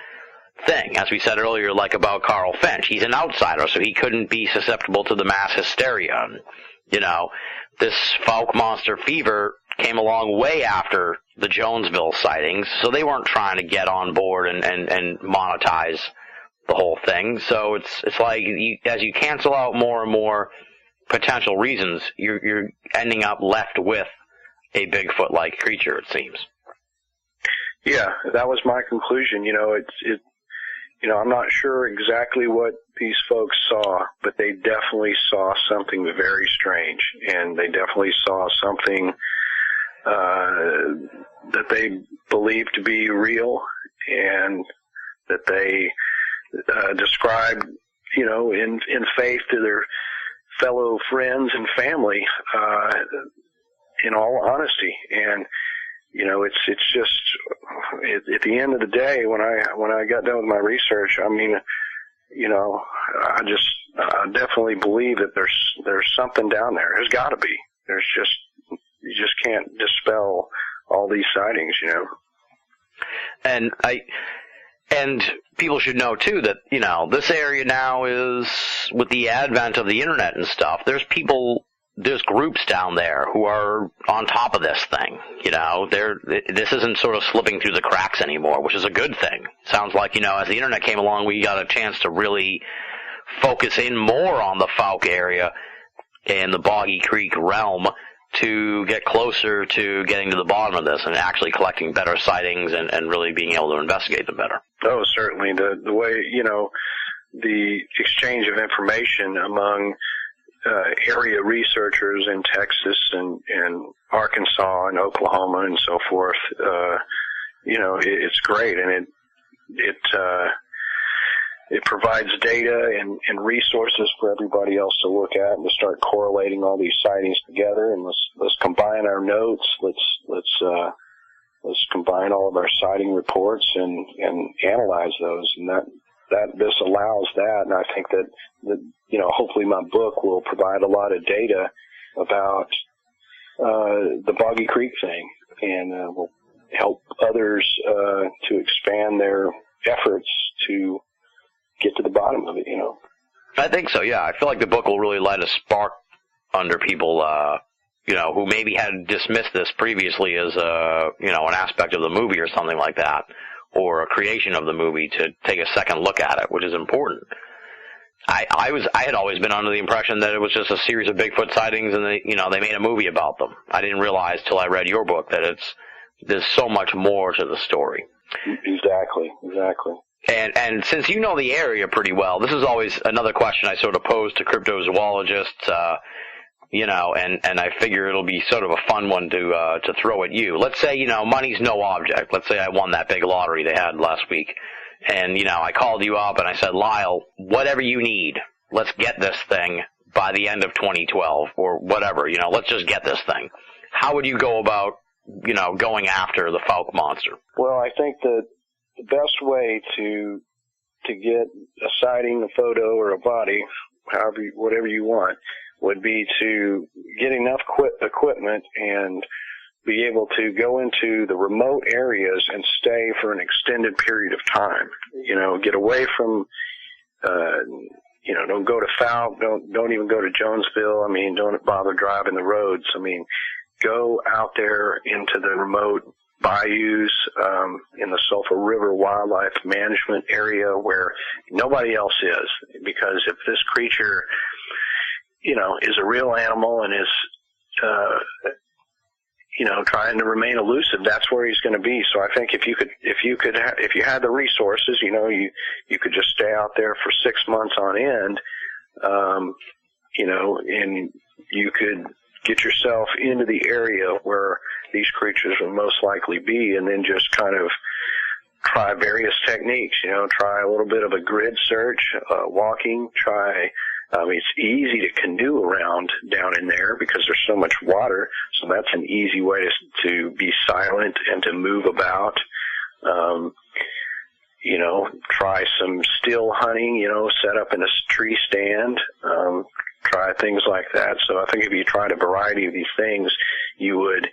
thing. As we said earlier, like about Carl Finch, he's an outsider, so he couldn't be susceptible to the mass hysteria. This Fouke monster fever came along way after the Jonesville sightings, so they weren't trying to get on board and monetize the whole thing. So it's like as you cancel out more and more potential reasons, you're ending up left with a Bigfoot-like creature, it seems. Yeah, that was my conclusion. I'm not sure exactly what these folks saw, but they definitely saw something very strange, and they definitely saw something that they believed to be real, and that they described, in faith to their fellow friends and family, in all honesty. And it's just at the end of the day, when I got done with my research, I mean, I definitely believe that there's something down there. There's got to be. You just can't dispel all these sightings, And people should know too that this area now is, with the advent of the internet and stuff, there's groups down there who are on top of this thing. This isn't sort of slipping through the cracks anymore, which is a good thing. Sounds like, as the internet came along, we got a chance to really focus in more on the Fouke area and the Boggy Creek realm to get closer to getting to the bottom of this and actually collecting better sightings and really being able to investigate them better. Oh, certainly. The way, the exchange of information among area researchers in Texas and Arkansas and Oklahoma and so forth, it's great, and it provides data and resources for everybody else to look at and to start correlating all these sightings together. And let's combine our notes. Let's combine all of our sighting reports and analyze those. And that this allows that. And I think that hopefully my book will provide a lot of data about the Boggy Creek thing, and will help others to expand their efforts to get to the bottom of it, I think so, yeah. I feel like the book will really light a spark under people, who maybe had dismissed this previously as an aspect of the movie or something like that, or a creation of the movie, to take a second look at it, which is important. I had always been under the impression that it was just a series of Bigfoot sightings and they made a movie about them. I didn't realize till I read your book that there's so much more to the story. Exactly. And since you know the area pretty well, this is always another question I sort of pose to cryptozoologists, and I figure it'll be sort of a fun one to throw at you. Let's say, money's no object. Let's say I won that big lottery they had last week. And, I called you up and I said, Lyle, whatever you need, let's get this thing by the end of 2012 or whatever, let's just get this thing. How would you go about, going after the Fouke monster? Well, I think that the best way to get a sighting, a photo, or a body, whatever you want, would be to get enough equipment and be able to go into the remote areas and stay for an extended period of time. Get away from don't go to Falk, don't even go to Jonesville. I mean, don't bother driving the roads. I mean, go out there into the remote bayous, in the Sulphur River Wildlife Management Area where nobody else is. Because if this creature, is a real animal and is, trying to remain elusive, that's where he's going to be. So I think if you had the resources, you could just stay out there for 6 months on end, and you could get yourself into the area where these creatures will most likely be, and then just kind of try various techniques, try a little bit of a grid search, walking, it's easy to canoe around down in there because there's so much water, so that's an easy way to be silent and to move about. Try some still hunting, set up in a tree stand, try things like that. So I think if you tried a variety of these things, you would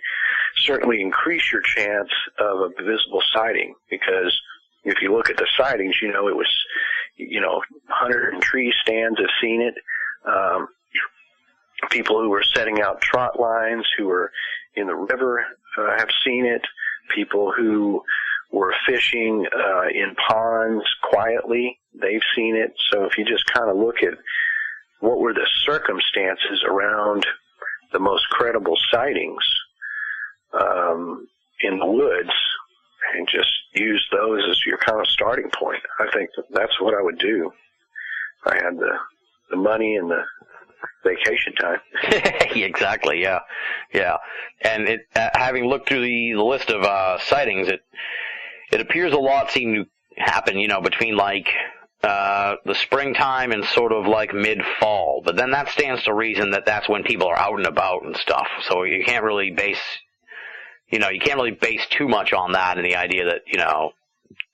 certainly increase your chance of a visible sighting, because if you look at the sightings, it was, hunter and tree stands have seen it. People who were setting out trot lines, who were in the river, have seen it. People who were fishing in ponds quietly, they've seen it. So if you just kind of look at what were the circumstances around the most credible sightings in the woods, and just use those as your kind of starting point, I think that's what I would do. I had the money and the vacation time. Exactly, yeah. And having looked through the list of sightings, it appears a lot seem to happen, between the springtime and sort of mid-fall. But then that stands to reason that that's when people are out and about and stuff. So you can't really base too much on that, and the idea that,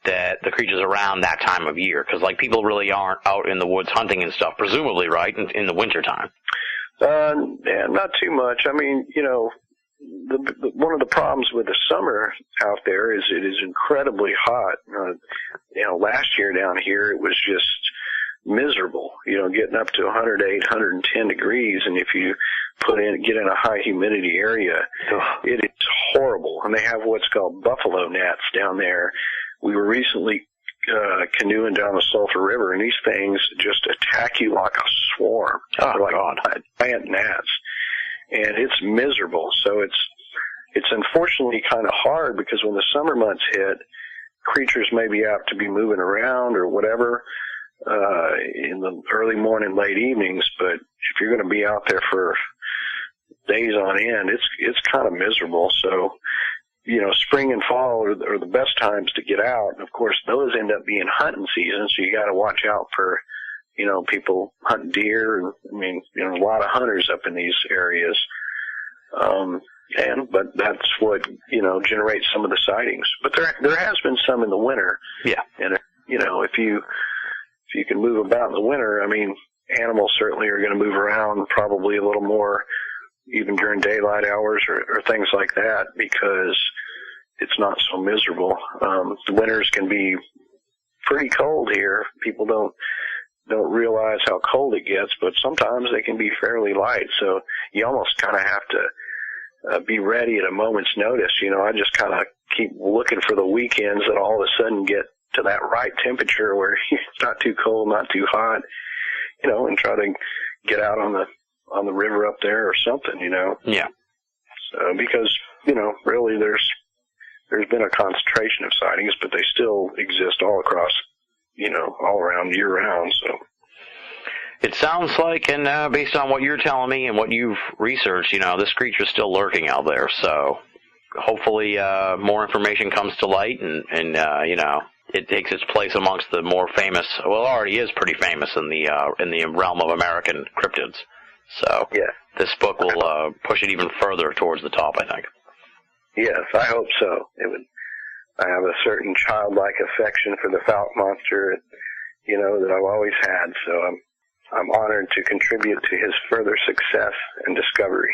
that the creature's around that time of year. Because, people really aren't out in the woods hunting and stuff, presumably, right, in the wintertime. Yeah, not too much. I mean, one of the problems with the summer out there is it is incredibly hot. Last year down here it was just miserable, getting up to 108, 110 degrees, and if you get in a high humidity area, it is horrible. And they have what's called buffalo gnats down there. We were recently canoeing down the Sulphur River, and these things just attack you like a swarm. Oh, they're like God. giant gnats. And it's miserable. So it's unfortunately kind of hard, because when the summer months hit, creatures may be apt to be moving around or whatever in the early morning, late evenings. But if you're going to be out there for days on end, it's kind of miserable. So, spring and fall are the best times to get out. And of course, those end up being hunting season, so you got to watch out for, people hunting deer. And a lot of hunters up in these areas. But that's what, generates some of the sightings. But there has been some in the winter. Yeah. And, if you can move about in the winter, animals certainly are going to move around probably a little more, even during daylight hours or things like that, because it's not so miserable. The winters can be pretty cold here. People don't realize how cold it gets, but sometimes they can be fairly light. So you almost kind of have to be ready at a moment's notice. I just kind of keep looking for the weekends that all of a sudden get to that right temperature where it's not too cold, not too hot, and try to get out on the river up there or something, Yeah. So, because, really there's been a concentration of sightings, but they still exist all across, all around year round, so. It sounds like, and based on what you're telling me and what you've researched, this creature's still lurking out there, so hopefully more information comes to light and it takes its place amongst the more famous, well, it already is pretty famous in the realm of American cryptids. So yeah, this book will push it even further towards the top, I think. Yes, I hope so. I have a certain childlike affection for the Falk monster, that I've always had. So I'm honored to contribute to his further success and discovery.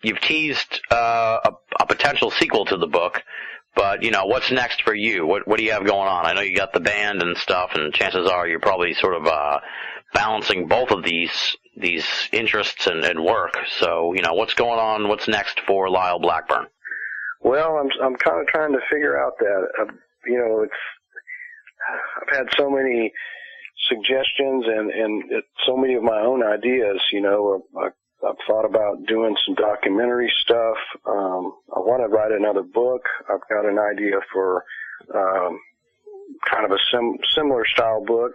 You've teased a potential sequel to the book, But, what's next for you? What do you have going on? I know you got the band and stuff, and chances are you're probably sort of balancing both of these interests and work. So, what's going on? What's next for Lyle Blackburn? Well, I'm kind of trying to figure out that. I've had so many suggestions and so many of my own ideas. I've thought about doing some documentary stuff. I want to write another book. I've got an idea for kind of a similar style book.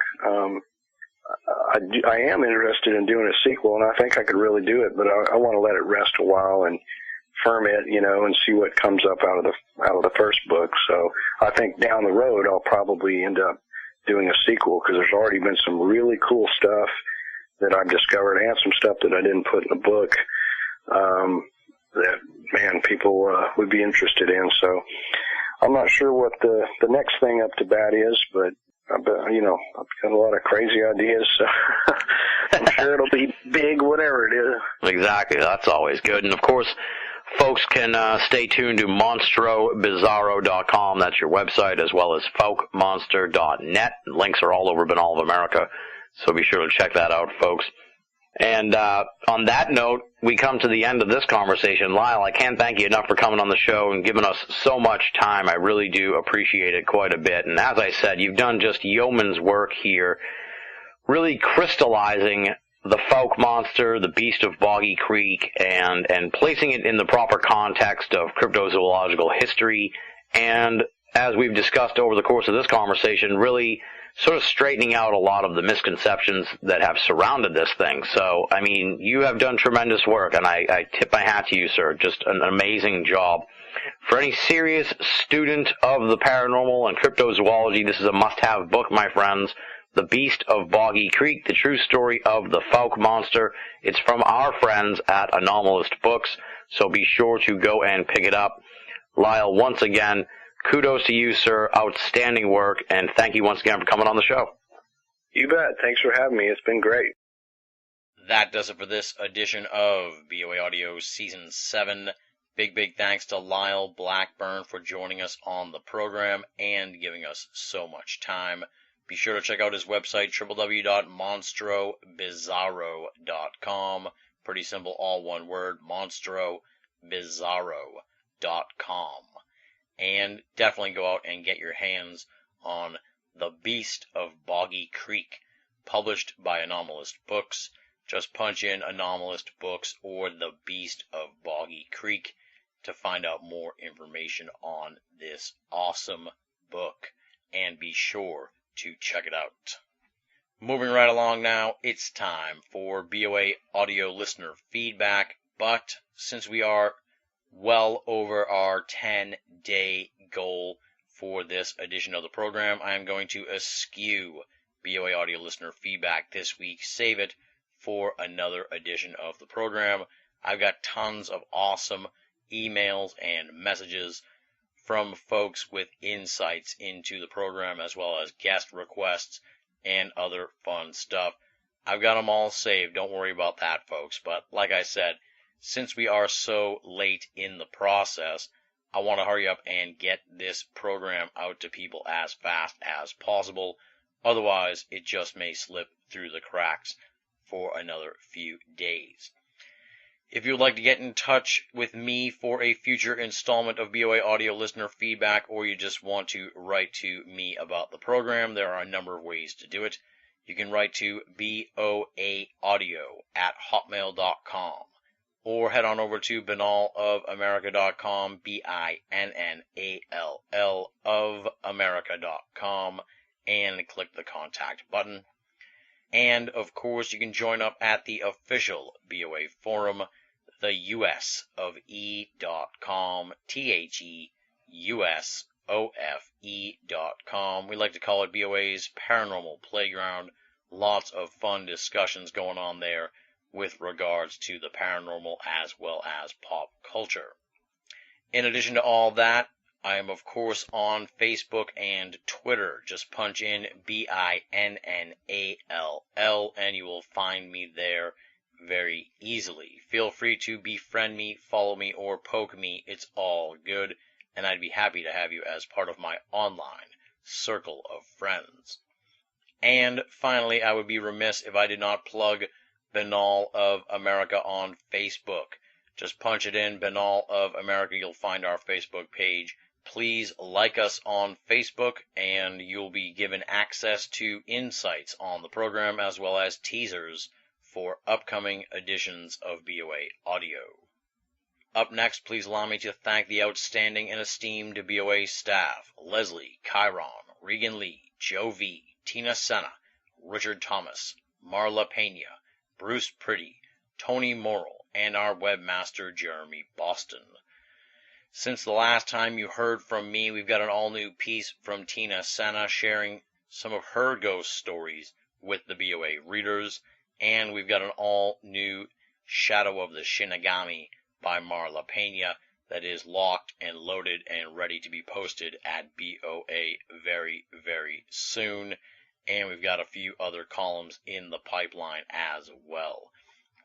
I am interested in doing a sequel, and I think I could really do it, but I want to let it rest a while and firm it, and see what comes up out of the first book. So I think down the road I'll probably end up doing a sequel, because there's already been some really cool stuff that I've discovered and some stuff that I didn't put in the book that, man, people would be interested in. So I'm not sure what the next thing up to bat is, but I've got a lot of crazy ideas, so I'm sure it'll be big, whatever it is. Exactly. That's always good. And, of course, folks can stay tuned to monstrobizarro.com. That's your website, as well as folkmonster.net. Links are all over Banal of America, so be sure to check that out, folks. And on that note, we come to the end of this conversation. Lyle, I can't thank you enough for coming on the show and giving us so much time. I really do appreciate it quite a bit. And as I said, you've done just yeoman's work here, really crystallizing the folk monster, the Beast of Boggy Creek, and placing it in the proper context of cryptozoological history, and, as we've discussed over the course of this conversation, really sort of straightening out a lot of the misconceptions that have surrounded this thing. So, I mean, you have done tremendous work, and I tip my hat to you, sir. Just an amazing job. For any serious student of the paranormal and cryptozoology, this is a must-have book, my friends. The Beast of Boggy Creek, the true story of the folk monster. It's from our friends at Anomalist Books, so be sure to go and pick it up. Lyle, once again, kudos to you, sir. Outstanding work, and thank you once again for coming on the show. You bet. Thanks for having me. It's been great. That does it for this edition of BoA Audio Season 7. Big thanks to Lyle Blackburn for joining us on the program and giving us so much time. Be sure to check out his website, www.monstrobizarro.com. Pretty simple, all one word, monstrobizarro.com. And definitely go out and get your hands on The Beast of Boggy Creek, published by Anomalist Books. Just punch in Anomalist Books or The Beast of Boggy Creek to find out more information on this awesome book. And be sure to check it out. Moving right along now, it's time for BoA audio listener feedback, but since we are well over our 10-day goal for this edition of the program, I am going to eschew BoA audio listener feedback this week, save it for another edition of the program. I've got tons of awesome emails and messages from folks with insights into the program, as well as guest requests and other fun stuff. I've got them all saved. Don't worry about that, folks. But like I said, since we are so late in the process, I want to hurry up and get this program out to people as fast as possible. Otherwise, it just may slip through the cracks for another few days. If you would like to get in touch with me for a future installment of BoA Audio Listener Feedback, or you just want to write to me about the program, there are a number of ways to do it. You can write to boaaudio@hotmail.com, or head on over to banalofamerica.com, BINNALL of America.com, and click the contact button. And, of course, you can join up at the official BoA forum, the USOFE.com, THEUSOFE.com. We like to call it BoA's Paranormal Playground. Lots of fun discussions going on there with regards to the paranormal as well as pop culture. In addition to all that, I am, of course, on Facebook and Twitter. Just punch in BINNALL, and you will find me there very easily. Feel free to befriend me, follow me, or poke me. It's all good. and I'd be happy to have you as part of my online circle of friends. And finally, I would be remiss if I did not plug Banal of America on Facebook. Just punch it in, Banal of America. You'll find our Facebook page. Please like us on Facebook, and you'll be given access to insights on the program as well as teasers for upcoming editions of BoA Audio. Up next, please allow me to thank the outstanding and esteemed BoA staff: Leslie, Chiron, Regan Lee, Joe V, Tina Senna, Richard Thomas, Marla Pena, Bruce Pretty, Tony Morrill, and our webmaster, Jeremy Boston. Since the last time you heard from me, we've got an all-new piece from Tina Senna sharing some of her ghost stories with the BoA readers, and we've got an all-new Shadow of the Shinigami by Marla Pena that is locked and loaded and ready to be posted at BoA very, very soon. And we've got a few other columns in the pipeline as well.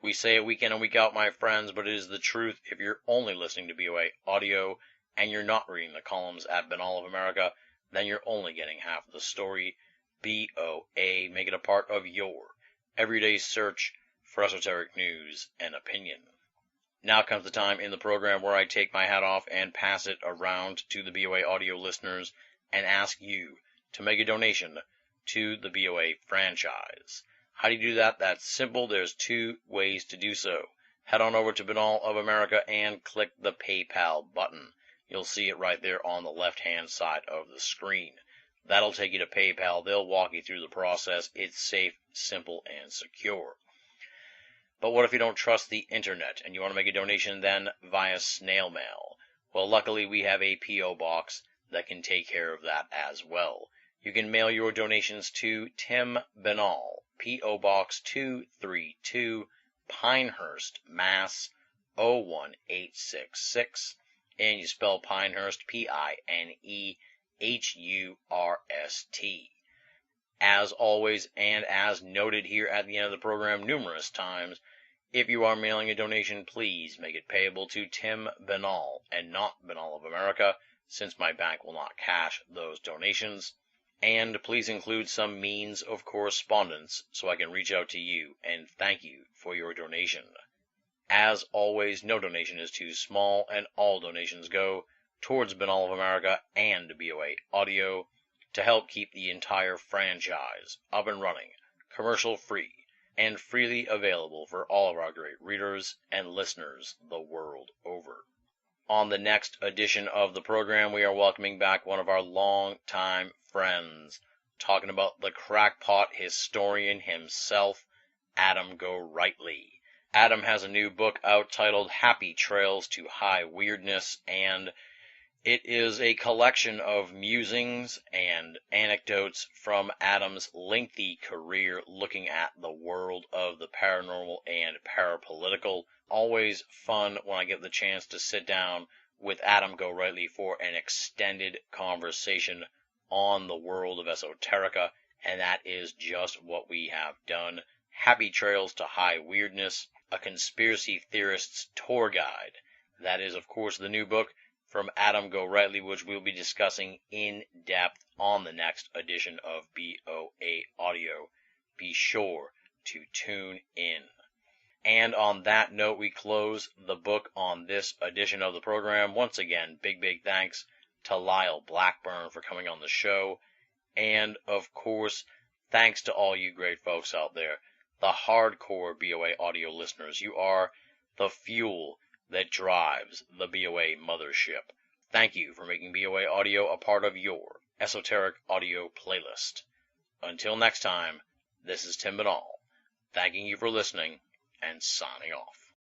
We say it week in and week out, my friends, but it is the truth. If you're only listening to BoA Audio and you're not reading the columns at Banal of America, then you're only getting half of the story. BoA, make it a part of your everyday search for esoteric news and opinion. Now comes the time in the program where I take my hat off and pass it around to the BoA Audio listeners and ask you to make a donation to the BoA franchise. How do you do that? That's simple. There's two ways to do so. Head on over to Banal of America and click the PayPal button. You'll see it right there on the left-hand side of the screen. That'll take you to PayPal. They'll walk you through the process. It's safe, simple, and secure. But what if you don't trust the internet and you want to make a donation then via snail mail? Well, luckily we have a P.O. box that can take care of that as well. You can mail your donations to Tim Banal, P.O. Box 232, Pinehurst, Mass. 01866, and you spell Pinehurst Pinehurst. As always, and as noted here at the end of the program numerous times, if you are mailing a donation, please make it payable to Tim Banal and not Banal of America, since my bank will not cash those donations. And please include some means of correspondence so I can reach out to you and thank you for your donation. As always, no donation is too small, and all donations go towards Banal of America and BoA Audio to help keep the entire franchise up and running, commercial-free, and freely available for all of our great readers and listeners the world over. On the next edition of the program, we are welcoming back one of our long-time friends, talking about the crackpot historian himself, Adam Gorightly. Adam has a new book out titled Happy Trails to High Weirdness, and it is a collection of musings and anecdotes from Adam's lengthy career looking at the world of the paranormal and parapolitical. Always fun when I get the chance to sit down with Adam Gorightly for an extended conversation on the world of esoterica, and that is just what we have done. Happy Trails to High Weirdness, a conspiracy theorist's tour guide. That is, of course, the new book from Adam Gorightly, which we'll be discussing in depth on the next edition of BoA Audio. Be sure to tune in. And on that note, we close the book on this edition of the program. Once again, big thanks to Lyle Blackburn for coming on the show. And, of course, thanks to all you great folks out there, the hardcore BoA Audio listeners. You are the fuel that drives the BoA mothership. Thank you for making BoA Audio a part of your esoteric audio playlist. Until next time, this is Tim Banal, thanking you for listening and signing off.